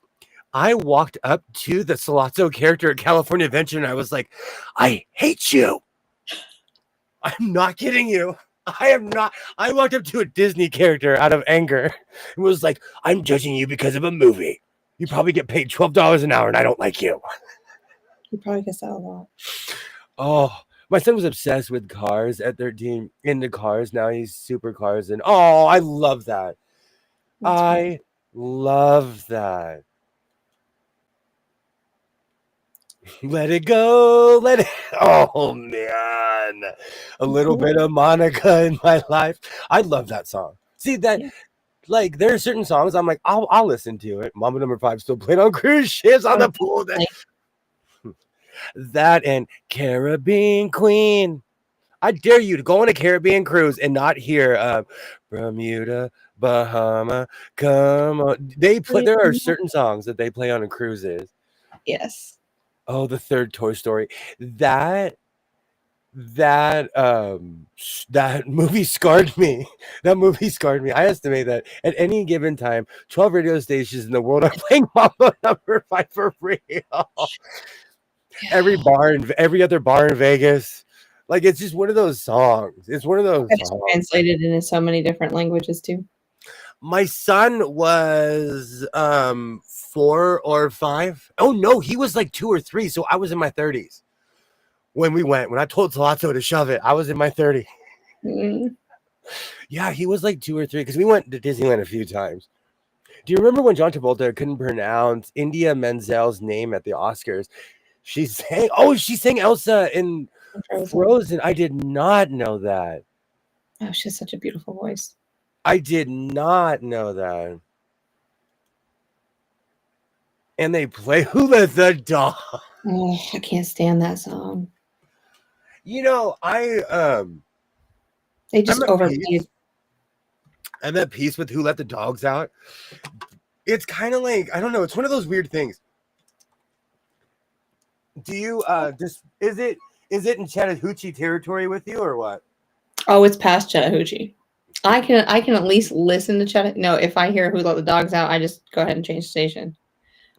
I walked up to the Salazzo character at California Adventure and I was like, I hate you. I'm not kidding you. I am not. I walked up to a Disney character out of anger and was like, I'm judging you because of a movie. You probably get paid $12 an hour and I don't like you. He probably gets that a lot. Oh, my son was obsessed with cars at 13, into cars. Now he's super cars. And oh, I love that. I love that. Let it go. Let it. Oh, man. A little bit of Monica in my life. I love that song. See that? Yeah. Like, there are certain songs I'm like, I'll listen to it. Mama No. 5 still playing on cruise ships on the pool. That and Caribbean Queen. I dare you to go on a Caribbean cruise and not hear Bermuda, Bahama, come on. There are certain songs that they play on a cruises. Yes. Oh, the third Toy Story. That movie scarred me. That movie scarred me. I estimate that at any given time, 12 radio stations in the world are playing Mambo No. 5 for real. Every other bar in Vegas. Like, it's just one of those songs. It's one of those songs. Translated into so many different languages too. My son was 4 or 5. Oh no, he was like 2 or 3. So I was in my 30s when we went. When I told Salazzo to shove it, I was in my 30s. Mm. Yeah, he was like 2 or 3 because we went to Disneyland a few times. Do you remember when John Travolta couldn't pronounce India Menzel's name at the Oscars? She sang Elsa in Frozen. I did not know that. Oh, she has such a beautiful voice. I did not know that. And they play Who Let the Dog. Oh, I can't stand that song. You know, They just overplayed. I'm at peace with Who Let the Dogs Out. It's kind of like, I don't know, it's one of those weird things. Do you is it in Chattahoochee territory with you or what? Oh, it's past Chattahoochee. I can at least listen to Chattahoochee. No, if I hear Who Let the Dogs Out, I just go ahead and change station.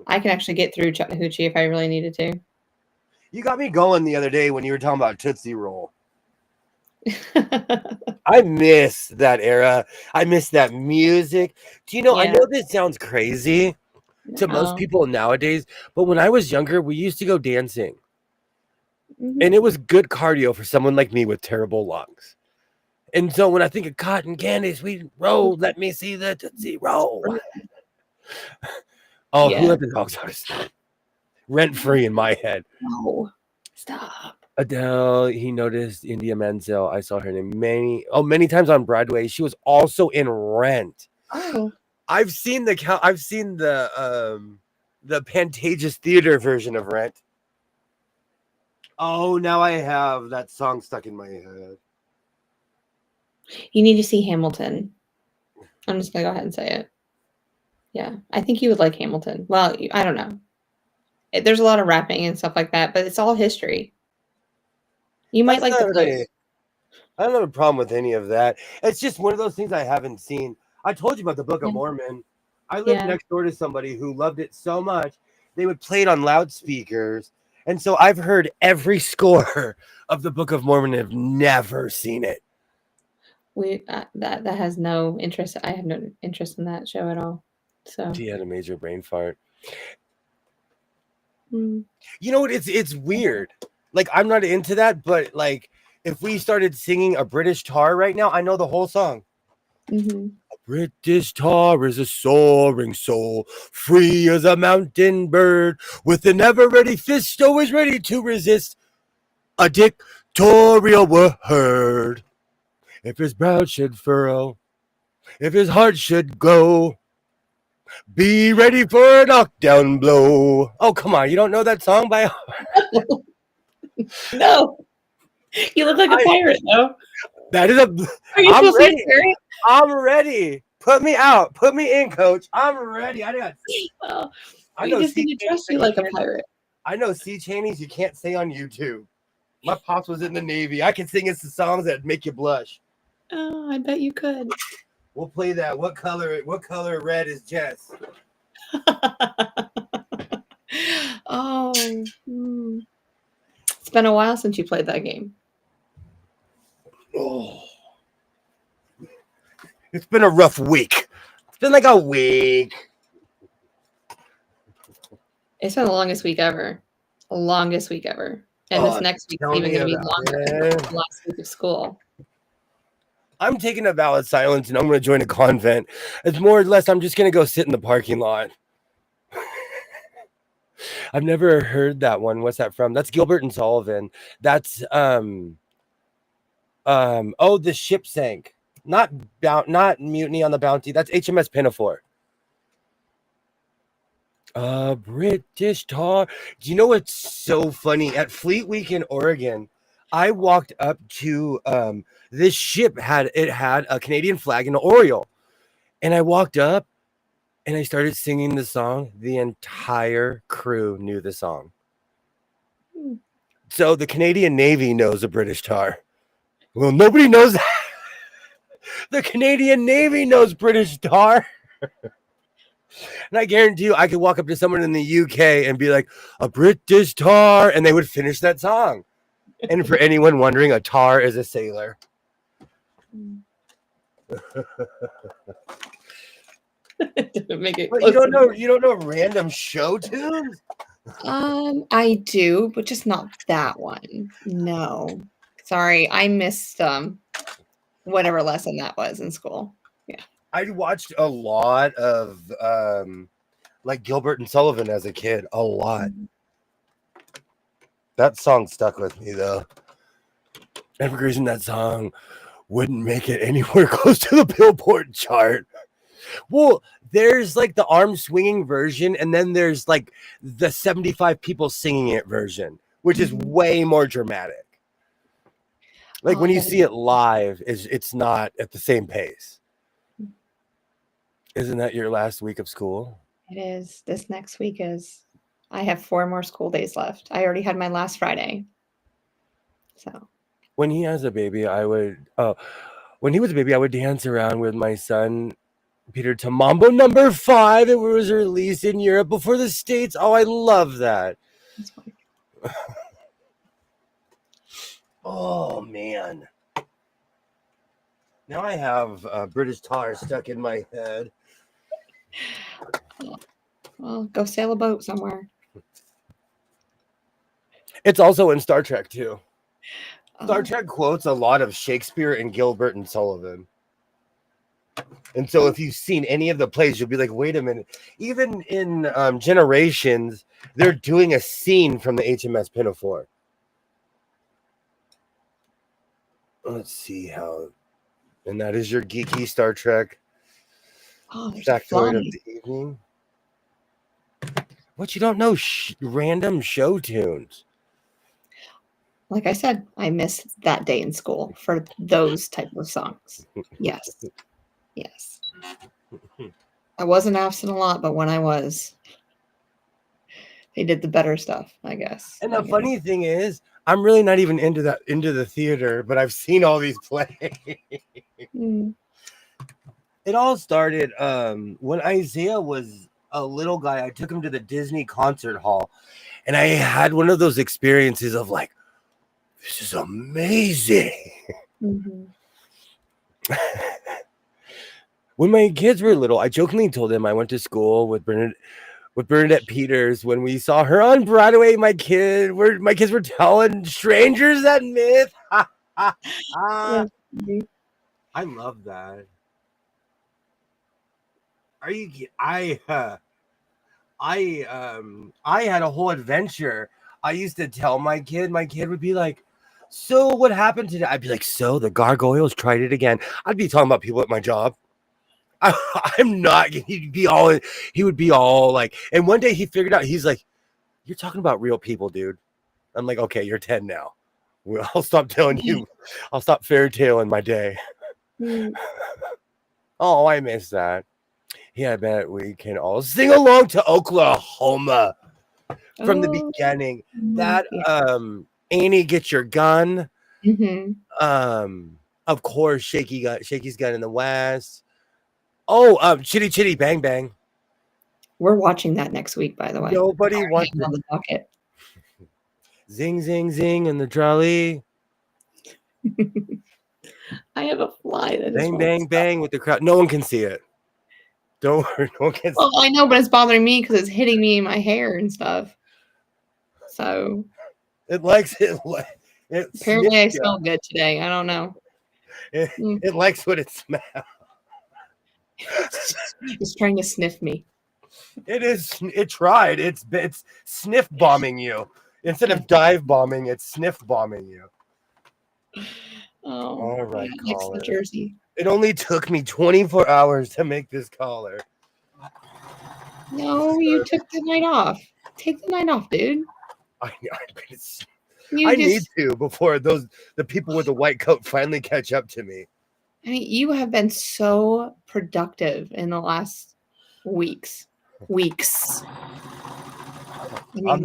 I can actually get through Chattahoochee if I really needed to. You got me going the other day when you were talking about Tootsie Roll. I miss that era. I miss that music. Do you know, I know this sounds crazy to most people nowadays, but when I was younger, we used to go dancing. Mm-hmm. And it was good cardio for someone like me with terrible lungs. And so when I think of cotton candy, sweet roll, let me see the Tootsie Roll. Oh, Who Let the Dogs Out? Rent free in my head. No, stop. Adele, he noticed India Menzel. I saw her name many times on Broadway. She was also in Rent. Oh, I've seen the Pantages Theater version of Rent. Oh, now I have that song stuck in my head. You need to see Hamilton. I'm just gonna go ahead and say it. Yeah, I think you would like Hamilton. Well, I don't know. There's a lot of rapping and stuff like that, but it's all history. You might like the place. I don't have a problem with any of that. It's just one of those things I haven't seen. I told you about the Book of Mormon. I lived next door to somebody who loved it so much, they would play it on loudspeakers. And so I've heard every score of the Book of Mormon and have never seen it. That has no interest. I have no interest in that show at all. So He had a major brain fart. You know what? It's weird. Like, I'm not into that, but like if we started singing a British tar right now, I know the whole song. Mm-hmm. A British tar is a soaring soul, free as a mountain bird, with an ever-ready fist, always ready to resist a dictatorial word. If his brow should furrow, if his heart should glow, be ready for a knockdown blow. Oh, come on. You don't know that song by heart? No. You look like a pirate, though. That is a... Are you supposed to be a pirate? I'm ready. Put me out. Put me in, coach. I'm ready. I just need to dress you like a pirate. I know sea chanties you can't say on YouTube. My pops was in the Navy. I can sing some songs that make you blush. Oh, I bet you could. We'll play that. What color red is Jess? Oh. It's been a while since you played that game. Oh. It's been a rough week. It's been like a week. It's been the longest week ever. The longest week ever. And this next week's even going to be longer than the last week of school. I'm taking a vow of silence and I'm going to join a convent. It's more or less I'm just going to go sit in the parking lot. I've never heard that one. What's that from? That's Gilbert and Sullivan. That's the ship sank. Not Mutiny on the Bounty. That's HMS Pinafore. British tar. Do you know what's so funny? At Fleet Week in Oregon, I walked up to this ship had a Canadian flag and an Oriole. And I walked up and I started singing the song. The entire crew knew the song. So the Canadian Navy knows a British tar. Well, nobody knows that. The Canadian Navy knows British tar. And I guarantee you, I could walk up to someone in the UK and be like, a British tar, and they would finish that song. And for anyone wondering, a tar is a sailor. Didn't make it But close enough. you don't know random show tunes? I do, but just not that one. No. Sorry, I missed whatever lesson that was in school. Yeah. I watched a lot of like Gilbert and Sullivan as a kid. A lot. That song stuck with me though. And for reason that song wouldn't make it anywhere close to the Billboard chart. Well, there's like the arm swinging version, and then there's like the 75 people singing it version, which is way more dramatic. Like when you see it live, it's not at the same pace. Isn't that your last week of school? It is. This next week is. I have 4 more school days left. I already had my last Friday. So when he has a baby, when he was a baby, I would dance around with my son Peter to Mambo number 5. It was released in Europe before the States. Oh, I love that. Oh man. Now I have British tar stuck in my head. Well, go sail a boat somewhere. It's also in Star Trek too. Star Trek quotes a lot of Shakespeare and Gilbert and Sullivan. And so if you've seen any of the plays, you'll be like, wait a minute. Even in Generations, they're doing a scene from the HMS Pinafore. Let's see how. And that is your geeky Star Trek factoid of the evening. What, you don't know random show tunes? Like I said, I missed that day in school for those type of songs. Yes. Yes. I wasn't absent a lot, but when I was, they did the better stuff, I guess. And the funny thing is, I'm really not even into the theater, but I've seen all these plays. It all started when Isaiah was a little guy. I took him to the Disney concert hall, and I had one of those experiences of like, this is amazing. When my kids were little, I jokingly told them I went to school with Bernadette Peters. When we saw her on Broadway, my kids were telling strangers that myth. I love that. I had a whole adventure. I used to tell my kid would be like, so what happened today? I'd be like, so the gargoyles tried it again. I'd be talking about people at my job. I'm not. He would be all like, and one day he figured out, he's like, you're talking about real people, dude. I'm like, okay, you're 10 now. I'll stop telling you. I'll stop fairy tailing my day. Oh, I miss that. Yeah, I bet we can all sing along to Oklahoma from the beginning. That Annie, get your gun. Of course, Shaky's gun in the West. Oh, Chitty Chitty Bang Bang. We're watching that next week, by the way. Nobody wants on the bucket. Zing zing zing in the trolley. I have a fly that bang bang bang with the crowd. No one can see it. Don't worry, no one can see it. I know, but it's bothering me because it's hitting me in my hair and stuff. So it likes it. Apparently, I smell good today. I don't know. It likes what it smells. It's trying to sniff me. It is. It tried. It's sniff bombing you instead of dive bombing. It's sniff bombing you. Oh, all right, caller. Jersey. It only took me 24 hours to make this collar. No, you took the night off. Take the night off, dude. I need to before the people with the white coat finally catch up to me. I mean, you have been so productive in the last weeks. I mean,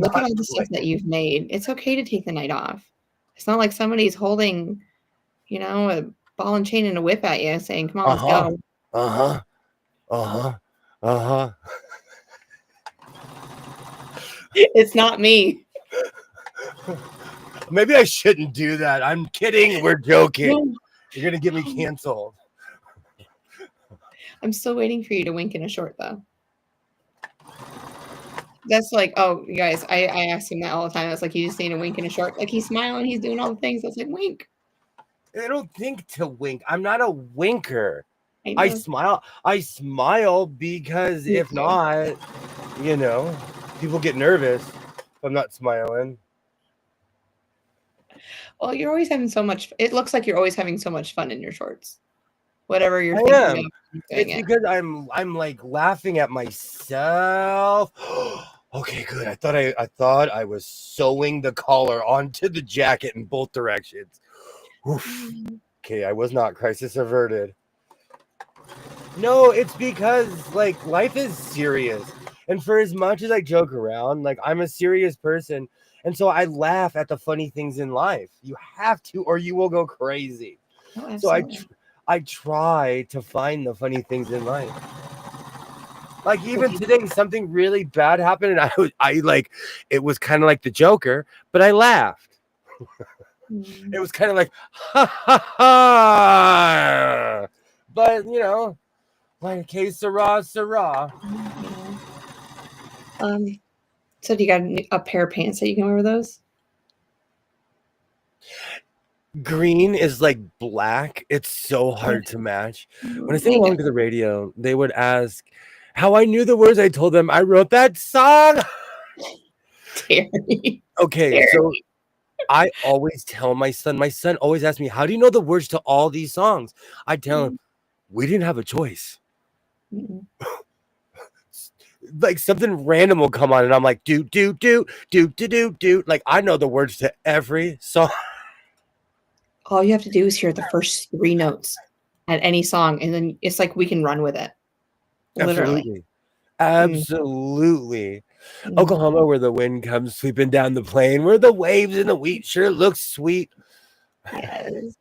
look at all the stuff that you've made. It's okay to take the night off. It's not like somebody's holding, a ball and chain and a whip at you saying, come on, let's go. It's not me. Maybe I shouldn't do that. I'm kidding. We're joking. No. You're going to get me canceled. I'm still waiting for you to wink in a short, though. That's like, oh, you guys, I ask him that all the time. I was like, you just need a wink in a short. Like, he's smiling, he's doing all the things. I was like, wink. I don't think to wink. I'm not a winker. I I know. smile. I smile because Me if too. not, people get nervous if I'm not smiling. Well, you're always having so much. It looks like you're always having so much fun in your shorts. Whatever you're I thinking am. of, you're doing It's it. because I'm like laughing at myself. Okay, good. I thought I was sewing the collar onto the jacket in both directions. Oof. Okay, I was not. Crisis averted. No, it's because like life is serious. And for as much as I joke around, like I'm a serious person. And so I laugh at the funny things in life. You have to, or you will go crazy. Oh, So absolutely. I try to find the funny things in life. Like even today, something really bad happened, and I like it was kind of like the Joker, but I laughed. It was kind of like ha ha ha. But like okay, Sarah. So do you got a pair of pants that you can wear with those? Green is like black. It's so hard to match. When I sing along to the radio, they would ask how I knew the words. I told them I wrote that song. Terry. Okay, so I always tell my son always asks me, how do you know the words to all these songs? I tell him, we didn't have a choice. Like something random will come on and I'm like, do. Like I know the words to every song. All you have to do is hear the first 3 notes at any song, and then it's like we can run with it. Literally. Absolutely. Oklahoma, where the wind comes sweeping down the plain, where the waves in the wheat sure look sweet.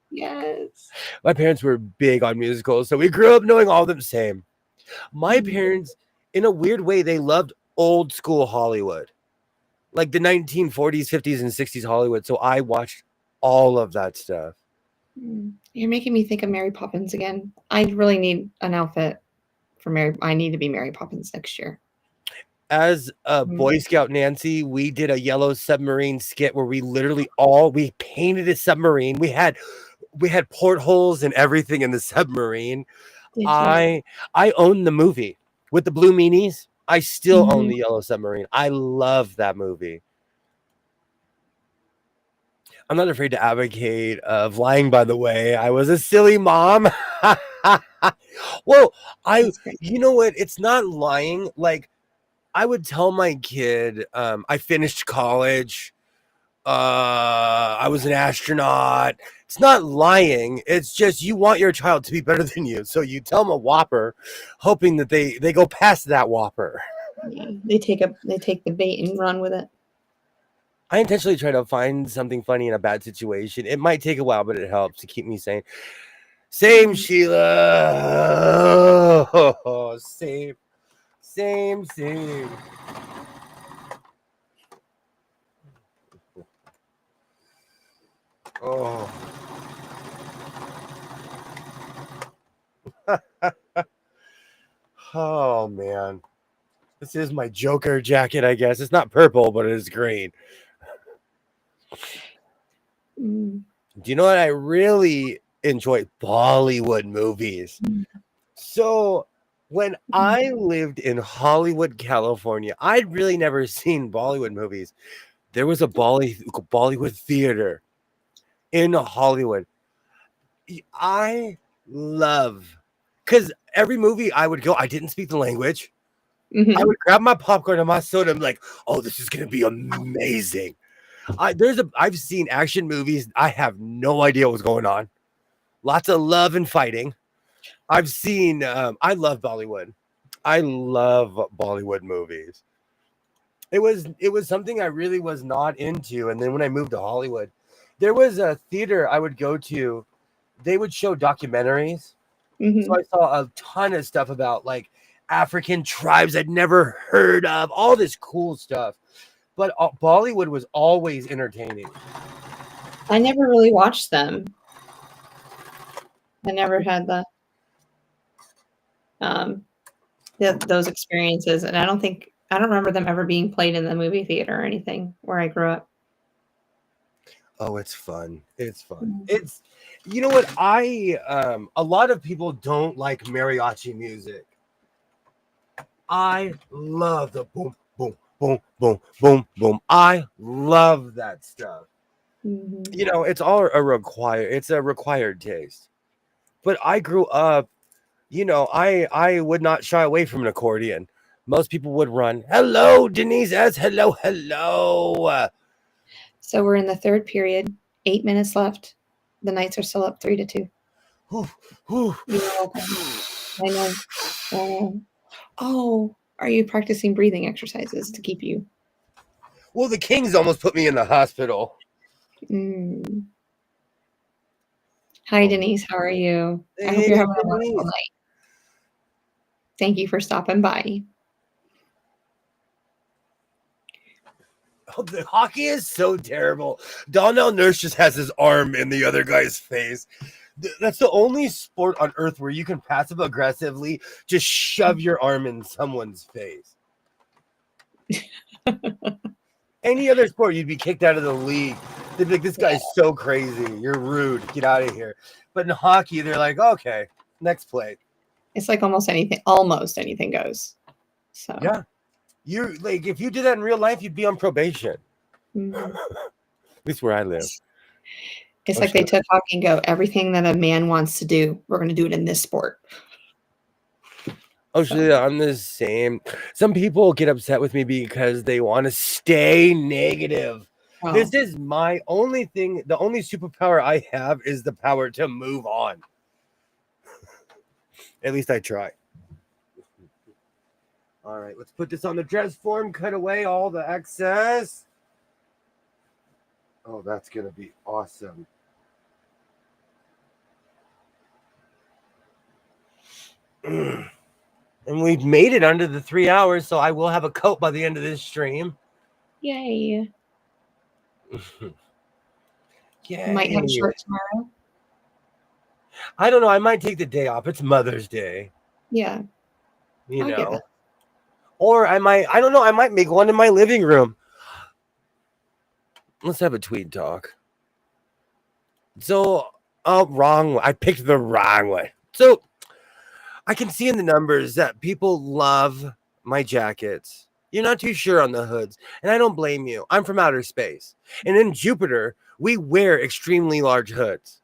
Yes. My parents were big on musicals, so we grew up knowing all of them same. My parents, in a weird way, they loved old school Hollywood, like the 1940s, 50s, and 60s Hollywood. So I watched all of that stuff. You're making me think of Mary Poppins again. I really need an outfit for Mary. I need to be Mary Poppins next year. As a Boy Scout Nancy, we did a yellow submarine skit where we literally we painted a submarine. We had portholes and everything in the submarine. I own the movie with the blue meanies. I still own the yellow submarine. I love that movie. I'm not afraid to advocate of lying, by the way. I was a silly mom. Well, you know what? It's not lying. Like, I would tell my kid, I finished college. I was an astronaut. It's not lying. It's just you want your child to be better than you. So you tell them a whopper, hoping that they go past that whopper. Yeah, they take the bait and run with it. I intentionally try to find something funny in a bad situation. It might take a while, but it helps to keep me sane. Same, Sheila. Oh, same. Oh. Oh man. This is my Joker jacket, I guess. It's not purple, but it is green. Do you know what I really enjoy? Bollywood movies. So when I lived in Hollywood, California, I'd really never seen Bollywood movies. There was a Bollywood theater in Hollywood. I love, because every movie I would go, I didn't speak the language. I would grab my popcorn and my soda. I'm like, oh, this is gonna be amazing. I've seen action movies. I have no idea what's going on. Lots of love and fighting. I've seen. I love Bollywood. I love Bollywood movies. It was something I really was not into, and then when I moved to Hollywood, there was a theater I would go to. They would show documentaries, so I saw a ton of stuff about like African tribes I'd never heard of, all this cool stuff. But Bollywood was always entertaining. I never really watched them. I never had that. those experiences. And I don't remember them ever being played in the movie theater or anything where I grew up. Oh, it's fun. It's fun. It's, you know what? A lot of people don't like mariachi music. I love the boom, boom, boom, boom, boom, boom. I love that stuff. You know, it's a required taste. But I grew up, you know, I would not shy away from an accordion. Most people would run. Hello, Denise S. Hello, hello. So we're in the third period, 8 minutes left. The Knights are still up 3-2. Okay. I know. Oh, are you practicing breathing exercises to keep you? Well, the Kings almost put me in the hospital. Hi, Denise. How are you? I hope you're having a wonderful night. Thank you for stopping by. Oh, the hockey is so terrible. Donnell Nurse just has his arm in the other guy's face. That's the only sport on earth where you can passive aggressively just shove your arm in someone's face. Any other sport, you'd be kicked out of the league. They'd be like, this guy's so crazy. You're rude. Get out of here. But in hockey, they're like, okay, next play. It's like almost anything goes. So yeah. You're like, if you did that in real life, you'd be on probation. At least where I live. It's like they took hockey and go, everything that a man wants to do, we're going to do it in this sport. Oh, shit, I'm the same. Some people get upset with me because they want to stay negative. Oh. This is my only thing. The only superpower I have is the power to move on. At least I try. All right, let's put this on the dress form, cut away all the excess. Oh, that's going to be awesome. And we've made it under the 3 hours, so I will have a coat by the end of this stream. Yay. Yeah. Might have a shirt tomorrow. I don't know. I might take the day off. It's Mother's Day. Yeah. You know. Or I don't know. I might make one in my living room. Let's have a tweed talk. So, wrong. I picked the wrong one. So, I can see in the numbers that people love my jackets. You're not too sure on the hoods, and I don't blame you. I'm from outer space. And in Jupiter, we wear extremely large hoods.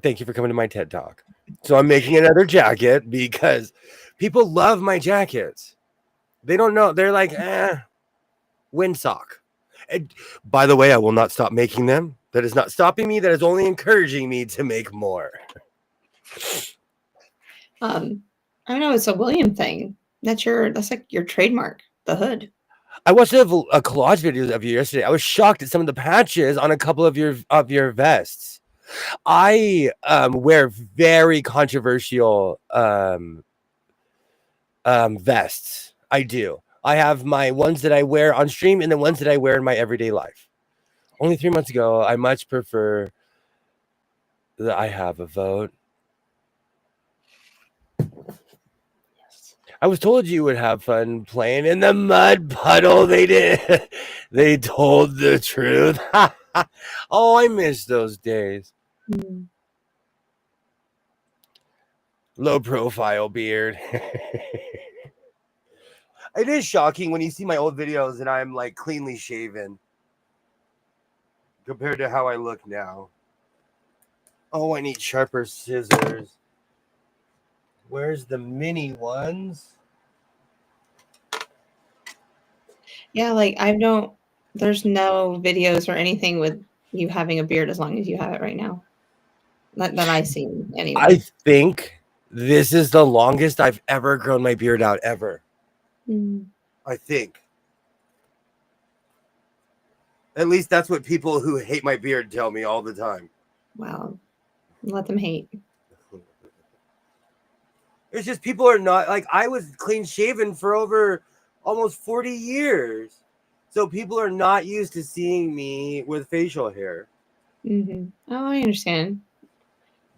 Thank you for coming to my TED Talk. So I'm making another jacket because people love my jackets. They don't know. They're like, windsock. And by the way, I will not stop making them. That is not stopping me. That is only encouraging me to make more. I know it's a William thing. That's like your trademark, the hood. I watched a collage video of you yesterday. I was shocked at some of the patches on a couple of your vests. I wear very controversial vests. I do. I have my ones that I wear on stream and the ones that I wear in my everyday life. Only 3 months ago, I much prefer that I have a vote. Yes. I was told you would have fun playing in the mud puddle. They did. They told the truth. Oh, I miss those days. Low profile beard. It is shocking when you see my old videos and I'm like cleanly shaven compared to how I look now. Oh, I need sharper scissors. Where's the mini ones? Yeah, like there's no videos or anything with you having a beard as long as you have it right now. That I've seen anyway. I think this is the longest I've ever grown my beard out ever. I think. At least that's what people who hate my beard tell me all the time. Wow. Let them hate. It's just people are not like, I was clean shaven for over almost 40 years. So people are not used to seeing me with facial hair. Oh, I understand.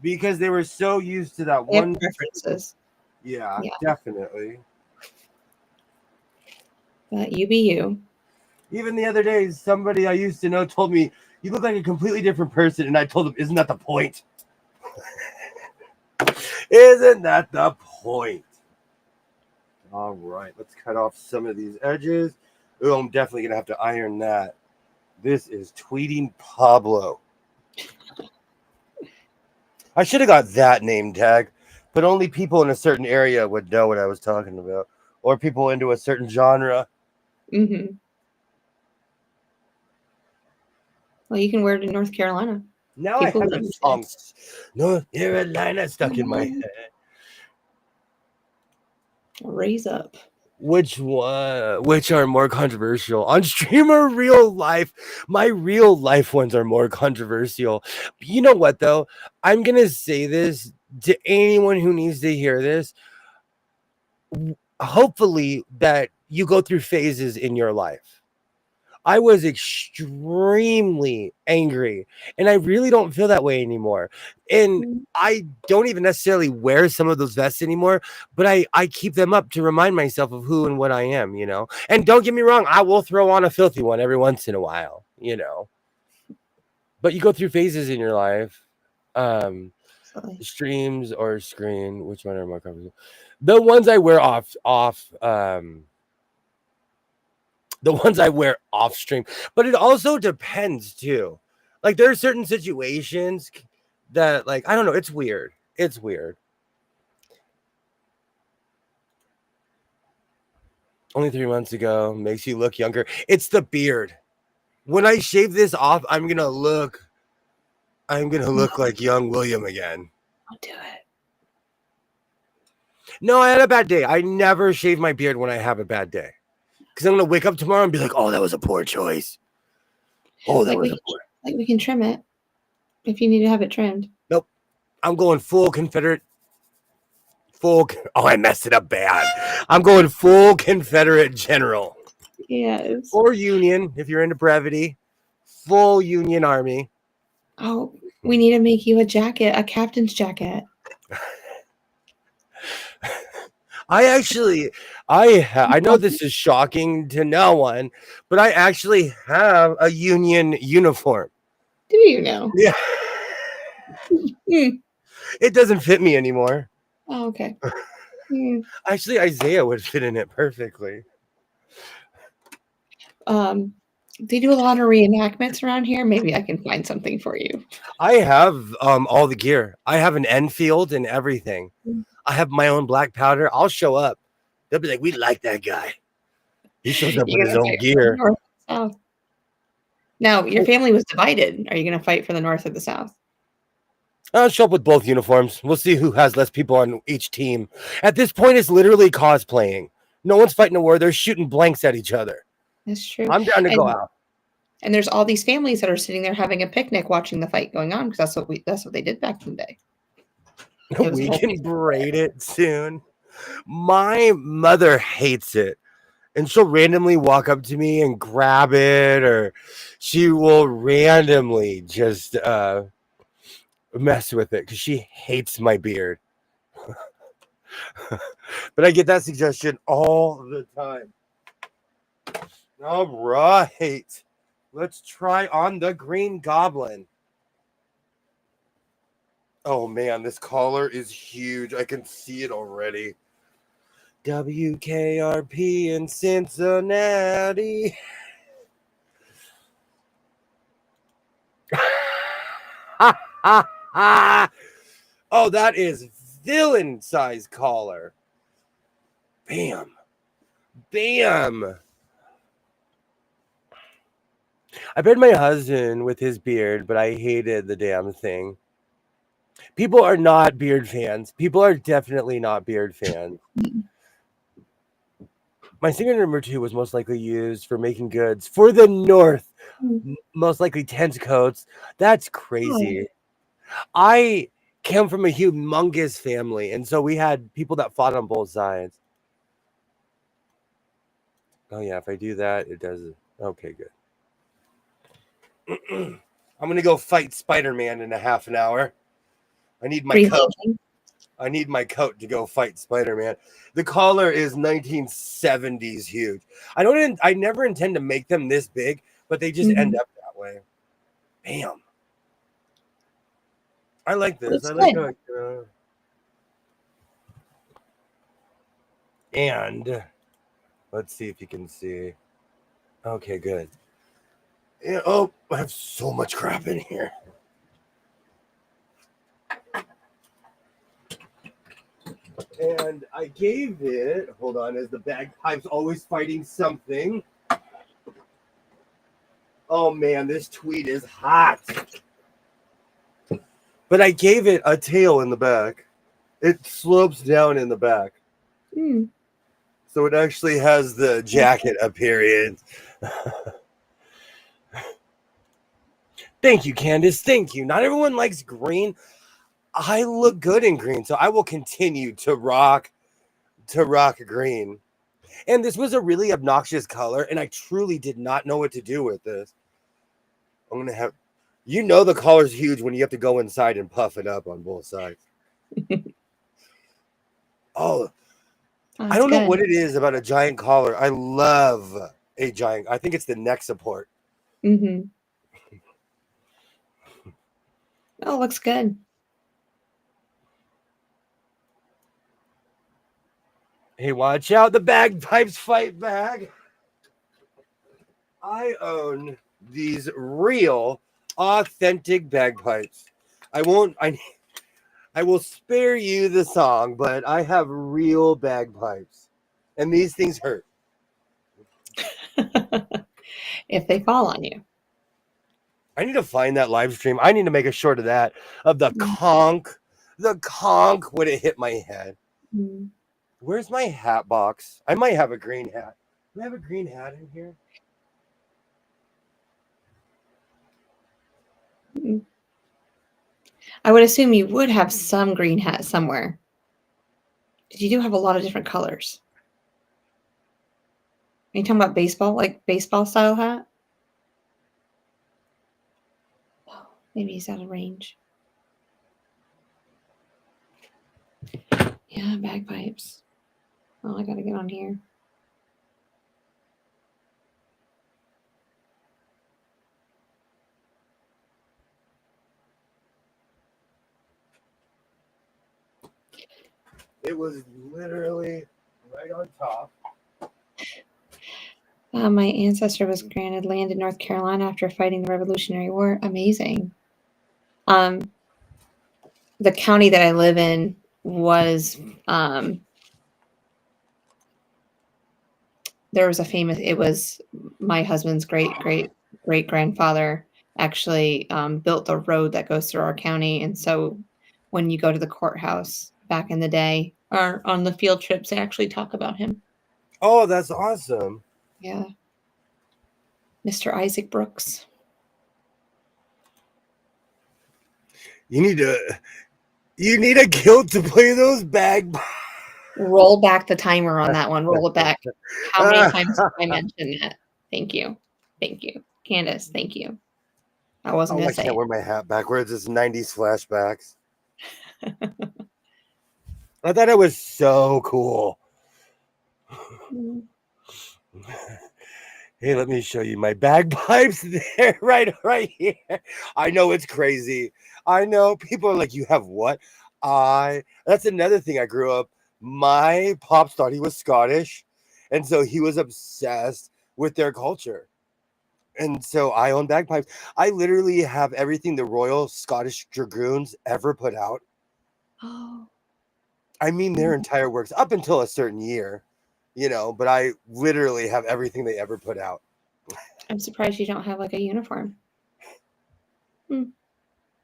because they were so used to that They have one. preferences. Yeah, Yeah. definitely. But you be you. Even the other day, somebody I used to know told me, "You look like a completely different person," and I told them, "Isn't that the point? Isn't that the point?" All right, let's cut off some of these edges. Oh, I'm definitely gonna have to iron that. This is Tweeting Pablo. I should have got that name tag, but only people in a certain area would know what I was talking about, or people into a certain genre. Mm-hmm. Well, you can wear it in North Carolina. Now People I have would a understand. song, North Carolina, stuck in my head. Raise up. Which one? Which are more controversial on stream or real life? My real life ones are more controversial. But you know what though? I'm gonna say this to anyone who needs to hear this. Hopefully, that you go through phases in your life. I was extremely angry, and I really don't feel that way anymore. And Mm. I don't even necessarily wear some of those vests anymore, but I keep them up to remind myself of who and what I am, you know. And don't get me wrong, I will throw on a filthy one every once in a while, you know. But you go through phases in your life. Absolutely. Streams or screen, which one are more comfortable? The ones I wear off the ones I wear off stream, but it also depends too. Like there are certain situations that like I don't know, it's weird. It's weird. Only 3 months ago makes you look younger. It's the beard. When I shave this off, I'm gonna look like young William again. Don't do it. No, I had a bad day. I never shave my beard when I have a bad day. Because I'm gonna wake up tomorrow and be like, oh, that was a poor choice. Oh, that Like was a poor. we can trim it if you need to have it trimmed. Nope. I'm going full Confederate. Oh, I messed it up bad. I'm going full Confederate general. Yes. Or Union, if you're into brevity. Full Union Army. Oh, we need to make you a jacket, a captain's jacket. I know this is shocking to no one, but I actually have a Union uniform. Do you know? Yeah. Mm. It doesn't fit me anymore. Oh, okay. Mm. Actually, Isaiah would fit in it perfectly. They do a lot of reenactments around here. Maybe I can find something for you. I have all the gear. I have an Enfield and everything. I have my own black powder. I'll show up. They'll be like, we like that guy. He shows up with You're his gonna own fight for the gear. North or South. Now, your family was divided. Are you going to fight for the North or the South? I'll show up with both uniforms. We'll see who has less people on each team. At this point, it's literally cosplaying. No one's fighting a war. They're shooting blanks at each other. That's true. I'm down to go out. And there's all these families that are sitting there having a picnic watching the fight going on because that's what they did back in the day. We can braid it soon. My mother hates it. And she'll randomly walk up to me and grab it, or she will randomly just mess with it because she hates my beard. But I get that suggestion all the time. All right. Let's try on the Green Goblin. Oh man, this collar is huge. I can see it already. WKRP in Cincinnati. Oh, that is villain size collar. Bam. Bam. I paired my husband with his beard, but I hated the damn thing. People are not beard fans. People are definitely not beard fans. My singer number 2 was most likely used for making goods for the North. Most likely tent coats. That's crazy. I came from a humongous family, and so we had people that fought on both sides. Oh yeah, if I do that, it does it. Okay, good. I'm gonna go fight Spider-Man in a half an hour. I need my coat. Green. I need my coat to go fight Spider-Man. The collar is 1970s huge. I never intend to make them this big, but they just end up that way. Bam. I like this. I like how and let's see if you can see. Okay, good. Yeah, oh, I have so much crap in here. And I gave it, hold on, as the bagpipe's always fighting something. Oh man, this tweed is hot. But I gave it a tail in the back. It slopes down in the back. So it actually has the jacket appearance. Thank you, Candace. Thank you. Not everyone likes green. I look good in green, so I will continue to rock green. And this was a really obnoxious color, and I truly did not know what to do with this. I'm gonna have, the collar's huge when you have to go inside and puff it up on both sides. I don't know what it is about a giant collar. I love a giant. I think it's the neck support. Oh, looks good. Hey, watch out. The bagpipes fight back. I own these real, authentic bagpipes. I will spare you the song, but I have real bagpipes. And these things hurt. If they fall on you. I need to find that live stream. I need to make a short of that, of the conch when it hit my head. Where's my hat box? I might have a green hat. Do I have a green hat in here? I would assume you would have some green hat somewhere. Because you do have a lot of different colors. Are you talking about baseball, like baseball style hat? Oh, maybe he's out of range. Yeah, bagpipes. Oh, I gotta get on here. It was literally right on top. My ancestor was granted land in North Carolina after fighting the Revolutionary War. Amazing. The county that I live in was there was a famous. It was my husband's great grandfather actually built the road that goes through our county, and so when you go to the courthouse back in the day or on the field trips, they actually talk about him. Oh, that's awesome. Yeah. Mr. Isaac Brooks. You need a guild to play those bagpipes. Roll back the timer on that one. Roll it back. How many times did I mention that? Thank you. Thank you. Candace, thank you. I wasn't going to say I can't wear my hat backwards. It's 90s flashbacks. I thought it was so cool. Hey, let me show you my bagpipes there, right here. I know it's crazy. I know people are like, you have what? That's another thing. I grew up. My pops thought he was Scottish, and so he was obsessed with their culture. And so I own bagpipes. I literally have everything the Royal Scottish Dragoons ever put out. Oh. I mean, their entire works up until a certain year, but I literally have everything they ever put out. I'm surprised you don't have like a uniform.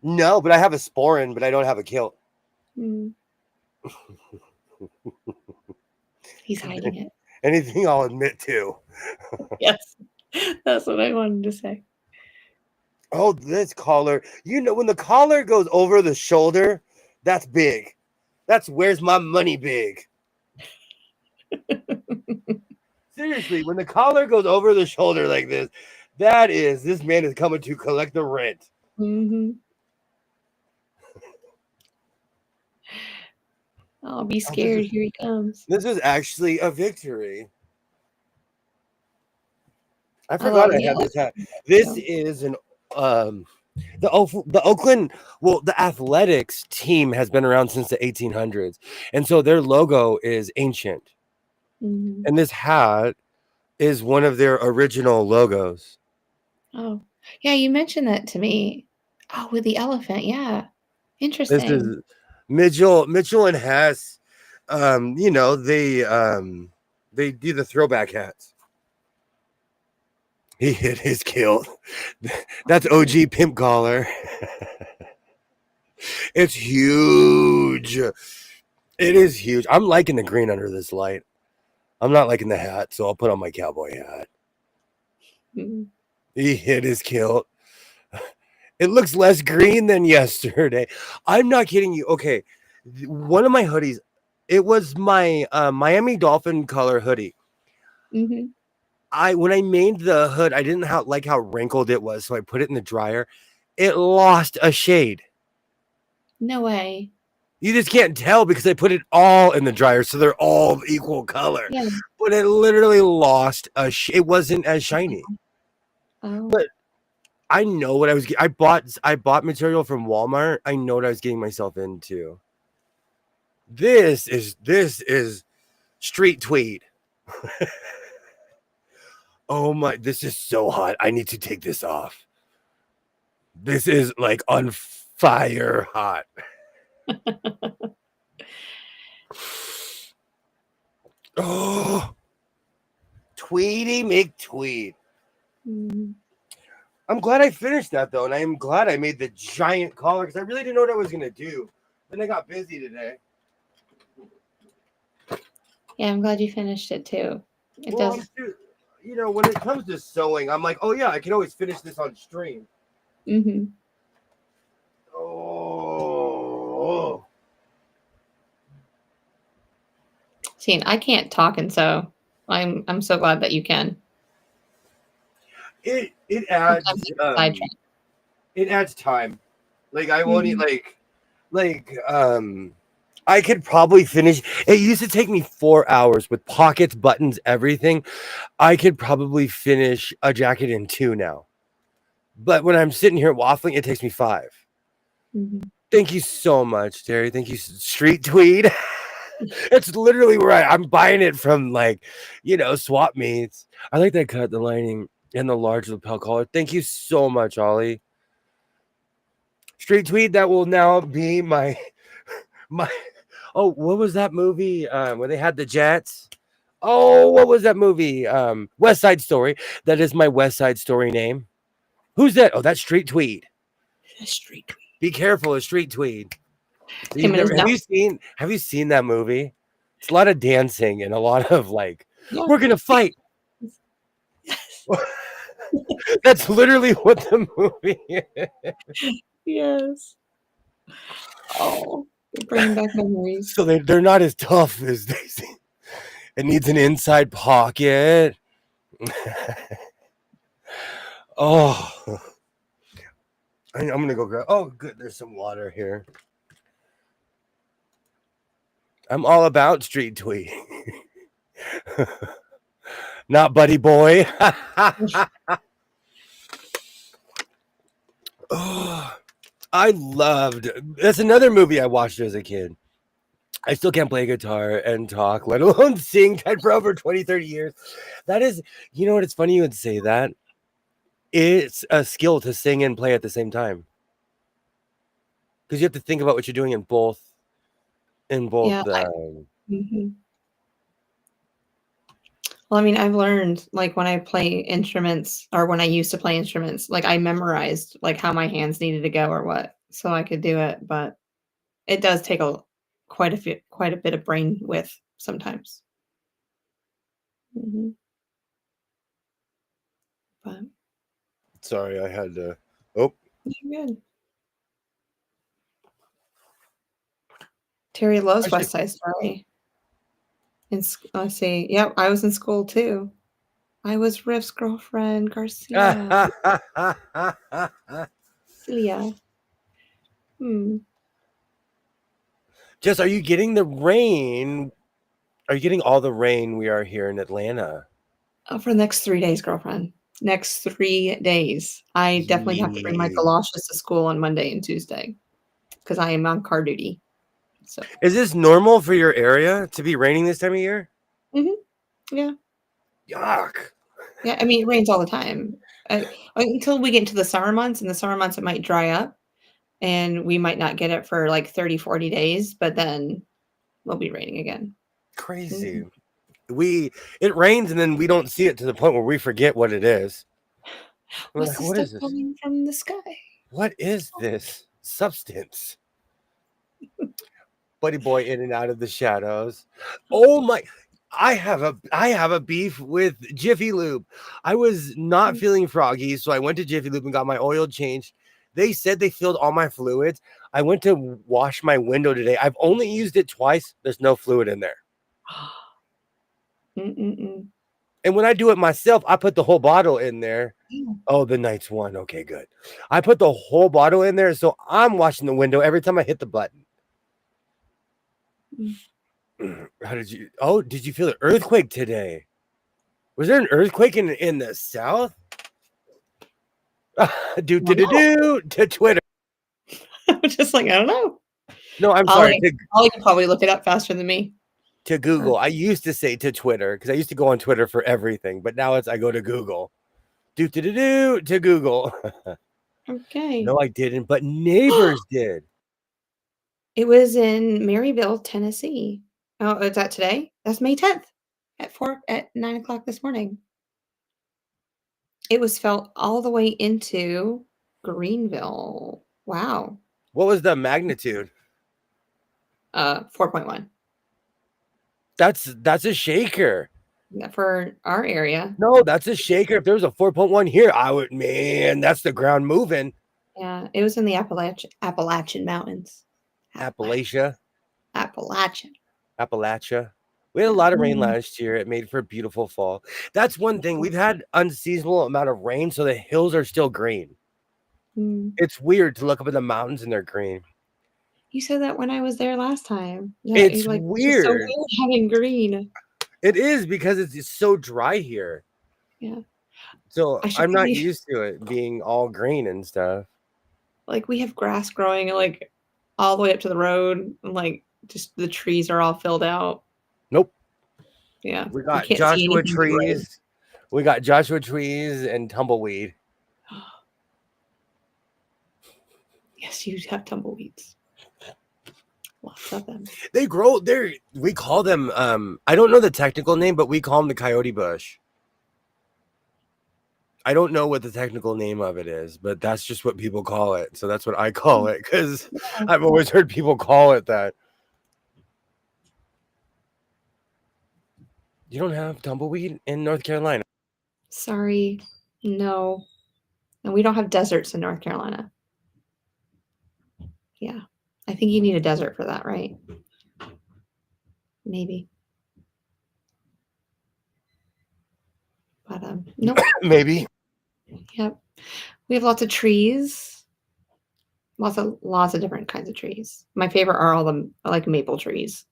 No, but I have a sporran, but I don't have a kilt. He's hiding it. Anything I'll admit to. Yes, that's what I wanted to say. Oh, this collar. When the collar goes over the shoulder, that's big. That's where's my money big. Seriously, when the collar goes over the shoulder like this, this man is coming to collect the rent. Oh, be scared. Here he comes. This is actually a victory. I I forgot love I the had this hat. elephant. This too. is an the Oakland, well, the athletics team has been around since the 1800s, and so their logo is ancient. Mhm. And this hat is one of their original logos. Oh, yeah. You mentioned that to me. Oh, with the elephant. Yeah. This Interesting. is Mitchell and Hess. You know, they do the throwback hats. He hit his kilt. That's OG pimp collar. It's huge. It is huge. I'm liking the green under this light. I'm not liking the hat, so I'll put on my cowboy hat. Mhm. He hit his kilt. It looks less green than yesterday. I'm not kidding you. Okay, one of my hoodies, it was my Miami Dolphin color hoodie. Mhm. When I made the hood, I didn't like how wrinkled it was, so I put it in the dryer. It lost a shade. No way. You just can't tell because I put it all in the dryer, so they're all equal color. Yeah. But it literally lost a it wasn't as shiny. Oh. But I know what I bought material from Walmart. I know what I was getting myself into. This is street tweed. Oh my, this is so hot. I need to take this off. This is like on fire hot. Oh, Tweety McTweed. Mhm. I'm glad I finished that though, and I am glad I made the giant collar because I really didn't know what I was gonna do. Then I got busy today. Yeah, I'm glad you finished it too. It Well, does. you know, when it comes to sewing, I'm like, oh yeah, I can always finish this on stream. Mhm. Oh, See, I can't talk, and so I'm so glad that you can. it Sometimes adds I get sidetracked. it adds time. Like I won't eat Mhm. like I could probably finish. It used to take me 4 hours with pockets, buttons, everything. I could probably finish a jacket in 2 now. But when I'm sitting here waffling, it takes me 5. Mhm. Thank you so much, Terry. Thank you, Street Tweed. It's literally right. I'm buying it from like, swap meets. I like that cut, the lining, and the large lapel collar. Thank you so much, Ollie. Street Tweed, that will now be my. Oh, what was that movie where they had the Jets? Oh, what was that movie? West Side Story. That is my West Side Story name. Who's that? Oh, that's Street Tweed. Street tweet. Be careful, a Street Tweed. Him and his Have no. you seen that movie? It's a lot of dancing and a lot of like, Yeah. we're gonna fight. Yes. That's literally what the movie is. Yes. Oh, you're bringing back memories. So they're not as tough as they seem. It needs an inside pocket. Oh, I'm gonna go grab. Oh, good. There's some water here. I'm all about street tweet. Not buddy boy. Oh, I loved. That's another movie I watched as a kid. I still can't play guitar and talk, let alone sing for over 20, 30 years. That is, you know what? It's funny you would say that. It's a skill to sing and play at the same time. Because you have to think about what you're doing in both. Yeah. Mhm. Well, I mean, I've learned like when I play instruments or when I used to play instruments, like I memorized like how my hands needed to go or what, so I could do it. But it does take quite a bit of brain width sometimes. Mhm. But Sorry, I had to. Oh, you're good. Terry loves actually, West Side Story. Let's see. Yep, I was in school too. I was Riff's girlfriend, Garcia. Celia. Hmm. Just, are you getting the rain? Are you getting all the rain we are here in Atlanta? For the next 3 days, girlfriend. Next 3 days. I definitely have to bring my Yee. galoshes to school on Monday and Tuesday because I am on car duty. So, Is this normal for your area to be raining this time of year? yeah. Yuck. Yeah, I mean, it rains all the time. Until we get into the summer months. In the summer months, it might dry up and we might not get it for like 30, 40 days, but then it'll be raining again. Crazy. It rains and then we don't see it to the point where we forget what it is. We're What's like, the what stuff is this? coming from the sky? What is this substance? Buddy boy in and out of the shadows. Oh my, I have a beef with Jiffy Lube. I was not feeling froggy, so I went to Jiffy Lube and got my oil changed. They said they filled all my fluids. I went to wash my window today. I've only used it twice. There's no fluid in there. Mm-mm-mm. And when I do it myself, I put the whole bottle in there. Yeah. Oh, the night's one. Okay, good. I put the whole bottle in there, so I'm washing the window every time I hit the button. How did you? Oh, did you feel an earthquake today? Was there an earthquake in the south? Do to Twitter. I'm just like, I don't know. No, I'm sorry. Ollie can probably look it up faster than me. To Google. I used to say to Twitter because I used to go on Twitter for everything, but now I go to Google. Do to Google. Okay. No, I didn't, but neighbors did. It was in Maryville, Tennessee. Oh, is that today? That's May 10th at 9 o'clock this morning. It was felt all the way into Greenville. Wow. What was the magnitude? 4.1. That's a shaker. For our area. No, that's a shaker. If there was a 4.1 here, I would, man, that's the ground moving. Yeah, it was in the Appalachian Mountains. Appalachia. Appalachia. We had a lot of rain last year. It made for a beautiful fall. That's one thing. We've had unseasonable amount of rain, so the hills are still green. It's weird to look up in the mountains and they're green. You said that when I was there last time. It's like, weird. It's so weird having green. It is because it's so dry here. Yeah. So I'm not used to it being all green and stuff. Like we have grass growing like all the way up to the road, and like just the trees are all filled out. Nope. Yeah. We got Joshua trees. We got Joshua trees and tumbleweed. Yes, you have tumbleweeds. Lots of them. They grow there. We call them I don't know the technical name, but we call them the coyote bush. I don't know what the technical name of it is, but that's just what people call it. So that's what I call it because I've always heard people call it that. You don't have tumbleweed in North Carolina? Sorry. No. And we don't have deserts in North Carolina. Yeah. I think you need a desert for that, right? Maybe. But nope. Maybe. Yep. We have lots of trees. Lots of different kinds of trees. My favorite are all the like maple trees.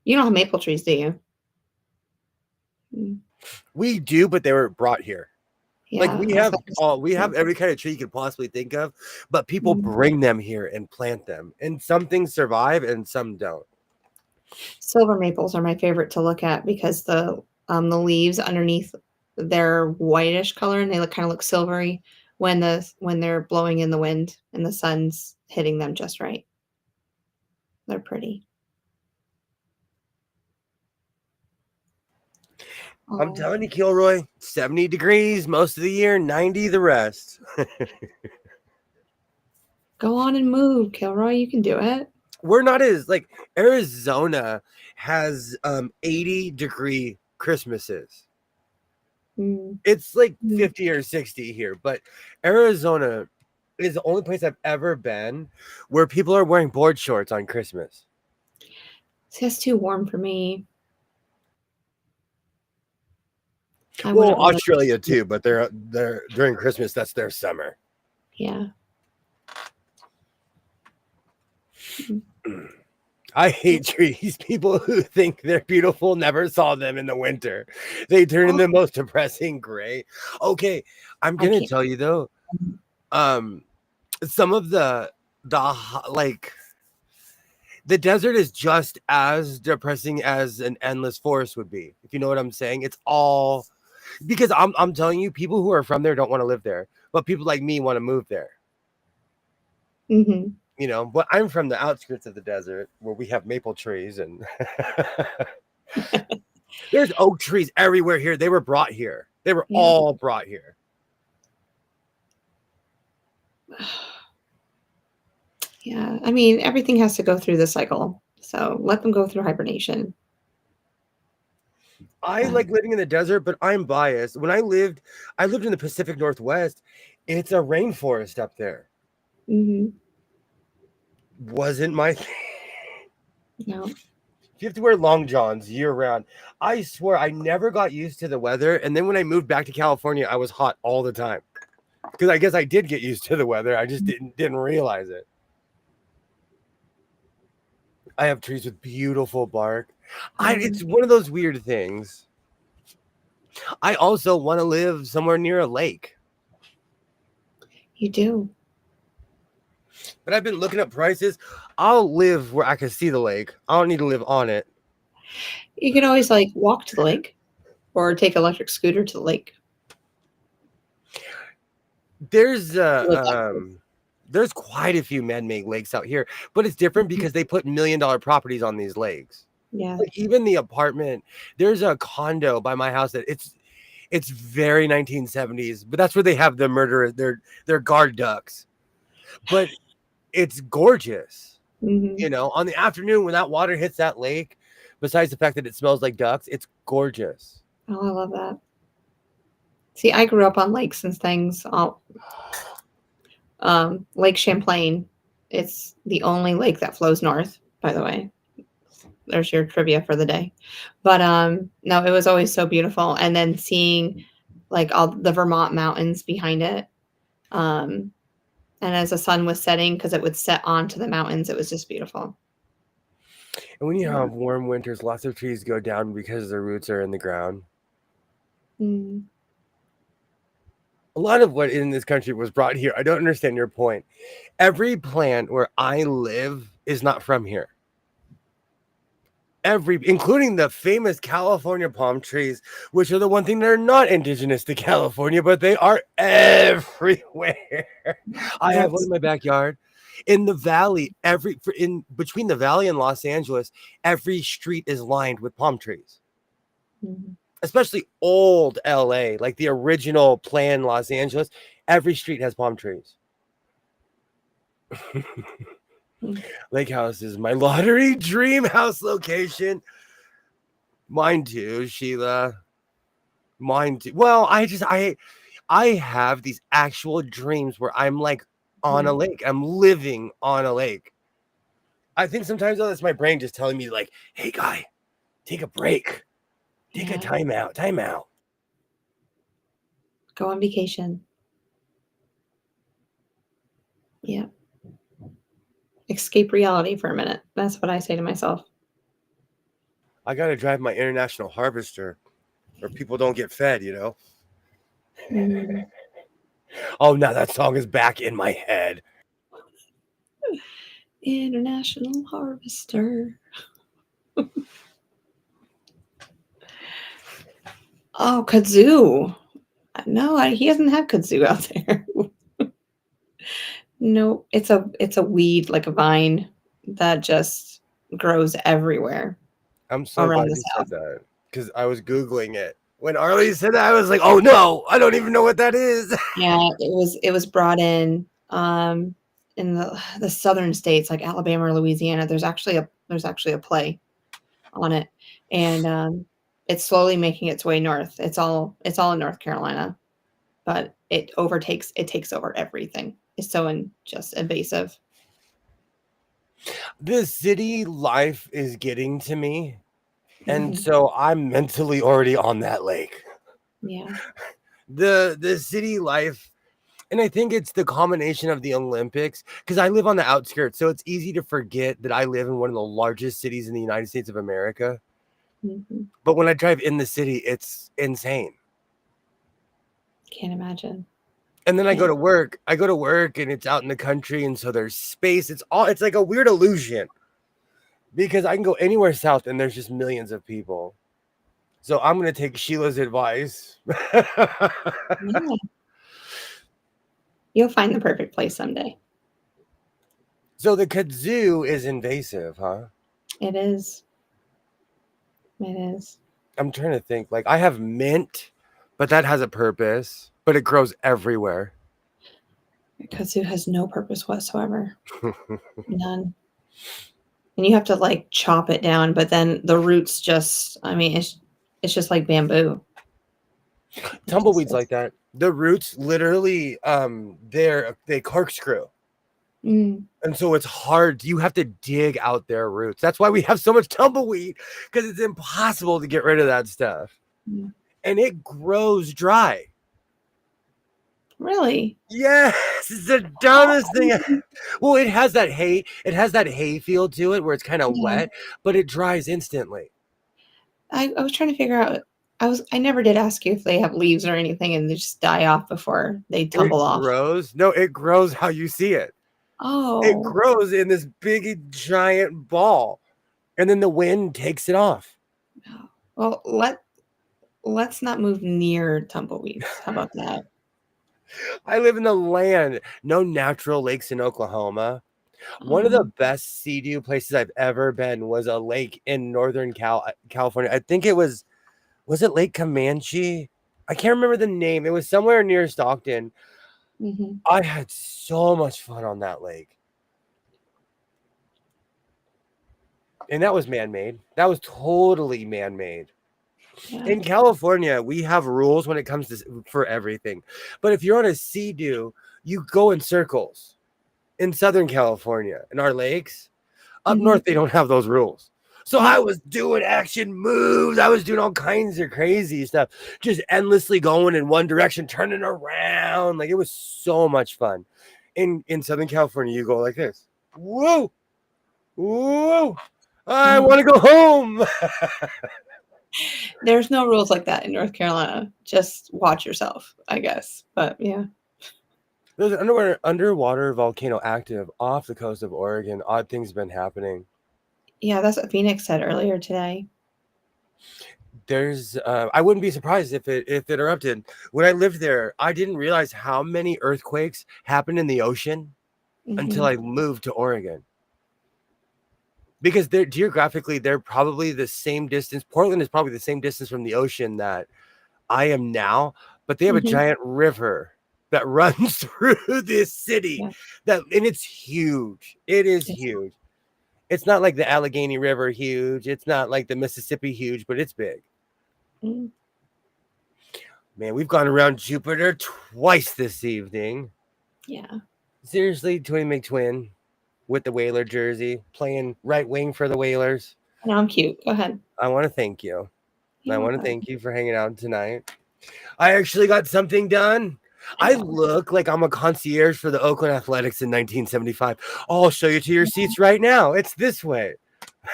You don't have maple trees, do you? We do, but they were brought here. Yeah, like we have every kind of tree you could possibly think of, but people bring them here and plant them. And some things survive and some don't. Silver maples are my favorite to look at because the leaves underneath they're whitish color and they kind of look silvery when they're blowing in the wind and the sun's hitting them just right. They're pretty. I'm telling you, Kilroy, 70 degrees most of the year, 90 the rest. Go on and move, Kilroy. You can do it. We're not as like Arizona has 80-degree Christmases. It's like 50 or 60 here, but Arizona is the only place I've ever been where people are wearing board shorts on Christmas. See, that's too warm for me. Well, Australia too, but they're during Christmas, that's their summer. Yeah. I hate trees. People who think they're beautiful never saw them in the winter. They turn in Oh, the most depressing gray. Okay, I'm I gonna can't. tell you though. Um, some of like the desert is just as depressing as an endless forest would be. If you know what I'm saying, it's all because I'm telling you, people who are from there don't want to live there, but people like me want to move there. Mhm. You know, but I'm from the outskirts of the desert where we have maple trees and there's oak trees everywhere here. They were brought here. They were Yeah. all brought here. Yeah. I mean, everything has to go through the cycle. So let them go through hibernation. I But like living in the desert, but I'm biased. When I lived in the Pacific Northwest. It's a rainforest up there. mhm. Wasn't my thing. No. You have to wear long johns year round. I swear I never got used to the weather. And then when I moved back to California, I was hot all the time. Because I guess I did get used to the weather. I just didn't realize it. I have trees with beautiful bark. It's one of those weird things. I also want to live somewhere near a lake. You do. But I've been looking up prices. I'll live where I can see the lake. I don't need to live on it. You can always like walk to the lake or take electric scooter to the lake. There's Live that close. there's quite a few man-made lakes out here, but it's different because they put $1 million properties on these lakes. Yeah. Like even the apartment, there's a condo by my house that it's very 1970s, but that's where they have the murder their guard ducks. But it's gorgeous. Mhm. You know, on the afternoon when that water hits that lake, besides the fact that it smells like ducks, it's gorgeous. Oh, I love that. See, I grew up on lakes and things. Lake Champlain. It's the only lake that flows north, by the way. There's your trivia for the day. But no, it was always so beautiful. And then seeing like all the Vermont mountains behind it. Um, and as the sun was setting, because it would set onto the mountains, it was just beautiful. And when you Yeah. have warm winters, lots of trees go down because their roots are in the ground. Mm. A lot of what in this country was brought here. I don't understand your point. Every plant where I live is not from here. Including the famous California palm trees, which are the one thing that are not indigenous to California, but they are everywhere. I have one in my backyard. In the valley, in between the valley and Los Angeles, every street is lined with palm trees. Mhm. Especially old LA, like the original plan Los Angeles, every street has palm trees. Lake House is my lottery dream house location. Mine too, Sheila. Mine too. Well, I have these actual dreams where I'm like on a lake. I'm living on a lake. I think sometimes though that's my brain just telling me like, hey guy, take a break. Take a time out. Time out. Go on vacation. Yeah. Escape reality for a minute. That's what I say to myself. I gotta drive my international harvester or people don't get fed, you know. Mm. Oh, now that song is back in my head. International harvester. Oh, kudzu. No, he doesn't have kudzu out there. No, it's a weed, like a vine that just grows everywhere I'm so around glad the you South. said that because I was Googling it. When Arlie said that, I was like, oh no, I don't even know what that is. Yeah, it was brought in the southern states like Alabama or Louisiana. There's actually a play on it, and it's slowly making its way north. It's all in North Carolina, but it takes over everything. It's so just invasive. The city life is getting to me. And so I'm mentally already on that lake. Yeah. The city life And I think it's the combination of the Olympics, because I live on the outskirts, so it's easy to forget that I live in one of the largest cities in the United States of America. Mm-hmm. But when I drive in the city, it's insane. Can't imagine. And then I go to work. And it's out in the country, and so there's space. It's like a weird illusion because I can go anywhere south and there's just millions of people. So I'm gonna take Sheila's advice. Yeah. You'll find the perfect place someday. So the kudzu is invasive, huh? It is. It is. I'm trying to think. Like I have mint, but that has a purpose, but it grows everywhere. Kudzu has no purpose whatsoever. None. And you have to like chop it down, but then the roots just, I mean, it's just like bamboo. Tumbleweeds like that. The roots literally they corkscrew. Mm. And so it's hard. You have to dig out their roots. That's why we have so much tumbleweed, because it's impossible to get rid of that stuff. Mm. And it grows dry. Really? Yes, it's the dumbest thing. Well, it has that hay feel to it where it's kind of wet, but it dries instantly. I was trying to figure out. I never did ask you if they have leaves or anything and they just die off before they tumble off. No, it grows how you see it. Oh. It grows in this big giant ball, and then the wind takes it off. Well, let's not move near tumbleweeds. How about that? I live in the land. No natural lakes in Oklahoma. One of the best sea-doo places I've ever been was a lake in Northern California. I think it was it Lake Comanche? I can't remember the name. It was somewhere near Stockton. Mm-hmm. I had so much fun on that lake. And that was man-made. That was totally man-made. Yeah. In California, we have rules when it comes to for everything. But if you're on a sea-doo, you go in circles. In Southern California, in our lakes, up north, they don't have those rules. So I was doing action moves. I was doing all kinds of crazy stuff, just endlessly going in one direction, turning around. Like it was so much fun. In Southern California, you go like this. Whoa, whoa! I want to go home. There's no rules like that in North Carolina. Just watch yourself, I guess. But yeah. There's an underwater volcano active off the coast of Oregon. Odd things have been happening. Yeah, that's what Phoenix said earlier today. There's, I wouldn't be surprised if it erupted. When I lived there, I didn't realize how many earthquakes happen in the ocean until I moved to Oregon. Because geographically, they're probably the same distance. Portland is probably the same distance from the ocean that I am now, but they have a giant river that runs through this city and it's huge. It is huge. It's not like the Allegheny River huge. It's not like the Mississippi huge, but it's big. Man, we've gone around Jupiter twice this evening. Yeah. Seriously, Twin McTwin with the Whaler jersey, playing right wing for the Whalers. No, I'm cute. Go ahead. I want to thank you. I want to thank you for hanging out tonight. I actually got something done. I look like I'm a concierge for the Oakland Athletics in 1975. I'll show you to your seats right now. It's this way. I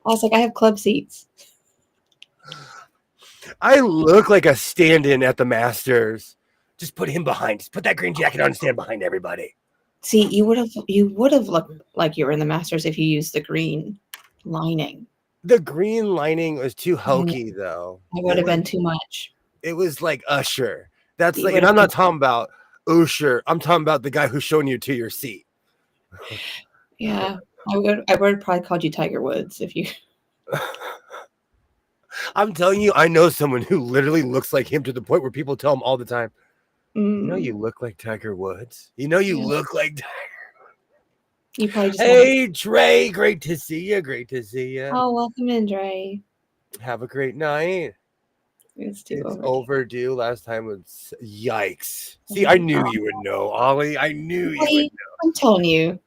was like, I have club seats. I look like a stand-in at the Masters. Just put him behind. Just put that green jacket on and stand behind everybody. See, you would have looked like you were in the Masters if you used the green lining. The green lining was too hokey, though. It would have been too much. It was like Usher. That's like, and I'm not talking about Usher. I'm talking about the guy who's showing you to your seat. Yeah, I would have probably called you Tiger Woods if you. I'm telling you, I know someone who literally looks like him to the point where people tell him all the time, you know, you look like Tiger Woods. You know, you look like Tiger. You probably just. Hey, Dre, great to see you. Great to see you. Oh, welcome in, Dre. Have a great night. It's overdue. Last time was yikes. See, I knew you would know, Ollie. I knew you would know. I'm telling you,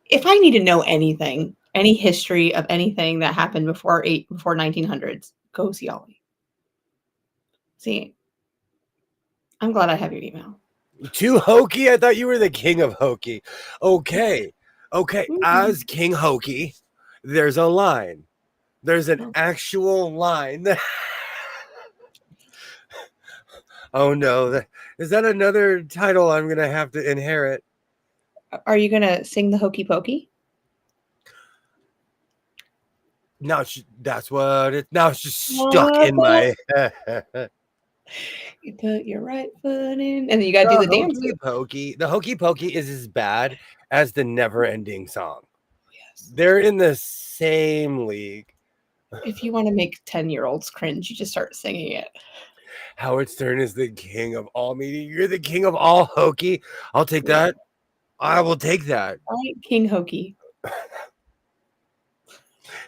if I need to know anything, any history of anything that happened before 1900s, go see Ollie. See, I'm glad I have your email. Too hokey? I thought you were the king of hokey. Okay. As King Hokey, there's a line. There's an actual line. Oh no. Is that another title I'm going to have to inherit? Are you gonna sing the Hokey Pokey? Now that's what it. Now it's just stuck in my head. You put your right foot in, and then you gotta do the dance. The Hokey Pokey is as bad as the Never Ending Song. Yes. They're in the same league. If you want to make 10-year-olds cringe, you just start singing it. Howard Stern is the king of all media. You're the king of all hokey. I'll take that. I will take that. I like King Hokey.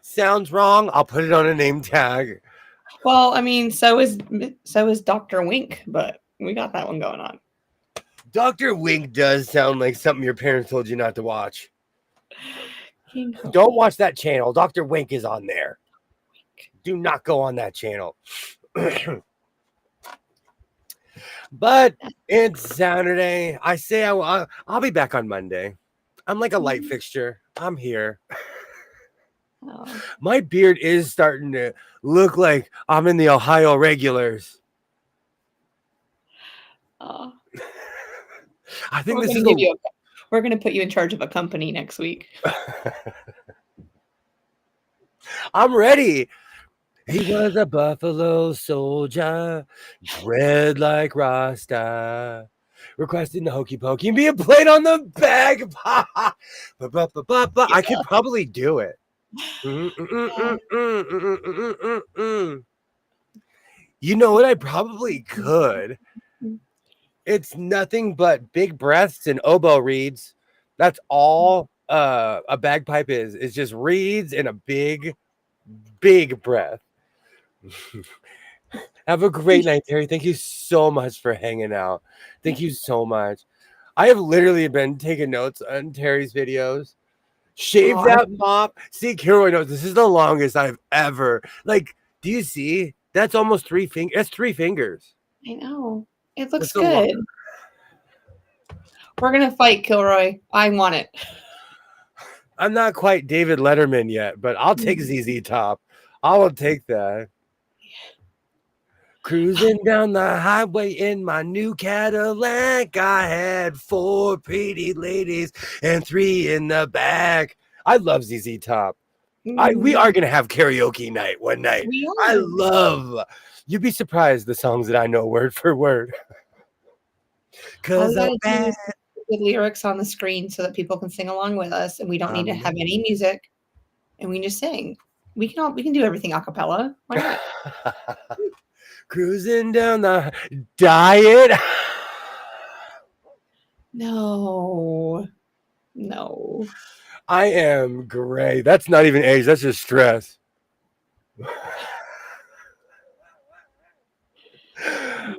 Sounds wrong. I'll put it on a name tag. Well, I mean, so is Dr. Wink, but we got that one going on. Dr. Wink does sound like something your parents told you not to watch. King Hokey. Don't watch that channel. Dr. Wink is on there. Do not go on that channel. But it's Saturday. I say I'll be back on Monday. I'm like a light fixture. I'm here. Oh. My beard is starting to look like I'm in the Ohio Regulars. Oh. I think we're going to put you in charge of a company next week. I'm ready. He was a Buffalo Soldier, dread like Rasta, requesting the Hokey Pokey and being played on the bag. I could probably do it. You know what? I probably could. It's nothing but big breaths and oboe reeds. That's all a bagpipe is. It's just reeds and a big breath. Have a great night, Terry. Thank you so much for hanging out. Thank you so much. I have literally been taking notes on Terry's videos. Shave that mop. See, Kilroy knows this is the longest I've ever. Like, do you see? That's almost 3 fingers. That's 3 fingers. I know. It looks good. We're going to fight, Kilroy. I want it. I'm not quite David Letterman yet, but I'll take ZZ Top. I will take that. Cruising down the highway in my new Cadillac. I had 4 pretty ladies and 3 in the back. I love ZZ Top. We are going to have karaoke night one night. You'd be surprised the songs that I know word for word. Because I'm the lyrics on the screen so that people can sing along with us, and we don't need to have any music, and we can just sing. We can do everything a cappella. Why not? Cruising down the diet. No. I am gray. That's not even age. That's just stress.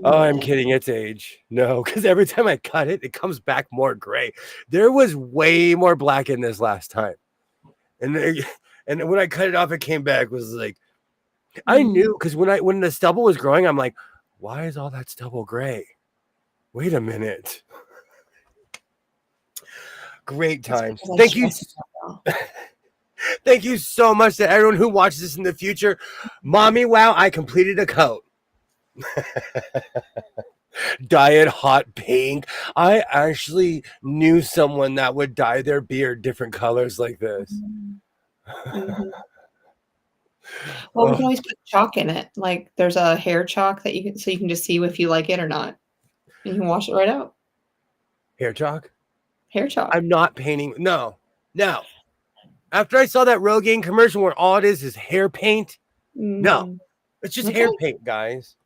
Oh, I'm kidding. It's age. No, because every time I cut it, it comes back more gray. There was way more black in this last time. And when I cut it off, it came back. Was like, I knew, because when the stubble was growing, I'm like, why is all that stubble gray? Wait a minute. Great times. Thank you. Thank you so much to everyone who watches this in the future. Mommy, wow, I completed a coat. Dyed hot pink. I actually knew someone that would dye their beard different colors like this. Well, we can always put chalk in it. Like there's a hair chalk that you can just see if you like it or not. And you can wash it right out. Hair chalk? Hair chalk. I'm not painting. No. After I saw that Rogaine commercial where all it is hair paint. No. It's just hair paint, guys.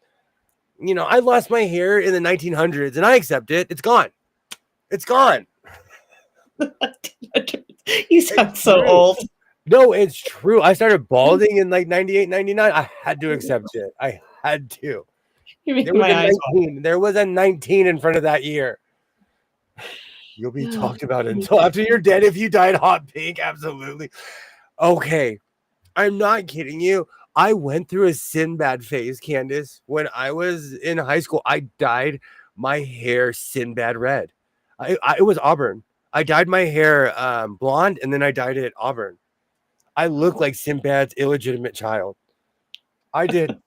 You know, I lost my hair in the 1900s and I accept it. It's gone. You sound so old. No, it's true. I started balding in like 98, 99. I had to accept it. I had to. There was a 19 in front of that year. You'll be talked about until after you're dead if you dyed hot pink. Absolutely. Okay. I'm not kidding you. I went through a Sinbad phase, Candace. When I was in high school, I dyed my hair Sinbad red. It was auburn. I dyed my hair blonde, and then I dyed it auburn. I look like Sinbad's illegitimate child. I did.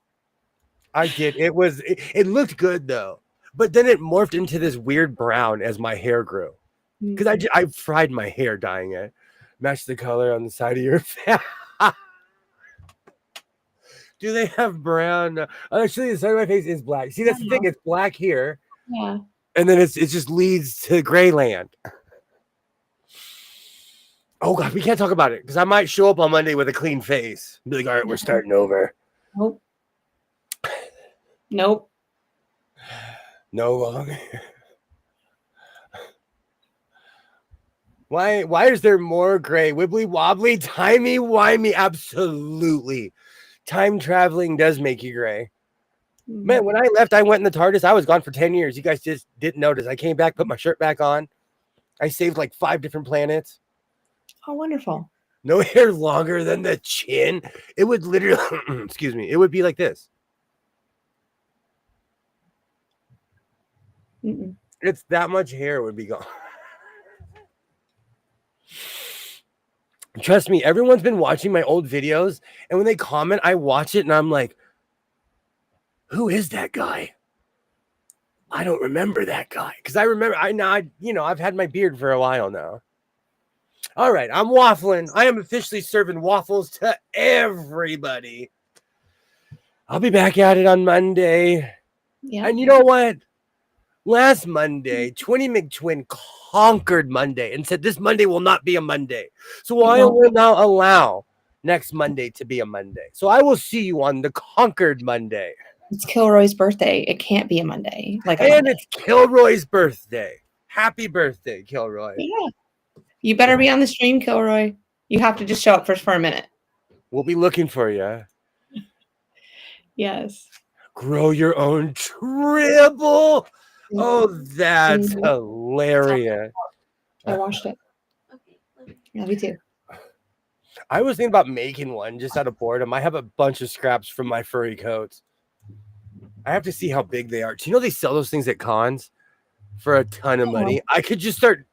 It looked good though, but then it morphed into this weird brown as my hair grew. Because I fried my hair dyeing it. Match the color on the side of your face. Do they have brown? Actually, the side of my face is black. See, that's the thing. It's black here. Yeah. And then it just leads to gray land. Oh God, we can't talk about it because I might show up on Monday with a clean face. Be like, all right, we're starting over. Nope. Nope. No longer. Why is there more gray? Wibbly wobbly, timey wimey. Absolutely. Time traveling does make you gray. Man, when I left, I went in the TARDIS. I was gone for 10 years. You guys just didn't notice. I came back, put my shirt back on. I saved like 5 different planets. Oh, wonderful. No hair longer than the chin. It would literally, excuse me, it would be like this. It's that much hair would be gone. Trust me, everyone's been watching my old videos, and when they comment, I watch it and I'm like, who is that guy? I don't remember that guy. Because I remember, I've had my beard for a while now. All right, I'm waffling. I am officially serving waffles to everybody. I'll be back at it on Monday. Yeah. And you know what? Last Monday, 20 McTwin conquered Monday and said this Monday will not be a Monday. So I will now allow next Monday to be a Monday. So I will see you on the conquered Monday. It's Kilroy's birthday. It can't be a Monday. It's Kilroy's birthday. Happy birthday, Kilroy. Yeah. You better be on the stream, Kilroy. You have to just show up for a minute. We'll be looking for you. Yes. Grow your own tribble. Oh, that's hilarious. I watched it. Yeah, me too. I was thinking about making one just out of boredom. I have a bunch of scraps from my furry coats. I have to see how big they are. Do you know they sell those things at cons for a ton of money? I could just start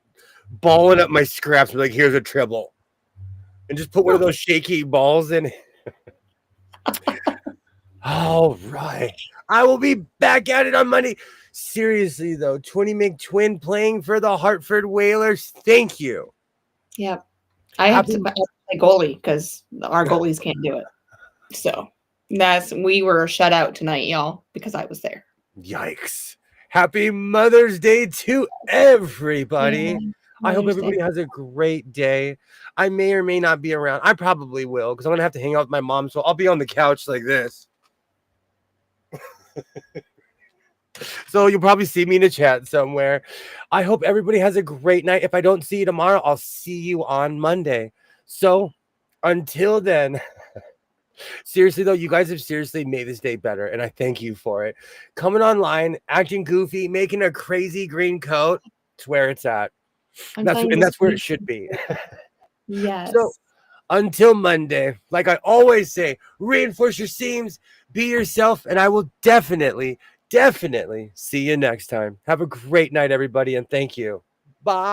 balling up my scraps and be like, here's a tribble. And just put one of those shaky balls in. All right. I will be back at it on Monday. Seriously, though, 20 McTwin playing for the Hartford Whalers. Thank you. Yeah. I have to play goalie because our goalies can't do it. So we were shut out tonight, y'all, because I was there. Yikes. Happy Mother's Day to everybody. Yeah, I hope everybody has a great day. I may or may not be around. I probably will because I'm going to have to hang out with my mom. So I'll be on the couch like this. So you'll probably see me in the chat somewhere. I hope everybody has a great night. If I don't see you tomorrow, I'll see you on Monday. So until then, seriously though, you guys have seriously made this day better, and I thank you for it. Coming online, acting goofy, making a crazy green coat. It's where it's at. That's where it should be. Yes. So until Monday, like I always say, reinforce your seams, be yourself, and I will definitely see you next time. Have a great night, everybody, and thank you. Bye.